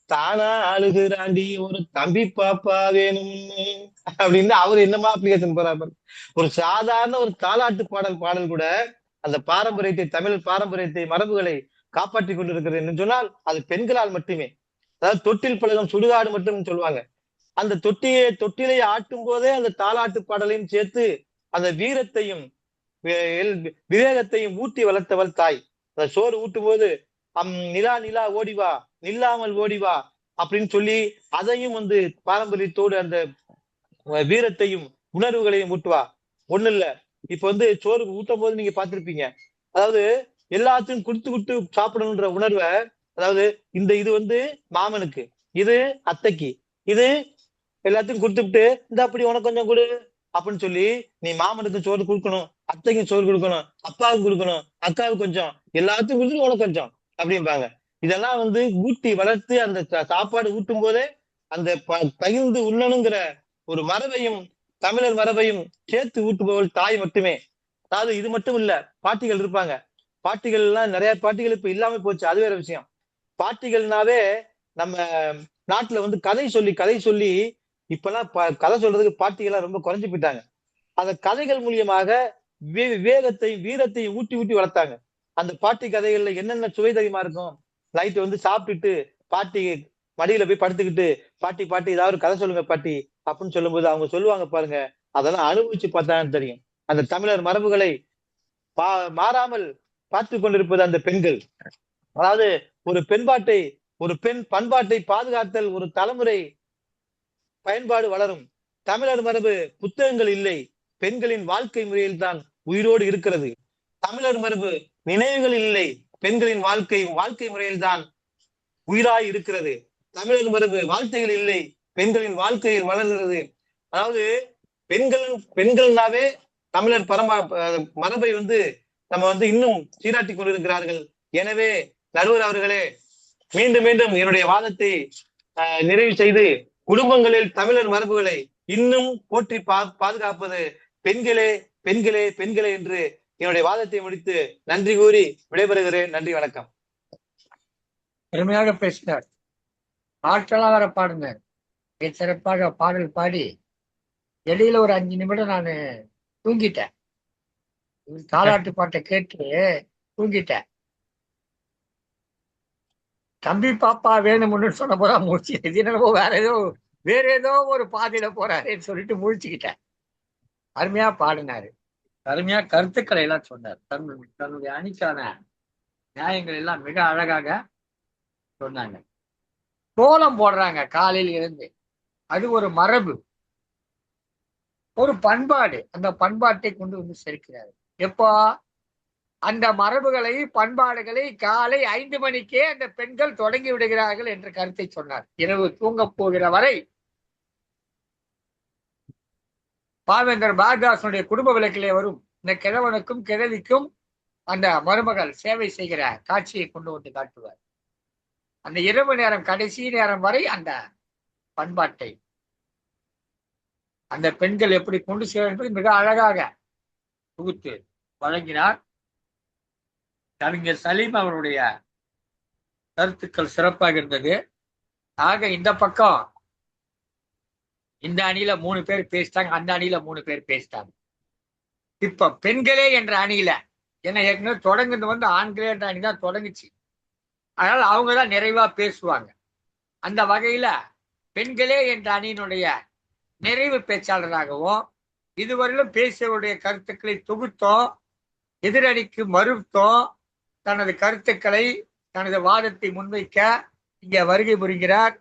தானா அழுகுறாண்டி ஒரு தம்பி பாப்பா வேணும்னு அப்படின்னு அவரு என்னமா அப்ளிகேஷன் போறாரு. ஒரு சாதாரண ஒரு தாலாட்டு பாடல் கூட அந்த பாரம்பரியத்தை தமிழ் பாரம்பரியத்தை மரபுகளை காப்பாற்றி கொண்டிருக்கிறது என்று சொன்னால் அது பெண்களால் மட்டுமே. அதாவது தொட்டில் பழகம் சுடுகாடு மட்டும் சொல்லுவாங்க. அந்த தொட்டிலை ஆட்டும் போதே அந்த தாலாட்டு பாடலையும் சேர்த்து அந்த வீரத்தையும் விவேகத்தையும் ஊட்டி வளர்த்தவள் தாய். அந்த சோறு ஊட்டும் போது நிலா நிலா ஓடிவா நில்லாமல் ஓடிவா அப்படின்னு சொல்லி அதையும் வந்து பாரம்பரியத்தோடு அந்த வீரத்தையும் உணர்வுகளையும் ஊட்டுவா. ஒண்ணு இல்ல, இப்ப வந்து சோறு ஊட்டும் போது நீங்க பார்த்திருப்பீங்க, அதாவது எல்லாத்தையும் கொடுத்து சாப்பிடணுன்ற உணர்வை, அதாவது இது வந்து மாமனுக்கு, இது அத்தைக்கு, இது எல்லாத்தையும் கொடுத்துட்டு இந்த அப்படி உனக்கு கொஞ்சம் கொடு அப்படின்னு சொல்லி நீ மாமனுக்கு சோறு கொடுக்கணும், அத்தைக்கும் சோறு கொடுக்கணும், அப்பாவுக்கு கொடுக்கணும், அக்காவுக்கு கொஞ்சம், எல்லாத்தையும் கொடுத்துட்டு உனக்கு கொஞ்சம் அப்படிம்பாங்க. இதெல்லாம் வந்து ஊட்டி வளர்த்து அந்த சாப்பாடு ஊட்டும் போதே அந்த பகிர்ந்து உண்ணணுங்கிற ஒரு மரபையும் தமிழர் மரபையும் சேர்த்து ஊட்டுபவள் தாய் மட்டுமே. அதாவது இது மட்டும் இல்ல, பாட்டிகள் இருப்பாங்க. பாட்டிகள் எல்லாம் நிறைய பாட்டிகள் இப்ப இல்லாம போச்சு, அது வேற விஷயம். பாட்டிகள்னாவே நம்ம நாட்டுல வந்து கதை சொல்லி இப்பெல்லாம் கதை சொல்றதுக்கு பாட்டிகள்லாம் ரொம்ப குறைஞ்சு போயிட்டாங்க. அந்த கதைகள் மூலியமாக விவேகத்தையும் வீரத்தையும் ஊட்டி வளர்த்தாங்க. அந்த பாட்டி கதைகள்ல என்னென்ன சுவை தெரியுமா இருக்கும். நைட்டு வந்து சாப்பிட்டுட்டு பாட்டி மடியில போய் படுத்துக்கிட்டு பாட்டி ஏதாவது கதை சொல்லுங்க பாட்டி அப்படின்னு சொல்லும்போது அவங்க சொல்லுவாங்க பாருங்க, அதெல்லாம் அனுபவிச்சு பார்த்தான்னு தெரியும். அந்த தமிழர் மரபுகளை மாறாமல் பார்த்து கொண்டிருப்பது அந்த பெண்கள். அதாவது ஒரு பெண் பண்பாட்டை பாதுகாத்தல் ஒரு தலைமுறை பயன்பாடு வளரும். தமிழர் மரபு புத்தகங்கள் இல்லை, பெண்களின் வாழ்க்கை முறையில் தான் உயிரோடு இருக்கிறது. தமிழர் மரபு நினைவுகள் இல்லை, பெண்களின் வாழ்க்கை முறையில் தான் உயிராய் இருக்கிறது. தமிழர் மரபு வாழ்க்கைகள் இல்லை, பெண்களின் வாழ்க்கையில் வளர்கிறது. அதாவது பெண்கள்னாவே தமிழர் மரபை வந்து நம்ம வந்து இன்னும் சீராட்டி கொண்டிருக்கிறார்கள். எனவே நடுவர் அவர்களே, மீண்டும் என்னுடைய வாதத்தை நிறைவு செய்து குடும்பங்களில் தமிழர் மரபுகளை இன்னும் போற்றி பாதுகாப்பது பெண்களே என்று என்னுடைய வாதத்தை முடித்து நன்றி கூறி விடைபெறுகிறேன். நன்றி, வணக்கம். பெருமையாக பேசினார். ஆற்றலா வர பாடுங்க. சிறப்பாக பாடல் பாடி வெளியில ஒரு 5 நிமிடம் நான் தூங்கிட்டேன். தாலாட்டு பாட்டை கேட்டு தூங்கிட்டேன். தம்பி பாப்பா வேணும்னு சொன்ன போதா முடிச்சு, என்னவோ வேற ஏதோ ஒரு பாதையில போறாருன்னு சொல்லிட்டு முழிச்சுக்கிட்டேன். அருமையா பாடினாரு, அருமையா கருத்துக்களை எல்லாம் சொன்னார். தன்னுடைய அணிக்கான நியாயங்கள் எல்லாம் மிக அழகாக சொன்னாங்க. கோலம் போடுறாங்க காலையில் இருந்து, அது ஒரு மரபு, ஒரு பண்பாடு. அந்த பண்பாட்டை கொண்டு வந்து சேர்க்கிறாரு. எப்போ அந்த மரபுகளை பண்பாடுகளை காலை 5 மணிக்கே அந்த பெண்கள் தொடங்கி விடுகிறார்கள் என்ற கருத்தை சொன்னார். இரவு தூங்க போகிற வரை பாவேந்தர் பாரதிதாசனுடைய குடும்ப விளக்கிலே வரும் இந்த கிழவனுக்கும் கிழவிக்கும் அந்த மருமகள் சேவை செய்கிற காட்சியை கொண்டு வந்து காட்டுவார். அந்த இரவு நேரம் கடைசி நேரம் வரை அந்த பண்பாட்டை அந்த பெண்கள் எப்படி கொண்டு செல்வது என்பதை மிக அழகாக தொகுத்து வழங்கினார். கவிஞர் சலீம் அவருடைய கருத்துக்கள் சிறப்பாக இருந்தது. ஆக இந்த பக்கம் இந்த அணியில 3 பேர் பேசிட்டாங்க, அந்த அணியில 3 பேர் பேசிட்டாங்க. இப்ப பெண்களே என்ற அணியில ஏன்னா ஏற்கனவே தொடங்குறது வந்து ஆண்களே என்ற அணி தான் தொடங்குச்சு. அதனால அவங்கதான் நிறைவா பேசுவாங்க. அந்த வகையில பெண்களே என்ற அணியினுடைய நிறைவு பேச்சாளராகவும் இதுவரையிலும் பேசியவருடைய கருத்துக்களை தொகுத்தோம், எதிரணிக்கு மறுத்தோம், தனது கருத்துக்களை தனது வாதத்தை முன்வைக்க இங்கே வருகை புரிகிறார்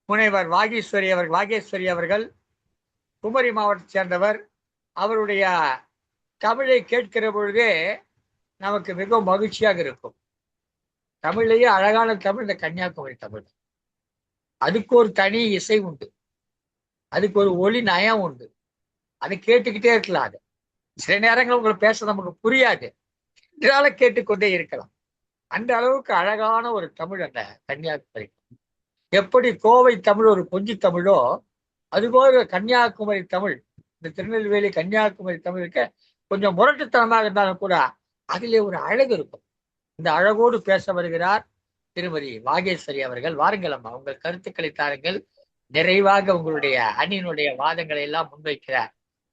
முனைவர் வாகேஸ்வரி அவர்கள். குமரி மாவட்டத்தை சேர்ந்தவர். அவருடைய தமிழை கேட்கிற பொழுதே நமக்கு மிகவும் மகிழ்ச்சியாக இருக்கும். தமிழையே அழகான தமிழ் இந்த கன்னியாகுமரி தமிழ். அதுக்கு ஒரு தனி இசை உண்டு, அதுக்கு ஒரு ஒளி நயம் உண்டு. அதை கேட்டுக்கிட்டே இருக்கலாம். அது சில நேரங்கள் உங்களுக்கு பேச நமக்கு புரியாது, இதனால கேட்டுக்கொண்டே இருக்கலாம். அந்த அளவுக்கு அழகான ஒரு தமிழ் அந்த கன்னியாகுமரி. எப்படி கோவை தமிழ் ஒரு கொஞ்சி தமிழோ அதுபோல கன்னியாகுமரி தமிழ், இந்த திருநெல்வேலி கன்னியாகுமரி தமிழுக்கு கொஞ்சம் முரட்டுத்தனமாக இருந்தாலும் கூட அதிலே ஒரு அழகு இருக்கும். இந்த அழகோடு பேச வருகிறார் திருமதி வாகேஸ்வரி அவர்கள். வாருங்கள் அம்மா, உங்கள் கருத்துக்களை தாருங்கள். நிறைவாக உங்களுடைய அணியினுடைய வாதங்களை எல்லாம் முன்வைக்கிற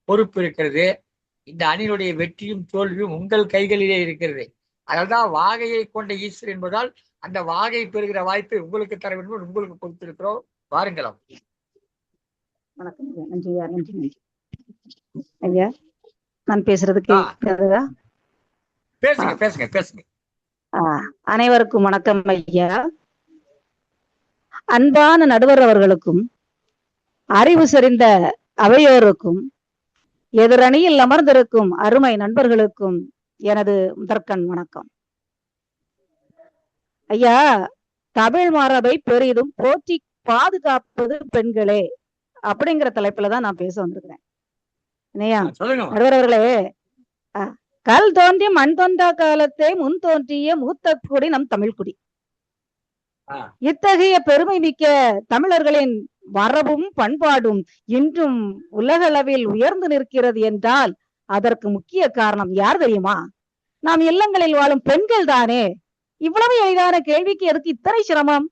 பொறுப்பு இருக்கிறது. இந்த அணியினுடைய வெற்றியும் தோல்வியும் உங்கள் கைகளிலே இருக்கிறது. அதனால்தான் வாகையை கொண்ட ஈஸ்வர் என்பதால் அந்த வாகை பெறுகிற வாய்ப்பை உங்களுக்கு தர வேண்டும், உங்களுக்கு கொடுத்திருக்கிறோம். வாருங்களம். வணக்கம் ஐயா. நன்றி ஐயா. நன்றி ஐயா. நான் பேசுறது கேட்கிறதா? பேசுங்க பேசுங்க பேசுங்க. அனைவருக்கும் வணக்கம் ஐயா. அன்பான நடுவர் அவர்களுக்கும் அறிவு செறிந்த அவையோருக்கும் எதிரணியில் அமர்ந்திருக்கும் அருமை நண்பர்களுக்கும் எனது முதற்கண் வணக்கம் ஐயா. தமிழ் மரபை பெரிதும் போற்றி பாதுகாப்பது பெண்களே அப்படிங்கிற தலைப்புலதான் நான் பேச வந்திருக்கிறேன். நடுவர் அவர்களே, கல் தோன்றி மண் தோன்றா காலத்தை முன் தோன்றிய மூத்த குடி நம் தமிழ் குடி. இத்தகைய பெருமை மிக்க தமிழர்களின் மரபும் பண்பாடும் இன்றும் உலகளவில் உயர்ந்து நிற்கிறது என்றால் அதற்கு முக்கிய காரணம் யார் தெரியுமா? நாம் இல்லங்களில் வாழும் பெண்கள் தானே. இவ்வளவு எளிதான கேள்விக்கு எதுக்கு இத்தனை சிரமம்?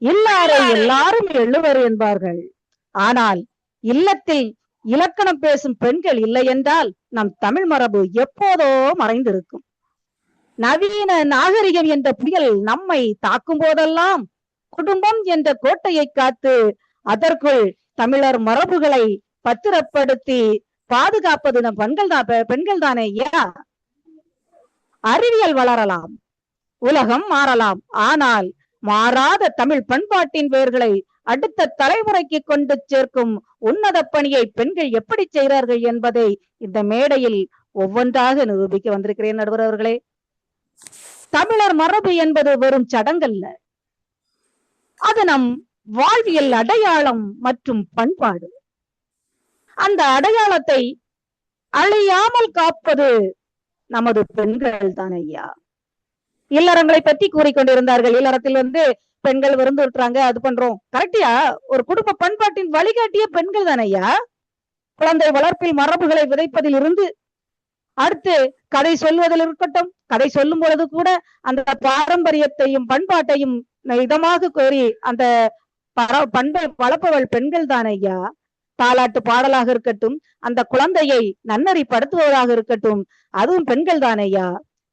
இல்லாரை எல்லாரும் எழுவர் என்பார்கள். ஆனால் இல்லத்தில் இலக்கணம் பேசும் பெண்கள் இல்லை என்றால் நம் தமிழ் மரபு எப்போதோ மறைந்திருக்கும். நவீன நாகரிகம் என்ற புயல் நம்மை தாக்கும் போதெல்லாம் குடும்பம் என்ற கோட்டையை காத்து அதற்குள் தமிழர் மரபுகளை பத்திரப்படுத்தி பாதுகாப்பது நம் பெண்கள் தானே ஐயா. அறிவியல் வளரலாம், உலகம் மாறலாம், ஆனால் மாறாத தமிழ் பண்பாட்டின் வேர்களை அடுத்த தலைமுறைக்கு கொண்டு சேர்க்கும் உன்னத பணியை பெண்கள் எப்படி செய்கிறார்கள் என்பதை இந்த மேடையில் ஒவ்வொன்றாக நிரூபிக்க வந்திருக்கிறேன் நடுவர் அவர்களே. தமிழர் மரபு என்பது வெறும் சடங்கல்ல, அது நம் வாழ்வியல் அடையாளம் மற்றும் பண்பாடு. அந்த அடையாளத்தை அழியாமல் காப்பது நமது பெண்கள் தான் ஐயா. இல்லறங்களை பற்றி கூறிக்கொண்டிருந்தார்கள். இல்லறத்தில் பெண்கள் விருந்து விட்டுறாங்க, அது பண்றோம். கரெக்டியா? ஒரு குடும்ப பண்பாட்டின் வழிகாட்டிய பெண்கள் தான் ஐயா. குழந்தை வளர்ப்பில் மரபுகளை விதைப்பதில் இருந்து அடுத்து கதை சொல்வதில் இருக்கட்டும், கதை சொல்லும் பொழுது கூட அந்த பாரம்பரியத்தையும் பண்பாட்டையும் இதமாக கோரி அந்த பண்பை வளர்ப்பவள் பெண்கள் தான் ஐயா. தாலாட்டு பாடலாக இருக்கட்டும், அந்த குழந்தையை நன்னறிப்படுத்துவதாக இருக்கட்டும், அதுவும் பெண்கள் தான் ஐயா.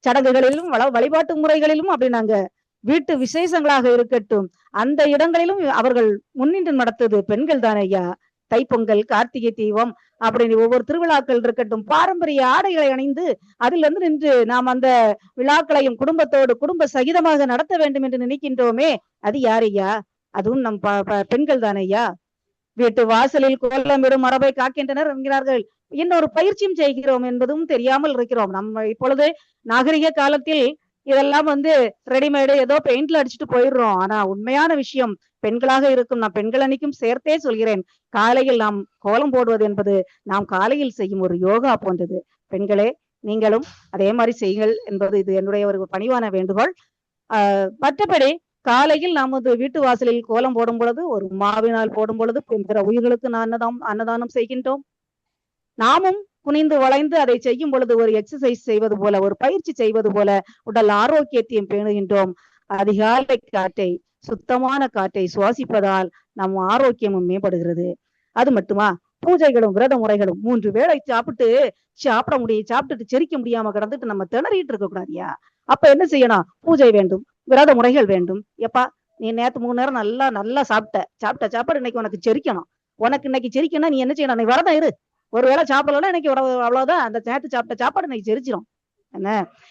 சடங்குகளிலும் வழிபாட்டு முறைகளிலும் அப்படி நாங்க வீட்டு விசேஷங்களாக இருக்கட்டும், அந்த இடங்களிலும் அவர்கள் முன்னின்று நடத்துவது பெண்கள் தான் ஐயா. தைப்பொங்கல், கார்த்திகை தீபம் அப்படி ஒவ்வொரு திருவிழாக்கள் இருக்கட்டும், பாரம்பரிய ஆடைகளை அணிந்து அதில் நின்று நாம் அந்த விழாக்களையும் குடும்பத்தோடு குடும்ப சகிதமாக நடத்த வேண்டும் என்று நினைக்கின்றோமே, அது யார் ஐயா? அதுவும் நம் பெண்கள் தான் ஐயா. வீட்டு வாசலில் கோலமிடும் மரபை காக்கின்றனர் என்கிறார்கள். இன்னொரு பயிற்சியும் செய்கிறோம் என்பதும் தெரியாமல் இருக்கிறோம். நம்ம இப்பொழுது நாகரிக காலத்தில் இதெல்லாம் வந்து ரெடிமேடு ஏதோ பெயிண்ட்ல அடிச்சுட்டு போயிடுறோம். ஆனா உண்மையான விஷயம் பெண்களாக இருக்கும் நான் பெண்கள் அன்னைக்கும் சேர்த்தே சொல்கிறேன், காலையில் நாம் கோலம் போடுவது என்பது நாம் காலையில் செய்யும் ஒரு யோகா போன்றது. பெண்களே, நீங்களும் அதே மாதிரி செய்யுங்கள் என்பது இது என்னுடைய ஒரு பணிவான வேண்டுகோள். மற்றபடி காலையில் நாம் வந்து வீட்டு வாசலில் கோலம் போடும் பொழுது, ஒரு மாவினால் போடும் பொழுது பிற உயிர்களுக்கு அன்னதானம் செய்கின்றோம். நாமும் குனிந்து வளைந்து அதை செய்யும் பொழுது ஒரு எக்ஸசைஸ் செய்வது போல, ஒரு பயிற்சி செய்வது போல உடல் ஆரோக்கியத்தையும் பேணுகின்றோம். அதிகாலை காற்றை, சுத்தமான காற்றை சுவாசிப்பதால் நம் ஆரோக்கியமும் மேம்படுகிறது. அது மட்டுமா, பூஜைகளும் விரத முறைகளும் 3 வேளை சாப்பிட்டுட்டு செரிக்க முடியாம கிடந்துட்டு நம்ம திணறிட்டு இருக்க கூடாதியா. அப்ப என்ன செய்யணும்? பூஜை வேண்டும், விரத முறைகள் வேண்டும். எப்பா, நீ நேத்து 3 நேரம் நல்லா நல்லா சாப்பிட்ட சாப்பாடு இன்னைக்கு உனக்கு செரிக்கணும். உனக்கு இன்னைக்கு செரிக்கணும், நீ என்ன செய்யணும்? நீ விரதம் இரு. ஒருவேளை சாப்பிடலாம், இன்னைக்கு அவ்வளவுதான், அந்த நேத்து சாப்பிட்ட சாப்பாடு இன்னைக்கு செரிச்சிடும். என்ன,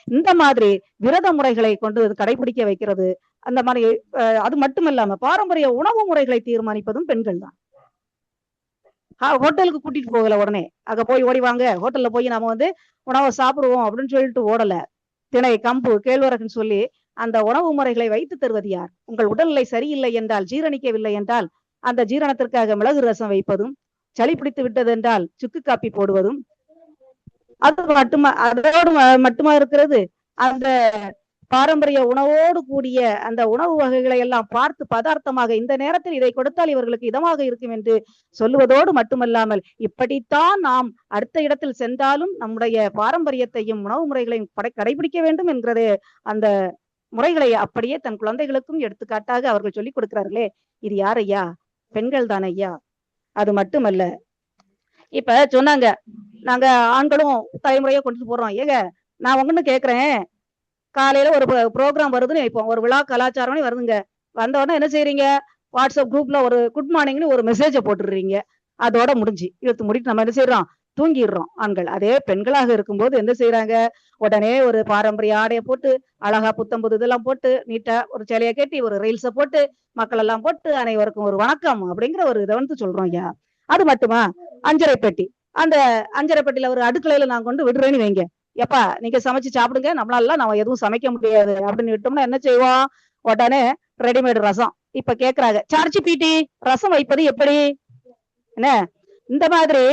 இந்த மாதிரி விரத முறைகளை கொண்டு கடைபிடிக்க வைக்கிறது. அந்த மாதிரி அது மட்டும் இல்லாம பாரம்பரிய உணவு முறைகளை தீர்மானிப்பதும் பெண்கள் தான். ஹோட்டலுக்கு கூட்டிட்டு போகல, உடனே அங்க போய் ஓடி வாங்க ஹோட்டல்ல போய் நாம வந்து உணவை சாப்பிடுவோம் அப்படின்னு சொல்லிட்டு ஓடல. திணை, கம்பு, கேழ்வரகுன்னு சொல்லி அந்த உணவு முறைகளை வைத்து தருவது யார்? உங்கள் உடல்நிலை சரியில்லை என்றால், ஜீரணிக்கவில்லை என்றால் அந்த ஜீரணத்திற்காக மிளகு ரசம் வைப்பதும், சளி பிடித்து விட்டது என்றால் சுக்கு காப்பி போடுவதும், அதோடு மட்டுமா இருக்கிறது? அந்த பாரம்பரிய உணவோடு கூடிய அந்த உணவு வகைகளை எல்லாம் பார்த்து பதார்த்தமாக இந்த நேரத்தில் இதை கொடுத்தால் இவர்களுக்கு இதமாக இருக்கும் என்று சொல்லுவதோடு மட்டுமல்லாமல், இப்படித்தான் நாம் அடுத்த இடத்தில் சென்றாலும் நம்முடைய பாரம்பரியத்தையும் உணவு முறைகளையும் கடைபிடிக்க வேண்டும் என்கிறது. அந்த முறைகளை அப்படியே தன் குழந்தைகளுக்கும் எடுத்துக்காட்டாக அவர்கள் சொல்லிக் கொடுக்கிறார்களே, இது யார் ஐயா? பெண்கள் தான் ஐயா. அது மட்டுமல்ல, இப்ப சொன்னாங்க நாங்க ஆண்களும் தலைமுறையை கொண்டுட்டு போறோம். ஏங்க, நான் ஒண்ணு கேக்குறேன், காலையில ஒரு ப்ரோக்ராம் வருதுன்னு வைப்போம், ஒரு விழா கலாச்சாரம்னு வருதுங்க. வந்த உடனே என்ன செய்யறீங்க? வாட்ஸ்அப் குரூப்ல ஒரு குட் மார்னிங்னு ஒரு மெசேஜை போட்டுடுறீங்க. அதோட முடிஞ்சு இழுத்து முடிட்டு நம்ம என்ன செய்யறோம்? தூங்கிடுறோம். ஆண்கள் அதே பெண்களாக இருக்கும்போது என்ன செய்யறாங்க? உடனே ஒரு பாரம்பரிய ஆடையை போட்டு, அழகா புத்தம்புது இதெல்லாம் போட்டு, நீட்டா ஒரு சேலையை கட்டி, ஒரு ரீல்ஸை போட்டு, மக்கள் எல்லாம் போட்டு, அனைவருக்கும் ஒரு வணக்கம் அப்படிங்கிற ஒரு இதை வந்து சொல்றோம் ஐயா. அது மட்டுமா, அஞ்சரை பெட்டி, அந்த அஞ்சரை பெட்டியில ஒரு அடுக்கலையில நான் கொண்டு விடுறேன்னு வைங்க. எப்பா, நீங்க சமைச்சு சாப்பிடுங்க, நம்மளால நம்ம எதுவும் சமைக்க முடியாது அப்படின்னு விட்டோம்னா என்ன செய்வோம்? உடனே ரெடிமேடு ரசம். இப்ப கேக்குறாங்க, சார்ஜி பீட்டி ரசம் வைப்பது எப்படி? என்ன, இந்த மாதிரி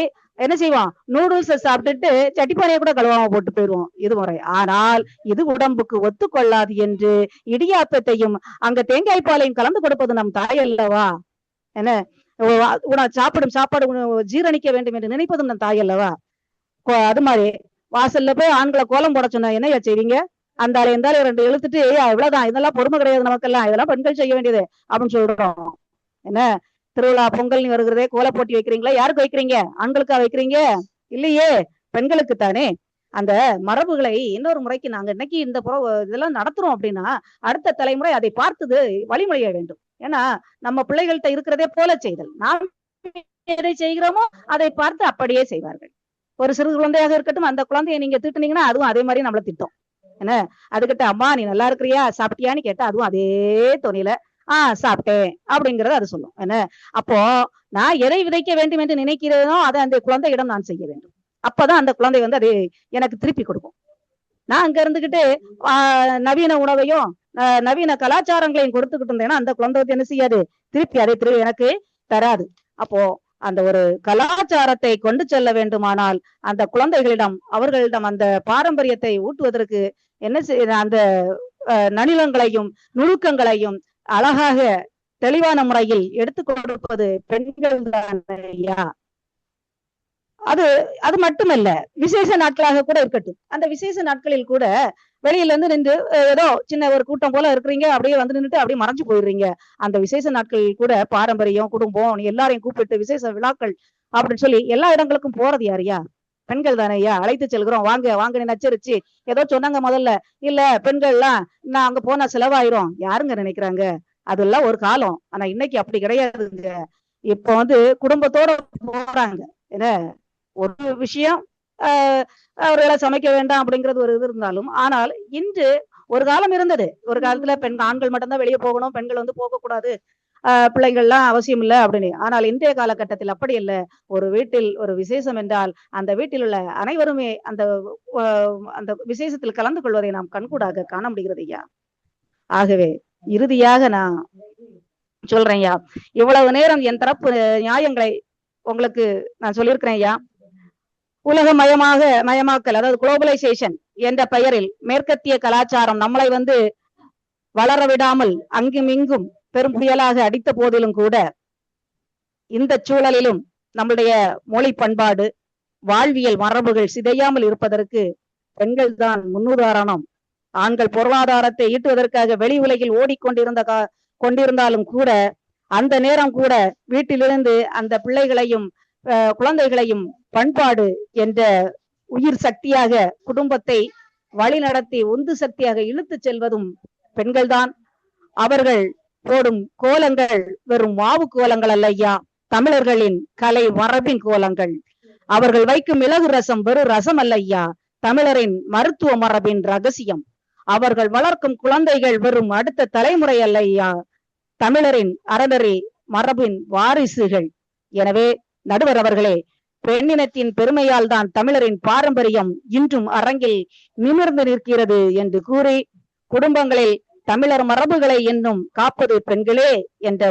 என்ன செய்வோம்? நூடுல்ஸ் சாப்பிட்டுட்டு சட்டிப்பானையை கூட கழுவாம போட்டு போயிடுவோம். இது முறை. ஆனால் இது உடம்புக்கு ஒத்துக்கொள்ளாது என்று இடியாப்பத்தையும் அங்க தேங்காய் பாலையும் கலந்து கொடுப்பது நம் தாய் அல்லவா? என்ன, சாப்பாடு ஜீரணிக்க வேண்டும் என்று நினைப்பதும் நம் தாய் அல்லவா? அது மாதிரி வாசல்ல போய் ஆண்களை கோலம் போட சொன்ன என்னையா செய்வீங்க? அந்த ஆளை இருந்தாலும் 2 இழுத்துட்டு, இவ்வளவுதான், இதெல்லாம் பொறுமை கிடையாது நமக்கெல்லாம், இதெல்லாம் பெண்கள் செய்ய வேண்டியது அப்படின்னு சொல்றோம். என்ன, திருவிழா பொங்கல் வருகிறதே, கோல போட்டி வைக்கிறீங்களா? யாருக்கு வைக்கிறீங்க? ஆண்களுக்கா வைக்கிறீங்க? இல்லையே, பெண்களுக்கு தானே. அந்த மரபுகளை இன்னொரு முறைக்கு நாங்க இன்னைக்கு இந்த இதெல்லாம் நடத்துறோம் அப்படின்னா, அடுத்த தலைமுறை அதை பார்த்தது வழிமொழிய வேண்டும். ஏன்னா நம்ம பிள்ளைகள்கிட்ட இருக்கிறதே போல செய்தல். நாம் எதை செய்கிறோமோ அதை பார்த்து அப்படியே செய்வார்கள். ஒரு சிறு குழந்தையாக இருக்கட்டும், அந்த குழந்தைய நீங்க திட்டுனீங்கன்னா அதுவும் அதே மாதிரி நம்மள திட்டும். என்ன, அதுகிட்ட அம்மா நீ நல்லா இருக்கிறியா, சாப்பிட்டியான்னு கேட்டா அதுவும் அதே துணியில சாப்பிட்டேன் அப்படிங்கறத அது சொல்லும். என்ன, அப்போ நான் எதை விதைக்க வேண்டும் என்று நினைக்கிறேனோ அதை அந்த குழந்தையிடம் நான் செய்ய வேண்டும். அப்பதான் அந்த குழந்தை வந்து அதை எனக்கு திருப்பி கொடுக்கும். நான் அங்க இருந்துகிட்டு நவீன உணவையும் நவீன கலாச்சாரங்களையும் கொடுத்துக்கிட்டு இருந்தேன்னா அந்த குழந்தை வந்து என்ன செய்யாது? திருப்பி அதை எனக்கு தராது. அப்போ அந்த ஒரு கலாச்சாரத்தை கொண்டு செல்ல வேண்டுமானால் அந்த குழந்தைகளிடம், அவர்களிடம் அந்த பாரம்பரியத்தை ஊட்டுவதற்கு என்ன செய்ய, அந்த நனிலங்களையும் நுணுக்கங்களையும் அழகாக தெளிவான முறையில் எடுத்து கொடுப்பது பெண்கள் தான் ஐயா. அது மட்டுமல்ல, விசேஷ நாட்களாக கூட இருக்கட்டும், அந்த விசேஷ நாட்களில் கூட வெளியில இருந்து நின்று ஏதோ சின்ன ஒரு கூட்டம் போல இருக்கிறீங்க, அப்படியே வந்து நின்றுட்டு அப்படியே மறைஞ்சு போயிடுறீங்க. அந்த விசேஷ நாட்களில் கூட பாரம்பரியம், குடும்பம், எல்லாரையும் கூப்பிட்டு விசேஷ விழாக்கள் அப்படின்னு சொல்லி எல்லா இடங்களுக்கும் போறது யாரையா? பெண்கள் தானே ஐயா. அழைத்து செல்கிறோம், வாங்க வாங்கன்னு நச்சரிச்சு ஏதோ சொன்னாங்க முதல்ல. இல்ல பெண்கள்லாம் நான் அங்க போனா செலவாயிரும், யாருங்க நினைக்கிறாங்க? அதெல்லாம் ஒரு காலம். ஆனா இன்னைக்கு அப்படி கிடையாதுங்க. இப்ப வந்து குடும்பத்தோட போறாங்க. என்ன, ஒரு விஷயம் அவர்களை சமைக்க வேண்டாம் அப்படிங்கிறது ஒரு இது இருந்தாலும், ஆனால் இன்று ஒரு காலம் இருந்தது. ஒரு காலத்துல ஆண்கள் மட்டும்தான் வெளியே போகணும், பெண்கள் வந்து போகக்கூடாது பிள்ளைங்கள்லாம் அவசியம் இல்லை அப்படின்னு. ஆனால் இன்றைய காலகட்டத்தில் அப்படி இல்லை. ஒரு வீட்டில் ஒரு விசேஷம் என்றால் அந்த வீட்டில் உள்ள அனைவருமே அந்த விசேஷத்தில் கலந்து கொள்வதை நாம் கண்கூடாக காண முடிகிறது ஐயா. ஆகவே இறுதியாக நான் சொல்றேன் ஐயா, இவ்வளவு நேரம் என் தரப்பு நியாயங்களை உங்களுக்கு நான் சொல்லியிருக்கிறேன் ஐயா. மயமாக்கல், அதாவது குளோபலைசேஷன் என்ற பெயரில் மேற்கத்திய கலாச்சாரம் நம்மளை வளர விடாமல் அங்கும் இங்கும் பெரும் புயலாக அடித்த போதிலும் கூட இந்த சூழலிலும் நம்முடைய மொழி பண்பாடு வாழ்வியல் மரபுகள் சிதையாமல் இருப்பதற்கு பெண்கள் தான் முன்னுதாரணம். ஆண்கள் பொருளாதாரத்தை ஈட்டுவதற்காக வெளி உலகில் கொண்டிருந்தாலும் கூட அந்த நேரம் கூட வீட்டிலிருந்து அந்த பிள்ளைகளையும் குழந்தைகளையும் பண்பாடு என்ற உயிர் சக்தியாக குடும்பத்தை வழிநடத்தி உந்து சக்தியாக இழுத்து செல்வதும் பெண்கள்தான். அவர்கள் போடும் கோலங்கள் வெறும் மாவு கோலங்கள் அல்ல ஐயா, தமிழர்களின் கலை மரபின் கோலங்கள். அவர்கள் வைக்கும் மிளகு ரசம் வெறும் ரசம் அல்ல ஐயா, தமிழரின் மருத்துவ மரபின் ரகசியம். அவர்கள் வளர்க்கும் குழந்தைகள் வெறும் அடுத்த தலைமுறை அல்ல ஐயா, தமிழரின் அறநெறி மரபின் வாரிசுகள். எனவே நடுவர் அவர்களே, பெண்ணினத்தின் பெருமையால் தான் தமிழரின் பாரம்பரியம் இன்றும் அரங்கில் நிமிர்ந்து நிற்கிறது என்று கூறி, குடும்பங்களில் தமிழர் மரபுகளை இன்னும் காப்பது பெண்களே என்ற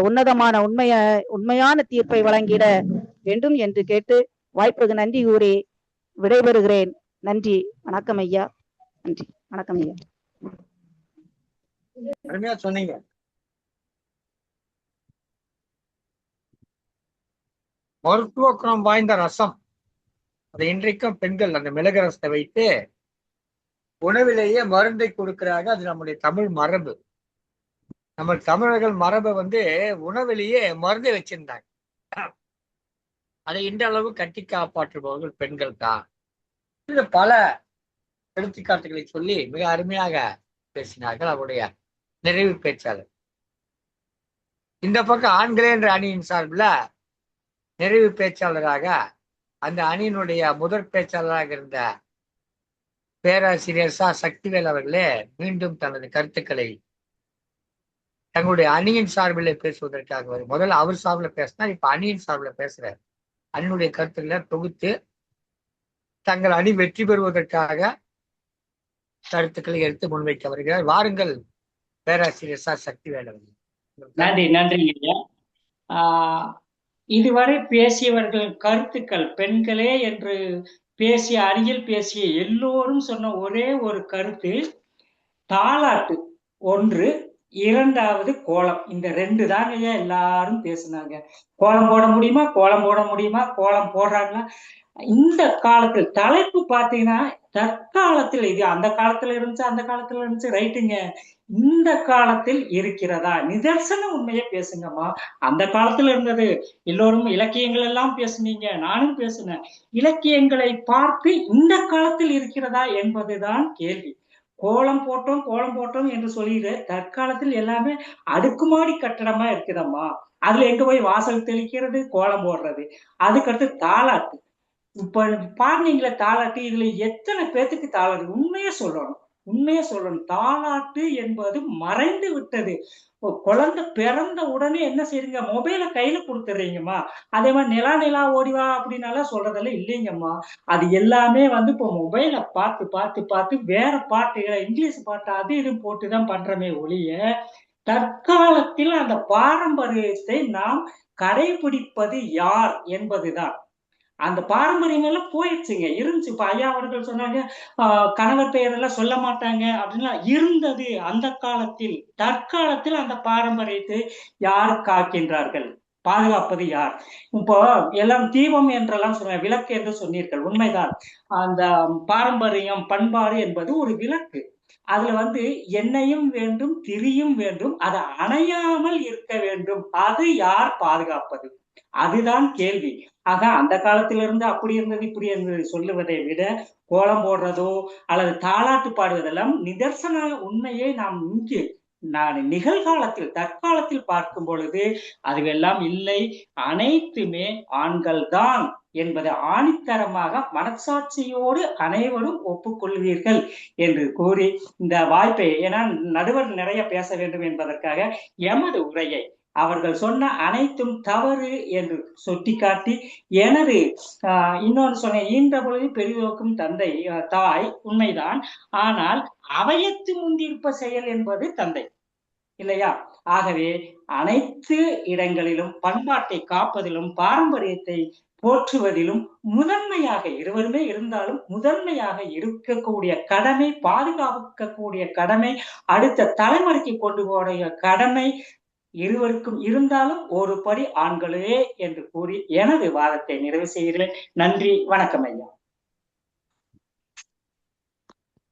உண்மையான தீர்ப்பை வழங்கிட வேண்டும் என்று கேட்டு வாய்ப்புக்கு நன்றி கூறி விடைபெறுகிறேன். நன்றி, வணக்கம் ஐயா. நன்றி, வணக்கம் ஐயா. அருமையா சொன்னீங்க. மருத்துவ குணம் வாய்ந்த ரசம், அதை இன்றைக்கும் பெண்கள் அந்த மிளகு ரசத்தை வைத்து உணவிலேயே மருந்தை கொடுக்கிறாங்க. அது நம்முடைய தமிழ் மரபு. நம்ம தமிழர்கள் மரபை உணவிலேயே மருந்தை வச்சிருந்தாங்க. அதை இன்றளவு கட்டி காப்பாற்றுபவர்கள் பெண்கள் தான். பல எடுத்துக்காட்டுகளை சொல்லி மிக அருமையாக பேசினார்கள் அவருடைய நிறைவு பேச்சாளர். இந்த பக்கம் ஆண்களே என்ற அணியின் சார்பில் நிறைவு பேச்சாளராக அந்த அணியினுடைய முதற் பேச்சாளராக இருந்த பேராசிரியர் சக்திவேல் அவர்களே மீண்டும் தனது கருத்துக்களை தங்களுடைய அணியின் சார்பில் பேசுவதற்காக வரும். முதல்ல அவர் சார்பில் பேசினார், இப்ப அணியின் சார்பில் பேசுறார். அணியினுடைய கருத்துக்களை தொகுத்து தங்கள் அணி வெற்றி பெறுவதற்காக கருத்துக்களை எடுத்து முன்வைக்க வருகிறார். வாருங்கள் பேராசிரியர் சக்திவேல் அவர்கள். நன்றி, நன்றிங்க. இதுவரை பேசியவர்கள் கருத்துக்கள் பெண்களே என்று பேசிய அணியில் பேசிய எல்லோரும் சொன்ன ஒரே ஒரு கருத்து, தாலாட்டு ஒன்று, இரண்டாவது கோலம். இந்த ரெண்டு தாங்க எல்லாரும் பேசினாங்க. கோலம் போட முடியுமா, கோலம் போட முடியுமா, கோலம் போடுறாங்களா? இந்த காலத்தில் தலைப்பு பாத்தீங்கன்னா தற்காலத்தில், இது அந்த காலத்துல இருந்துச்சு அந்த காலத்துல இருந்துச்சு, ரைட்டுங்க. இந்த காலத்தில் இருக்கிறதா? நிதர்சன உண்மையை பேசுங்கம்மா. அந்த காலத்துல இருந்தது, எல்லோரும் இலக்கியங்கள் எல்லாம் பேசுனீங்க, நானும் பேசினேன். இலக்கியங்களை பார்த்து இந்த காலத்தில் இருக்கிறதா என்பதுதான் கேள்வி. கோலம் போட்டோம் என்று சொல்லிடு தற்காலத்தில் எல்லாமே அடுக்குமாடி கட்டடமா இருக்குதம்மா. அதுல எங்க போய் வாசல் தெளிக்கிறது, கோலம் போடுறது. அதுக்கடுத்து தாலாட்டு. இப்ப பாருங்களே தாலாட்டு, இதுல எத்தனை பேத்துக்கு தாலாட்டு? உண்மையே சொல்லணும், தாலாட்டு என்பது மறைந்து விட்டது. குழந்தை பிறந்த உடனே என்ன செய்யுங்க, மொபைலை கையில கொடுத்துறீங்கம்மா. அதே மாதிரி நிலா ஓடிவா அப்படின்னாலாம் சொல்றதெல்லாம் இல்லைங்கம்மா. அது எல்லாமே இப்போ மொபைலை பார்த்து வேற பாட்டுகளை, இங்கிலீஷ் பாட்டு அது இது போட்டுதான் பண்றமே ஒழிய, தற்காலத்தில் அந்த பாரம்பரியத்தை நாம் கடைபிடிப்பது யார் என்பதுதான். அந்த பாரம்பரியங்கள்லாம் போயிடுச்சுங்க. இருந்துச்சு. இப்ப ஐயா அவர்கள் சொன்னாங்க கணவர் பெயரெல்லாம் சொல்ல மாட்டாங்க அப்படின்லாம் இருந்தது அந்த காலத்தில். தற்காலத்தில் அந்த பாரம்பரியத்தை யார் காக்கின்றார்கள், பாதுகாப்பது யார்? இப்போ எல்லாம் தீபம் என்றெல்லாம் சொன்ன, விளக்கு என்று சொன்னீர்கள், உண்மைதான். அந்த பாரம்பரியம் பண்பாடு என்பது ஒரு விளக்கு. அதுல எண்ணெயும் வேண்டும், திரியும் வேண்டும், அது அணையாமல் இருக்க வேண்டும். அது யார் பாதுகாப்பது? அதுதான் கேள்வி. ஆக அந்த காலத்திலிருந்து அப்படி இருந்தது இப்படி இருந்தது சொல்லுவதை விட, கோலம் போடுறதோ அல்லது தாலாட்டு பாடுவதெல்லாம் நிதர்சன உண்மையை நாம் நிகழ்காலத்தில் தற்காலத்தில் பார்க்கும் பொழுது அதுவெல்லாம் இல்லை. அனைத்துமே ஆண்கள் தான் என்பதை ஆணித்தரமாக மனசாட்சியோடு அனைவரும் ஒப்புக்கொள்வீர்கள் என்று கூறி இந்த வாய்ப்பை, ஏன்னா நடுவர் நிறைய பேச வேண்டும் என்பதற்காக எமது உரையை அவர்கள் சொன்ன அனைத்தும் தவறு என்று சுட்டிக்காட்டி, எனது இன்னொன்று சொன்னேன், ஈன்ற பொழுது பெரியோக்கும் தந்தை தாய் உண்மைதான், ஆனால் அவையத்து முந்திருப்ப செயல் என்பது தந்தை இல்லையா? ஆகவே அனைத்து இடங்களிலும் பண்பாட்டை காப்பதிலும் பாரம்பரியத்தை போற்றுவதிலும் முதன்மையாக, இருவருமே இருந்தாலும் முதன்மையாக இருக்கக்கூடிய கடமை, பாதுகாக்கக்கூடிய கடமை, அடுத்த தலைமுறைக்கு கொண்டு போகிற கடமை இருவருக்கும் இருந்தாலும் ஒரு படி ஆண்களே என்று கூறி எனது வாதத்தை நிறைவு செய்கிறேன். நன்றி, வணக்கம் ஐயா.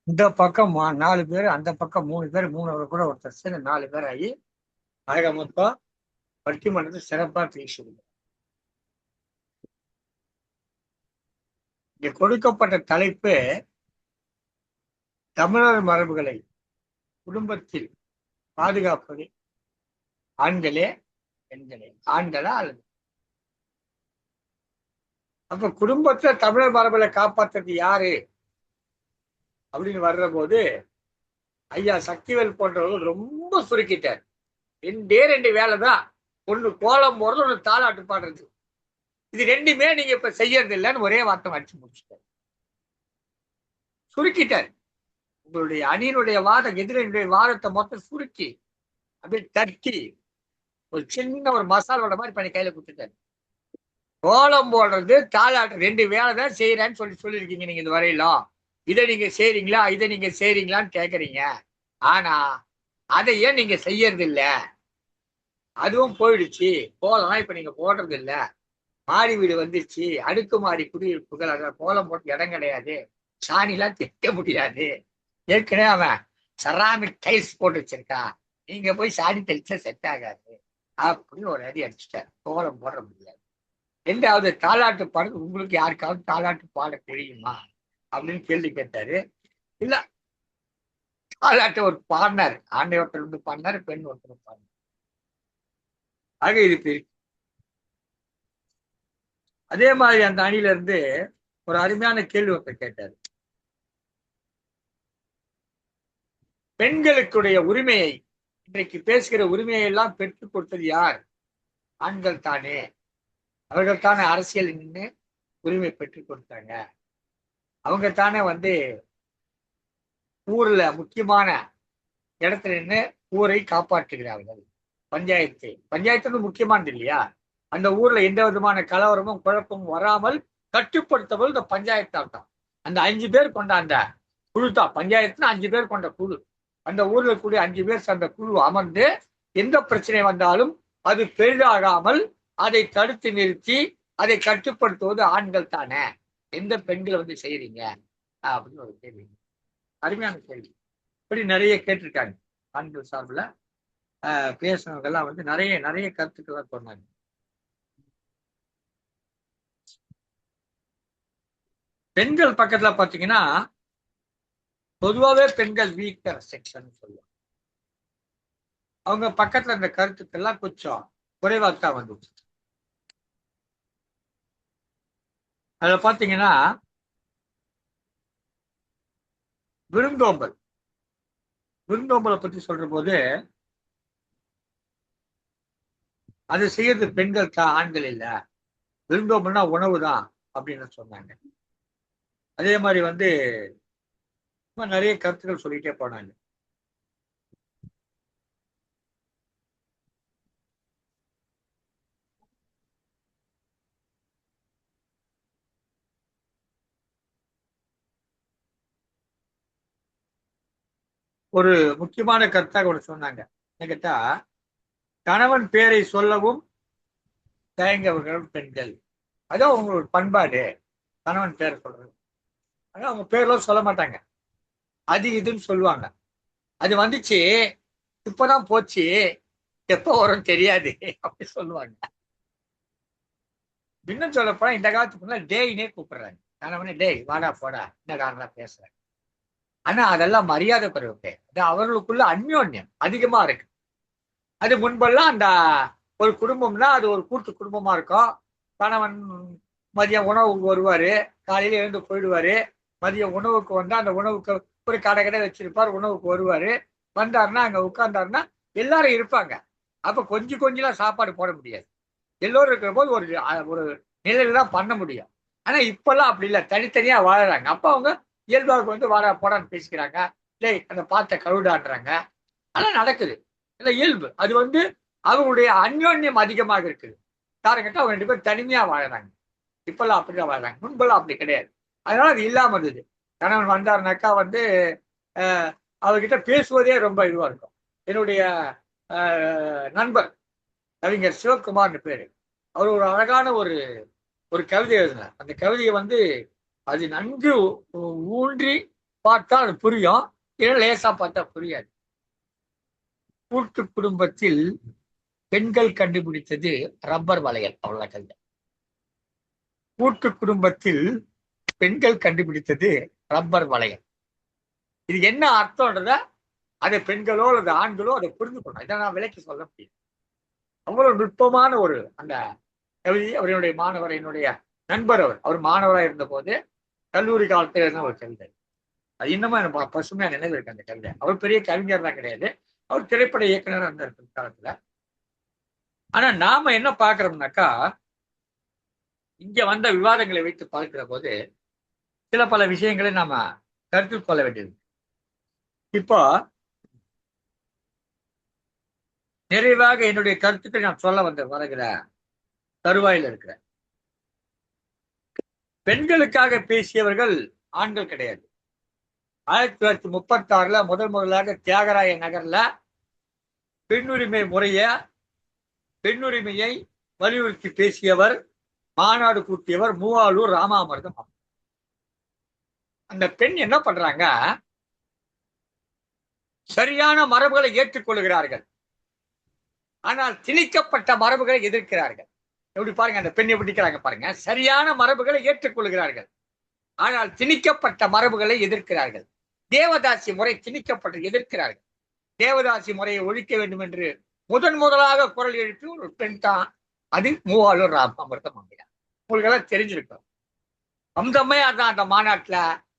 இந்த பக்கம் 4 பேர், அந்த பக்கம் 3 பேர், 3 கூட ஒருத்தர் சேர்ந்து 4 பேர் ஆகி அழகா மொத்தம் பட்டிமன்றத்தை சிறப்பா பேசுது. இங்க கொடுக்கப்பட்ட தலைப்பு தமிழர் மரபுகளை குடும்பத்தில் பாதுகாப்பது ஆண்களே பெண்களே, ஆண்களா அல்லது? அப்ப குடும்பத்துல தமிழர் மரபுகளை காப்பாற்றுறது யாரு அப்படின்னு வர்ற போது ஐயா சக்திவேல் போன்றவர்கள் ரொம்ப சுருக்கிட்டார். 2 வேலை தான், ஒண்ணு கோலம் போடுறது, ஒண்ணு தாலாட்டு பாடுறது. இது 2மே நீங்க இப்ப செய்யறது இல்லைன்னு ஒரே வார்த்தை அடிச்சு முடிச்சுட்டார், சுருக்கிட்டார். உங்களுடைய அணியினுடைய வாதம், எதிரினுடைய வாதத்தை மொத்தம் சுருக்கி அப்படியே தட்டி ஒரு சின்ன ஒரு மசாலோட மாதிரி பண்ணி கையில கொடுத்துட்டாரு. கோலம் போடுறது தாலாட்டு 2 வேலை தான் செய்யறேன்னு சொல்லியிருக்கீங்க நீங்க இது வரையிலும். இதை நீங்க செய்றீங்களா, இதை நீங்க செய்றீங்களான்னு கேக்குறீங்க. ஆனா அதை ஏன் நீங்க செய்யறது இல்ல? அதுவும் போயிடுச்சு. கோலம் இப்ப நீங்க போடுறது இல்ல. மாடி வீடு வந்துருச்சு, அடுக்குமாடி குடியிருப்புகள், அத கோலம் போட்டு இடம் கிடையாது, சாணிலாம் தைக்க முடியாது, ஏற்கனவே அவன் செராமிக் டைல்ஸ் போட்டு வச்சிருக்கா, நீங்க போய் சாணி தெளிச்சா செட் ஆகாது அப்படின்னு ஒரு அடி அடிச்சுட்டார். கோலம் போட முடியாது. 2வது தாலாட்டு பாடு, உங்களுக்கு யாருக்காவது தாலாட்டு பாட தெரியுமா அப்படின்னு கேள்வி கேட்டாரு. இல்ல, தாலாட்டு ஒரு பாடினார், ஆண்டை ஒருத்தர் வந்து பாடினார், பெண் ஒருத்தர் பாடினார். ஆக இது பிரிக்கு. அதே மாதிரி அந்த அணியில இருந்து ஒரு அருமையான கேள்வி ஒருத்தர் கேட்டாரு. பெண்களுக்குடைய உரிமையை, இன்றைக்கு பேசுகிற உரிமையை எல்லாம் பெற்றுக் கொடுத்தது யார்? ஆண்கள் தானே. அவர்கள் தானே அரசியல் நின்று உரிமை பெற்றுக் கொடுத்தாங்க. அவங்க தானே வந்து ஊர்ல முக்கியமான இடத்துல நின்று ஊரை காப்பாற்றுகிறார்கள். பஞ்சாயத்து முக்கியமானது இல்லையா? அந்த ஊர்ல எந்த விதமான கலவரமும் குழப்பமும் வராமல் கட்டுப்படுத்தவர்கள் இந்த பஞ்சாயத்தால் தான். அந்த 5 பேர் கொண்ட அந்த குழு தான் பஞ்சாயத்துனா 5 பேர் கொண்ட குழு. அந்த ஊர்ல கூடிய 5 பேர் அந்த குழு அமர்ந்து எந்த பிரச்சனை வந்தாலும் அது பெரிதாகாமல் அதை தடுத்து நிறுத்தி அதை கட்டுப்படுத்துவது ஆண்கள் தானே. எந்த பெண்களை வந்து செய்யறீங்க அப்படின்னு ஒரு கேள்வி, அருமையான கேள்வி. இப்படி நிறைய கேட்டிருக்காங்க. ஆண்கள் சார்பில் பேசுனவங்க எல்லாம் வந்து நிறைய கருத்துக்கள் சொன்னாங்க. பெண்கள் பக்கத்துல பாத்தீங்கன்னா பொதுவாகவே பெண்கள் வீக்கர் செக்ஷன் சொல்லுவாங்க. அவங்க பக்கத்துல இந்த கருத்துக்கெல்லாம் கொஞ்சம் குறைவாத்தான் வந்துச்சு. அதுல பாத்தீங்கன்னா விருந்தோம்பலை பத்தி சொல்ற போது அது செய்யறது பெண்கள் தான், ஆண்கள் இல்ல. விருந்தோம்பல்னா உணவு தான் அப்படின்னு சொன்னாங்க. அதே மாதிரி வந்து நிறைய கருத்துக்கள் சொல்லிட்டே போனாங்க. ஒரு முக்கியமான கருத்தாக ஒன்று சொன்னாங்க. என்ன கேட்டா, கணவன் பேரை சொல்லவும் தயங்கவர்கள் பெண்கள். அதான் அவங்களோட பண்பாடு, கணவன் பேரை சொல்றது. ஆனா அவங்க பேர்லாம் சொல்ல மாட்டாங்க, அது இதுன்னு சொல்லுவாங்க. அது வந்துச்சு, இப்பதான் போச்சு, எப்ப வரும் தெரியாது அப்படி சொல்லுவாங்க. இன்னும் சொல்லப்போனா இந்த காலத்துக்கு முன்னாடி டேயினே கூப்பிடுறாங்க. கணவனே டேய் வாடா போடா இந்த காரணம் பேசுறேன். ஆனா அதெல்லாம் மரியாதை குறைவு பேர். அது அவர்களுக்குள்ள அந்யோன்யம் அதிகமா இருக்கு. அது முன்பெல்லாம் அந்த ஒரு குடும்பம்னா அது ஒரு கூட்டு குடும்பமா இருக்கும். கணவன் மதியம் உணவுக்கு வருவாரு, காலையில எழுந்து போயிடுவாரு. மதிய உணவுக்கு வந்தா அந்த உணவுக்கு ஒரு கடை வச்சிருப்பார், உணவுக்கு வருவாரு. வந்தாருன்னா அங்க உட்கார்ந்தாருன்னா எல்லாரும் இருப்பாங்க. அப்ப கொஞ்சம் கொஞ்சம் சாப்பாடு போட முடியாது. எல்லோரும் இருக்கிற போது ஒரு ஒரு நிலையில தான் பண்ண முடியும். ஆனா இப்பெல்லாம் அப்படி இல்லை, தனித்தனியா வாழறாங்க. அப்ப அவங்க இயல்பாக வந்து வாடா போடான்னு பேசிக்கிறாங்க, இல்லை அந்த பாத்த கழுடான்றாங்க. அதெல்லாம் நடக்குது, இல்ல இயல்பு. அது வந்து அவங்களுடைய அந்யோன்யம் அதிகமாக இருக்குது. காரணம் அவங்க 2 பேரும் தனிமையா வாழறாங்க. இப்பெல்லாம் அப்படிதான் வாழறாங்க, முன்பெல்லாம் அப்படி கிடையாது. அதனால அது இல்லாம இருந்தது. கணவன் வந்தாருனாக்கா வந்து அவர்கிட்ட பேசுவதே ரொம்ப இதுவா இருக்கும். என்னுடைய நண்பர் கவிஞர் சிவகுமார்னு பேரு, அவர் ஒரு அழகான ஒரு கவிதை எழுதினார். அந்த கவிதையை வந்து அது நன்கு ஊன்றி பார்த்தா அது புரியும், ஏன்னா லேசா பார்த்தா புரியாது. கூட்டு குடும்பத்தில் பெண்கள் கண்டுபிடித்தது ரப்பர் வளையல், அவ்வளவுதான் கவிதை. கூட்டு குடும்பத்தில் பெண்கள் கண்டுபிடித்தது ரப்பர் வளையல். இது என்ன அர்த்தம்ன்றத அதை பெண்களோ அல்லது ஆண்களோ அதை புரிந்து கொள்ளணும். இதை நான் விலைக்கு சொல்ல முடியும். அவ்வளவு நுட்பமான ஒரு அந்த கவிதை. அவர் என்னுடைய மாணவர், என்னுடைய நண்பர். அவர் மாணவராக இருந்த போது கல்லூரி காலத்தில் இருந்த ஒரு கவிதை. அது இன்னமும் எனக்கு பசுமையா நினைவு இருக்கு அந்த கவிதை. அவர் பெரிய கவிஞர் தான் கிடையாது, அவர் திரைப்பட இயக்குனர் அந்த காலத்துல. ஆனா நாம என்ன பாக்குறோம்னாக்கா, இங்க வந்த விவாதங்களை வைத்து பார்க்கிற போது சில பல விஷயங்களை நாம கருத்தில் கொள்ள வேண்டியது. இப்போ நிறைவாக என்னுடைய கருத்துக்களை நான் சொல்ல வருகிற தருவாயில் இருக்கிற பெண்களுக்காக பேசியவர்கள் ஆண்கள் கிடையாது. 1936 முதலாக தியாகராய நகர்ல பெண்ணுரிமையை வலியுறுத்தி பேசியவர், மாநாடு கூட்டியவர் மூவாலூர் ராமாமிர்தம். அந்த பெண் என்ன பண்றாங்க, சரியான மரபுகளை ஏற்றுக்கொள்கிறார்கள், ஆனால் திணிக்கப்பட்ட மரபுகளை எதிர்க்கிறார்கள். எப்படி பாருங்க, அந்த பெண் எப்படி நிற்கிறாங்க பாருங்க. சரியான மரபுகளை ஏற்றுக்கொள்கிறார்கள், ஆனால் திணிக்கப்பட்ட மரபுகளை எதிர்க்கிறார்கள். தேவதாசி முறை திணிக்கப்பட்டு எதிர்க்கிறார்கள். தேவதாசி முறையை ஒழிக்க வேண்டும் என்று முதலாக குரல் எழுப்பி ஒரு பெண் தான், அது மூவாலூர் ராமாமிர்தம் அம்மையார். உங்களுக்கு எல்லாம் தெரிஞ்சிருக்கும். அம்மையார் தான் அந்த மாநாட்டுல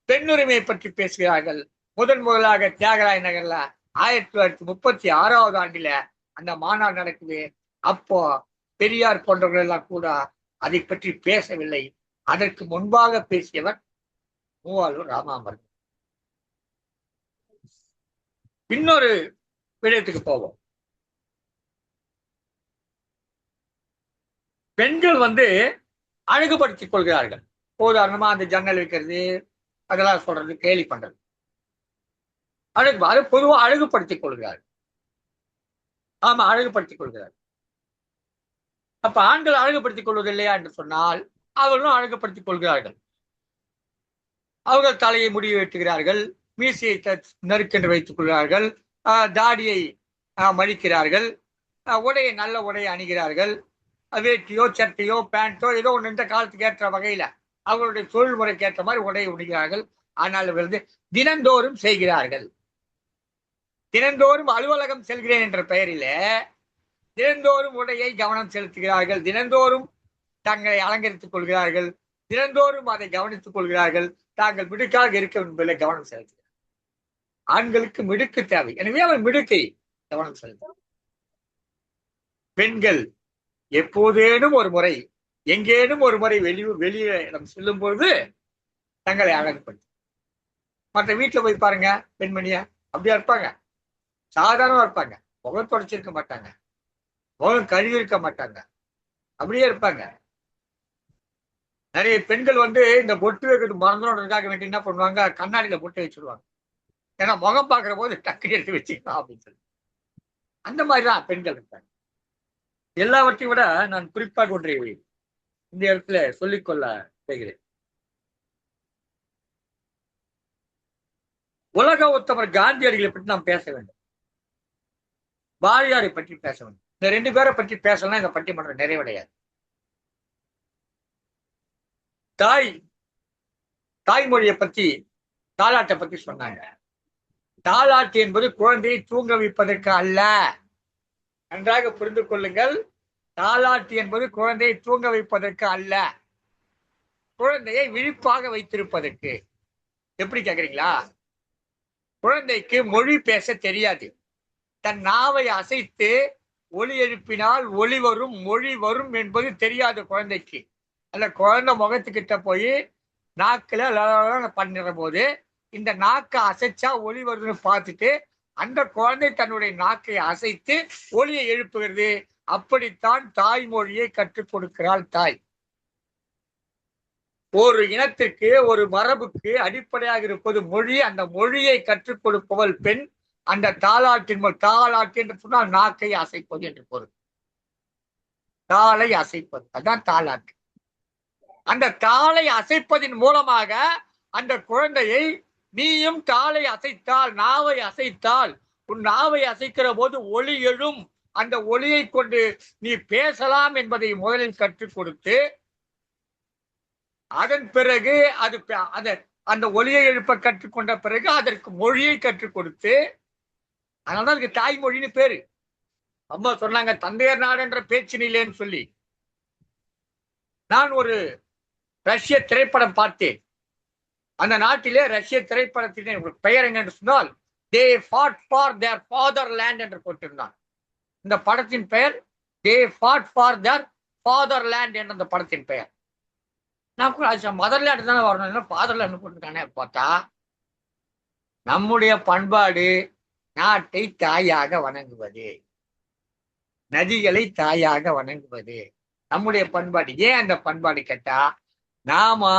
பெண்ணுரிமையை பற்றி பேசுகிறார்கள். முதலாக தியாகராய நகர்ல 1936 ஆண்டுல அந்த மாநாடு நடக்குது. அப்போ பெரியார் போன்றவர்கள் எல்லாம் கூட அதை பற்றி பேசவில்லை. அதற்கு முன்பாக பேசியவர் மூவாலூர் ராமாமிர்தம். இன்னொரு விடயத்துக்கு போவோம். பெண்கள் வந்து அழகுபடுத்திக் கொள்கிறார்கள். உதாரணமா அந்த ஜன்னல் வைக்கிறது, அதெல்லாம் சொல்றது, கேலி பண்றது, அது பொதுவா அழகுபடுத்திக் கொள்கிறார்கள். ஆமா, அழகுபடுத்திக் கொள்கிறார்கள். அப்ப ஆண்கள் அழகுபடுத்திக் கொள்வது இல்லையா என்று சொன்னால் அவர்களும் அழகுபடுத்திக் கொள்கிறார்கள். அவர்கள் தலையை முடிவு வெட்டுகிறார்கள், மீசையை நறுக்கென்று வைத்துக் கொள்கிறார்கள், தாடியை மடிக்கிறார்கள், உடையை நல்ல உடையை அணிகிறார்கள், வேட்டியோ சட்டையோ பேண்டோ ஏதோ ஒன்று இந்த காலத்துக்கு ஏற்ற வகையில அவர்களுடைய தொழில்முறைக்கு ஏற்ற மாதிரி உடையை உணிகிறார்கள். ஆனால் இவர்கள் தினந்தோறும் செய்கிறார்கள். தினந்தோறும் அலுவலகம் செல்கிறேன் என்ற பெயரில தினந்தோறும் உடையை கவனம் செலுத்துகிறார்கள், தினந்தோறும் தங்களை அலங்கரித்துக் கொள்கிறார்கள், தினந்தோறும் அதை கவனித்துக் கொள்கிறார்கள். தாங்கள் மிடுக்காக இருக்க என்பதில் கவனம் செலுத்துகிறார். ஆண்களுக்கு மிடுக்கு தேவை, எனவே அவர் மிடுக்கை கவனம் செலுத்துகிறார். பெண்கள் எப்போதேனும் ஒரு முறை, எங்கேனும் ஒரு முறை வெளியே நம்ம செல்லும் பொழுது தங்களை அழகுபடுத்தும். மற்ற வீட்டுல போய் பாருங்க, பெண்மணியா அப்படியா இருப்பாங்க, சாதாரணமா இருப்பாங்க, முகம் தொடச்சிருக்க மாட்டாங்க, முகம் கழுவி இருக்க மாட்டாங்க, அப்படியே இருப்பாங்க. நிறைய பெண்கள் வந்து இந்த பொட்டு வைக்கிறது மறந்துடுறதுக்காக வேண்டி என்ன பண்ணுவாங்க, கண்ணாடியில பொட்டு வச்சிருவாங்க. ஏன்னா முகம் பார்க்கிற போது டக்குனு எடுத்து வச்சுக்கலாம் அப்படின்னு சொல்லி. அந்த மாதிரிதான் பெண்கள் இருப்பாங்க. எல்லாவற்றையும் விட நான் குறிப்பாக ஒன்றை இந்த இடத்துல சொல்லிக்கொள்ள செய்கிறேன். உலக உத்தமர் காந்தியடிகளை பற்றி நாம் பேச வேண்டும், பாரதியாரை பற்றி பேச வேண்டும். இந்த 2 பேரை பற்றி பேசலாம், இந்த பட்டிமன்றம் நிறைவடையாது. தாய்மொழியை பற்றி, தாலாட்டை பற்றி சொன்னாங்க. தாலாட்டு என்பது குழந்தையை தூங்க வைப்பதற்கு அல்ல, நன்றாக புரிந்து கொள்ளுங்கள். தாலாட்டு என்பது குழந்தையை தூங்க வைப்பதற்கு அல்ல, குழந்தையை விழிப்பாக வைத்திருப்பதற்கு. எப்படி கேக்குறீங்களா? குழந்தைக்கு மொழி பேச தெரியாது, தன் நாவை அசைத்து ஒலி எழுப்பினால் ஒளி வரும், மொழி வரும் என்பது தெரியாது குழந்தைக்கு. அந்த குழந்தை முகத்துக்கிட்ட போய் நாக்குல பண்ணுற போது இந்த நாக்கை அசைச்சா ஒலி வருதுன்னு பார்த்துட்டு அந்த குழந்தை தன்னுடைய நாக்கை அசைத்து ஒலியை எழுப்புகிறது. அப்படித்தான் தாய்மொழியை கற்றுக் கொடுக்கிறாள் தாய். ஒரு இனத்திற்கு, ஒரு மரபுக்கு அடிப்படையாக இருப்பது மொழி. அந்த மொழியை கற்றுக் கொடுப்பவள் பெண். அந்த தாலாட்டு என்று சொன்னால் நாக்கை அசைப்பது என்று பொருள். தாளை அசைப்பது, அதான் தாலாட்டு. அந்த தாளை அசைப்பதின் மூலமாக அந்த குழந்தையை நீயும் தாளை அசைத்தால், நாவை அசைத்தால், உன் நாவை அசைக்கிற போது ஒலி எழும், அந்த ஒலியை கொண்டு நீ பேசலாம் என்பதை முதலில் கற்றுக் கொடுத்து அதன் பிறகு அந்த ஒலியை எழுப்ப கற்றுக்கொண்ட பிறகு அதற்கு மொழியை கற்றுக் கொடுத்து, அதனால அதுக்கு தாய்மொழின்னு பேரு. அம்மா சொன்னாங்க தந்தையர் நாடு என்ற பேச்சினிலேன்னு சொல்லி. நான் ஒரு ரஷ்ய திரைப்படம் பார்த்தேன். அந்த நாட்டிலே ரஷ்ய திரைப்படத்திலே பெயர் என்னென்று சொன்னால் they fought for their fatherland என்று போட்டிருந்தான். இந்த படத்தின் பெயர் they fought for their fatherland என்ற அந்த படத்தின் பெயர். நான் கூட மதர்லேண்ட் தானே வரணும், ஃபாதர்லேண்ட் போட்டிருக்கானே. பார்த்தா நம்முடைய பண்பாடு நாட்டை தாயாக வணங்குவது, நதிகளை தாயாக வணங்குவது நம்முடைய பண்பாடு. ஏன் அந்த பண்பாடு கேட்டா, நாம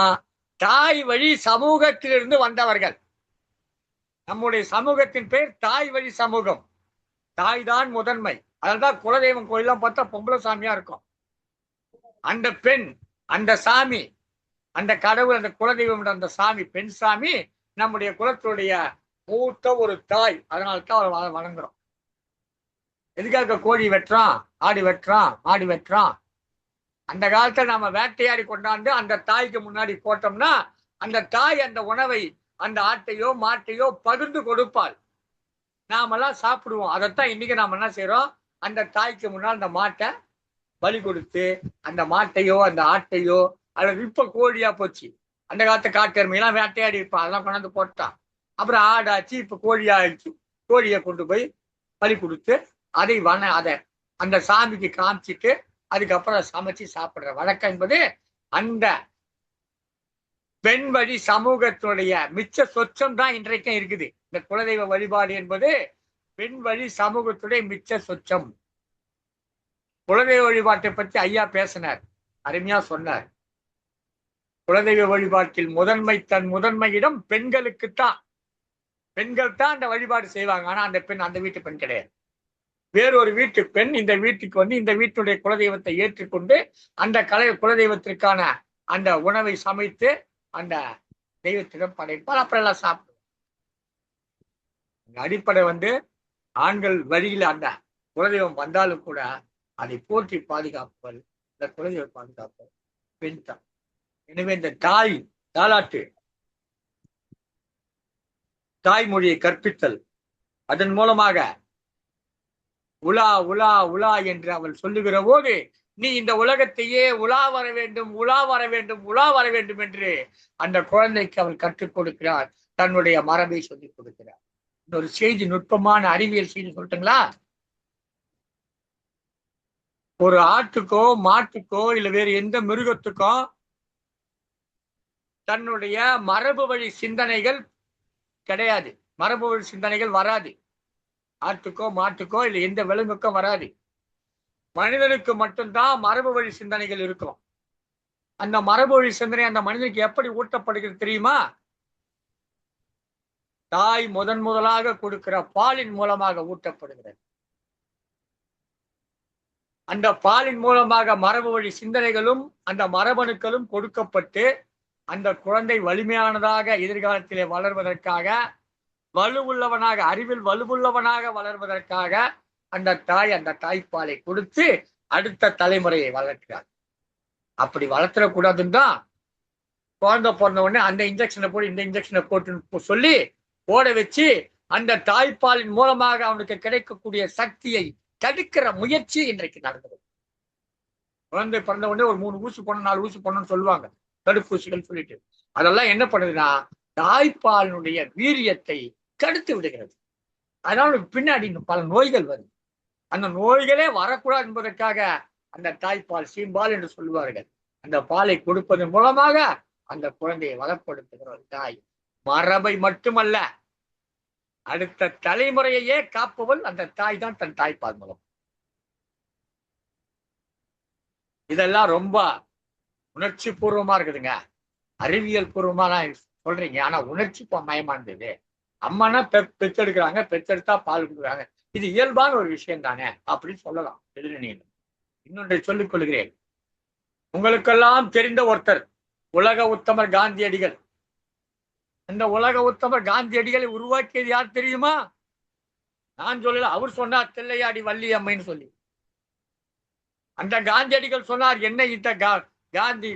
தாய் வழி சமூகத்திலிருந்து வந்தவர்கள். நம்முடைய சமூகத்தின் பெயர் தாய் வழி சமூகம். தாய் தான் முதன்மை. அதனால்தான் குலதெய்வம் கோயிலாம் பார்த்தா பொம்பளை சாமியா இருக்கும். அந்த பெண், அந்த சாமி, அந்த கடவுள், அந்த குலதெய்வம், அந்த சாமி, பெண் சாமி நம்முடைய குலத்துடைய மூத்த ஒரு தாய். அதனால்தான் அவரை வணங்குறோம். எதுக்காக கோழி வெட்டுறோம், ஆடு வெட்டுறோம், மாடு வெட்டுறோம்? அந்த காலத்துல நம்ம வேட்டையாடி கொண்டாந்து அந்த தாய்க்கு முன்னாடி போட்டோம்னா அந்த தாய் அந்த உணவை, அந்த ஆட்டையோ மாட்டையோ பகிர்ந்து கொடுப்பாள். நாமெல்லாம் சாப்பிடுவோம். அதைத்தான் இன்னைக்கு நாம என்ன செய்யறோம், அந்த தாய்க்கு முன்னால் அந்த மாட்டை பலி கொடுத்து அந்த மாட்டையோ அந்த ஆட்டையோ, அல்லது இப்ப கோழியா போச்சு. அந்த காலத்து காட்டு எருமையெல்லாம் வேட்டையாடி இருப்பான், அதெல்லாம் கொண்டாந்து போட்டான். அப்புறம் ஆடாச்சு, இப்ப கோழியா ஆயிடுச்சு. கோழியை கொண்டு போய் பலி கொடுத்து அதை அந்த சாமிக்கு காமிச்சிட்டு அதுக்கப்புறம் சமைச்சு சாப்பிடுற வழக்கம் என்பது அந்த பெண் வழி சமூகத்துடைய மிச்ச சொச்சம் தான் இன்றைக்கும் இருக்குது. இந்த குலதெய்வ வழிபாடு என்பது பெண் வழி சமூகத்துடைய மிச்ச சொச்சம். குலதெய்வ வழிபாட்டை பற்றி ஐயா பேசினார், அருமையா சொன்னார். குலதெய்வ வழிபாட்டில் தன் முதன்மையிடம் பெண்களுக்குத்தான். பெண்கள் தான் அந்த வழிபாடு செய்வாங்க. ஆனா அந்த பெண் அந்த வீட்டு பெண் கிடையாது. வேறொரு வீட்டு பெண் இந்த வீட்டுக்கு வந்து இந்த வீட்டுடைய குலதெய்வத்தை ஏற்றுக்கொண்டு அந்த குலதெய்வத்திற்கான அந்த உணவை சமைத்து அந்த தெய்வத்திடம் படைப்பால். அப்புறம் எல்லாம் சாப்பிடுவோம். அடிப்படை ஆண்கள் வழியில் அந்த குலதெய்வம் வந்தாலும் கூட அதை போற்றி பாதுகாப்பவள், இந்த குலதெய்வ பாதுகாப்பவள் பெண் தான். எனவே இந்த தாலாட்டு, தாய்மொழியை கற்பித்தல், அதன் மூலமாக உலா உலா உலா என்று அவள் சொல்லுகிற போது நீ இந்த உலகத்தையே உலா வர வேண்டும், உலா வர வேண்டும், உலா வர வேண்டும் என்று அந்த குழந்தைக்கு அவள் கற்றுக் கொடுக்கிறார். தன்னுடைய மரபை சொல்லிக் கொடுக்கிறார். இன்னொரு செய்தி, நுட்பமான அறிவியல் செய்தி சொல்லட்டுங்களா? ஒரு ஆட்டுக்கோ மாட்டுக்கோ இல்ல வேறு எந்த மிருகத்துக்கோ தன்னுடைய மரபு வழி சிந்தனைகள் கிடையாது. மரபு வழி சிந்தனைகள் வராது. ஆட்டுக்கோ மாட்டுக்கோ இல்லை எந்த விலங்குக்கும் வராது. மனிதனுக்கு மட்டும்தான் மரபு வழி சிந்தனைகள் இருக்கும். அந்த மரபு வழி சிந்தனை அந்த மனிதனுக்கு எப்படி ஊட்டப்படுகிறது தெரியுமா? தாய் முதலாக கொடுக்கிற பாலின் மூலமாக ஊட்டப்படுகிறது. அந்த பாலின் மூலமாக மரபு வழி சிந்தனைகளும் அந்த மரபணுக்களும் கொடுக்கப்பட்டு அந்த குழந்தை வலிமையானதாக எதிர்காலத்திலே வளர்வதற்காக, வலுவுள்ளவனாக, அறிவில் வலுவுள்ளவனாக வளர்வதற்காக அந்த தாய்ப்பாலை கொடுத்து அடுத்த தலைமுறையை வளர்க்கிறார். அப்படி வளர்த்திடக்கூடாதுன்னு தான் குழந்தை பிறந்த உடனே அந்த இன்ஜெக்ஷனை போட்டு இந்த இன்ஜெக்ஷனை போட்டு சொல்லி போட வச்சு அந்த தாய்ப்பாலின் மூலமாக அவனுக்கு கிடைக்கக்கூடிய சக்தியை தடுக்கிற முயற்சி இன்றைக்கு நடந்தது. குழந்தை பிறந்த உடனே ஒரு 3 ஊசி போடணும், 4 ஊசி போடணும்னு சொல்லுவாங்க, தடுப்பூசிகள் சொல்லிட்டு. அதெல்லாம் என்ன பண்ணுதுன்னா தாய்ப்பாலினுடைய வீரியத்தை தடுத்து விடுகிறது. அதனால பின்னாடி பல நோய்கள் வருது. அந்த நோய்களே வரக்கூடாது என்பதற்காக அந்த தாய்ப்பால் சீம்பால் என்று சொல்லுவார்கள். அந்த பாலை கொடுப்பதன் மூலமாக அந்த குழந்தையை வளப்படுத்துகிற ஒரு தாய். மரபை மட்டுமல்ல, அடுத்த தலைமுறையையே காப்பவள் அந்த தாய் தான், தன் தாய்ப்பால் மூலம். இதெல்லாம் ரொம்ப உணர்ச்சி பூர்வமா இருக்குதுங்க. அறிவியல் பூர்வமா தான் சொல்றீங்க, ஆனா உணர்ச்சி மயமா இருந்தது. அம்மானா பெற்றெடுக்கிறாங்க, பெற்றெடுத்தா பால் கொடுக்குறாங்க, இது இயல்பான ஒரு விஷயம் தானே அப்படின்னு சொல்லலாம். எதிரணியில் இன்னொன்றை சொல்லிக் கொள்கிறேன். உங்களுக்கெல்லாம் தெரிந்த ஒருத்தர் உலக உத்தமர் காந்தியடிகள். அந்த உலக உத்தமர் காந்தியடிகளை உருவாக்கியது யார் தெரியுமா? நான் சொல்லல, அவர் சொன்னார் தில்லையாடி வள்ளி அம்மைன்னு சொல்லி. அந்த காந்தியடிகள் சொன்னார், என்ன இந்த காந்தி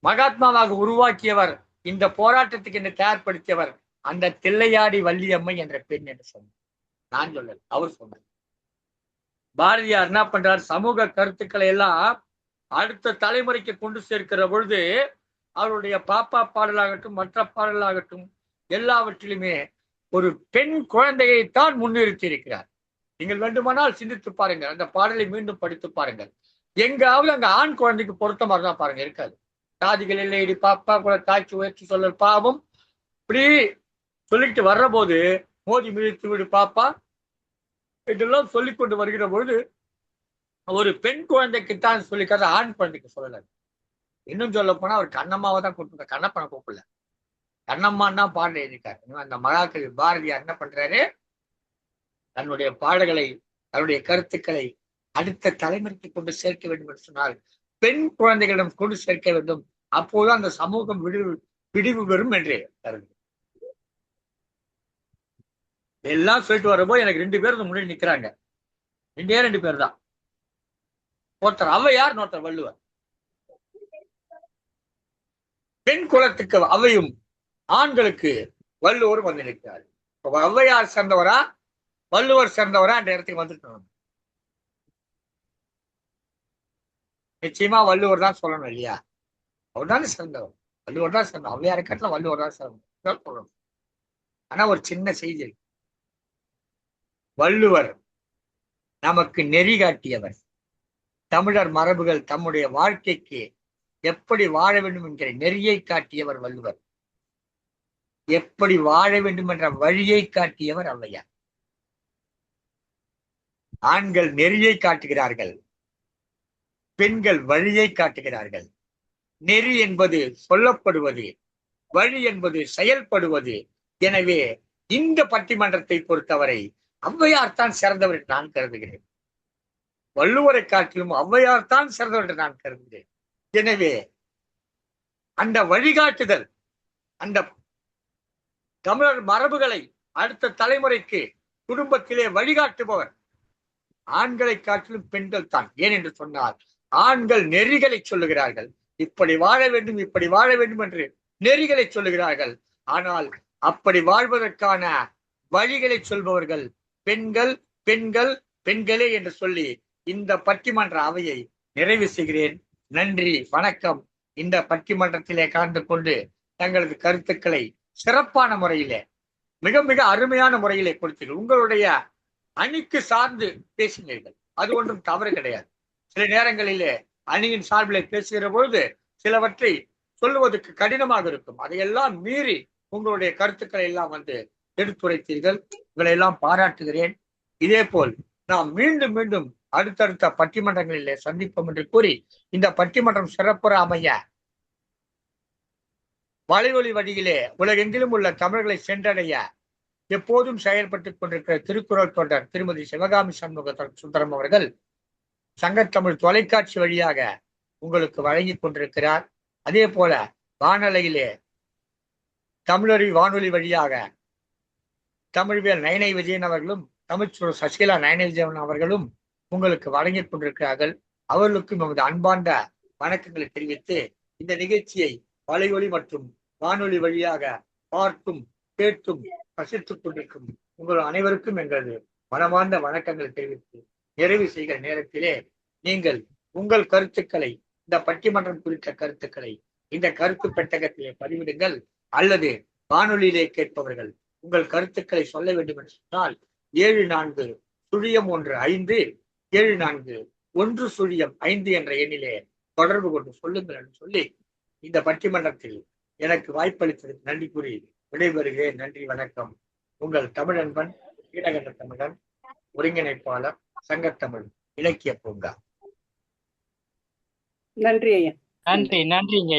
மகாத்மாவாக உருவாக்கியவர், இந்த போராட்டத்துக்கு என்ன தயார்படுத்தியவர் அந்த தில்லையாடி வள்ளியம்மை என்ற பெண் என்று சொன்னார். நான் சொல்லல, அவர் சொன்னார். பாரதியார் என்ன பண்றார், சமூக கருத்துக்களை எல்லாம் அடுத்த தலைமுறைக்கு கொண்டு சேர்க்கிற பொழுது அவருடைய பாப்பா பாடலாகட்டும் மற்ற பாடலாகட்டும் எல்லாவற்றிலுமே ஒரு பெண் குழந்தையைத்தான் முன்னிறுத்தி இருக்கிறார். நீங்கள் வேண்டுமானால் சிந்தித்து பாருங்க, அந்த பாடலை மீண்டும் படித்து பாருங்கள். எங்காவது அங்க ஆண் குழந்தைக்கு பொருத்தமா தான் பாருங்க, இருக்காது. சாதிகள் இல்லை இடி பாப்பா கூட தாய்ச்சி உயர்ச்சி சொல்ல பாவம் இப்படி சொல்லிட்டு வர்ற போது மோதி மிதித்து விடு பாப்பா இதெல்லாம் சொல்லிக் கொண்டு வருகிற பொழுது ஒரு பெண் குழந்தைக்குத்தான் சொல்லிக்காத, ஆண் குழந்தைக்கு சொல்லல. இன்னும் சொல்ல போனா அவர் கண்ணம்மாவை தான் கூப்பிட்டு, கண்ணப்பனை கூப்பிடல, கண்ணம்மான் தான் பாடல் எழுதியிருக்காரு. அந்த மகாகவி பாரதியார் என்ன பண்றாரு, தன்னுடைய பாடல்களை தன்னுடைய கருத்துக்களை அடுத்த தலைமுறைக்கு கொண்டு சேர்க்க வேண்டும் என்று சொன்னால் பெண் குழந்தைகளிடம் கொண்டு சேர்க்க வேண்டும். அப்போது அந்த சமூகம் விடிவு பெறும் என்று கருது. எல்லாம் சொல்லிட்டு வரப்போ எனக்கு 2 பேர் முன்னாடி நிக்கிறாங்க. 2 பேர் தான். ஒருத்தர் ஔவையார், ஒருத்தர் வள்ளுவர். பெண் குலத்துக்கு அவையும் ஆண்களுக்கு வள்ளுவரும் வந்து நிற்கிறார். ஔவையார் சேர்ந்தவரா வள்ளுவர் சேர்ந்தவரா அந்த இடத்துக்கு வந்துட்டு நிச்சயமா வள்ளுவர் தான் சொல்லணும் இல்லையா? அவர் தானே சிறந்தவர், வள்ளுவர் தான் சிறந்தவர். ஔவையாரை கட்டல வள்ளுவர் தான் சிறந்தவர் சொல்லணும். ஆனா ஒரு சின்ன செய்தி, வள்ளுவர் நமக்கு நெறி காட்டியவர். தமிழர் மரபுகள் தம்முடைய வாழ்க்கைக்கு எப்படி வாழ வேண்டும் என்கிற நெறியை காட்டியவர் வள்ளுவர். எப்படி வாழ வேண்டும் என்ற வழியை காட்டியவர் ஔவையார். ஆண்கள் நெறியை காட்டுகிறார்கள், பெண்கள் வழியை காட்டுகிறார்கள். நெறி என்பது சொல்லப்படுவது, வழி என்பது செயல்படுவது. எனவே இந்த பட்டிமன்றத்தை பொறுத்தவரை ஔவையார் தான் சிறந்தவர் என்று நான் கருதுகிறேன். வள்ளுவரை காட்டிலும் ஔவையார் தான் சிறந்தவர் என்று நான் கருதுகிறேன். எனவே அந்த வழிகாட்டுதல், அந்த தமிழர் மரபுகளை அடுத்த தலைமுறைக்கு குடும்பத்திலே வழிகாட்டுபவர் ஆண்களை காட்டிலும் பெண்கள் தான். ஏன் என்று சொன்னால் ஆண்கள் நெறிகளை சொல்லுகிறார்கள், இப்படி வாழ வேண்டும் இப்படி வாழ வேண்டும் என்று நெறிகளை சொல்லுகிறார்கள். ஆனால் அப்படி வாழ்வதற்கான வழிகளை சொல்பவர்கள் பெண்கள் பெண்கள் பெண்களே என்று சொல்லி இந்த பட்டிமன்ற அவையை நிறைவு செய்கிறேன். நன்றி, வணக்கம். இந்த பட்டிமன்றத்திலே கலந்து கொண்டு தங்களது கருத்துக்களை சிறப்பான முறையிலே மிக மிக அருமையான முறையிலே கொடுத்தீர்கள். உங்களுடைய அணிக்கு சார்ந்து பேசினீர்கள், அது ஒன்றும் தவறு கிடையாது. சில நேரங்களிலே அணியின் சார்பிலே பேசுகிற பொழுது சிலவற்றை சொல்லுவதற்கு கடினமாக இருக்கும். அதையெல்லாம் மீறி உங்களுடைய கருத்துக்களை எல்லாம் வந்து எடுத்துரைத்தீர்கள். உங்களை எல்லாம் பாராட்டுகிறேன். இதே போல் நாம் மீண்டும் மீண்டும் அடுத்தடுத்த பட்டிமன்றங்களிலே சந்திப்போம் என்று கூறி இந்த பட்டிமன்றம் சிறப்புற அமைய வலைவொலி வழியிலே உலகெங்கிலும் உள்ள தமிழர்களை சென்றடைய எப்போதும் செயல்பட்டுக் கொண்டிருக்கிற திருக்குறள் தொண்டர் திருமதி சிவகாமி சண்முக சுந்தரம் அவர்கள் சங்கத்தமிழ் தொலைக்காட்சி வழியாக உங்களுக்கு வழங்கி கொண்டிருக்கிறார். அதே போல வானொலியிலே தமிழறி வானொலி வழியாக தமிழ்வேல் நயனை விஜயன் அவர்களும் தமிழ்ச்சூர் சசிகலா நயனை விஜயன் அவர்களும் உங்களுக்கு வழங்கி கொண்டிருக்கிறார்கள். அவர்களுக்கும் நமது அன்பார்ந்த வணக்கங்களை தெரிவித்து இந்த நிகழ்ச்சியை வலையொலி மற்றும் வானொலி வழியாக பார்த்தும் கேட்டும் ரசித்துக் கொண்டிருக்கும் உங்கள் அனைவருக்கும் எங்களது மனமார்ந்த வணக்கங்களை தெரிவித்து நிறைவு செய்கிற நேரத்திலே நீங்கள் உங்கள் கருத்துக்களை, இந்த பட்டிமன்றம் குறித்த கருத்துக்களை இந்த கருத்து பெட்டகத்திலே பதிவிடுங்கள். அல்லது வானொலியிலே கேட்பவர்கள் உங்கள் கருத்துக்களை சொல்ல வேண்டும் என்று சொன்னால் 74 011574 என்ற எண்ணிலே தொடர்பு கொண்டு சொல்லுங்கள் என்று சொல்லி இந்த பட்டிமன்றத்தில் எனக்கு வாய்ப்பளித்ததற்கு நன்றி கூறி விடைபெறுகிறேன். நன்றி, வணக்கம். உங்கள் தமிழன்பன், நீலகண்ட தமிழன், ஒருங்கிணைப்பாளர், சங்கத்தமிழ் இலக்கிய பூங்கா. நன்றி ஐயா. நன்றிங்க.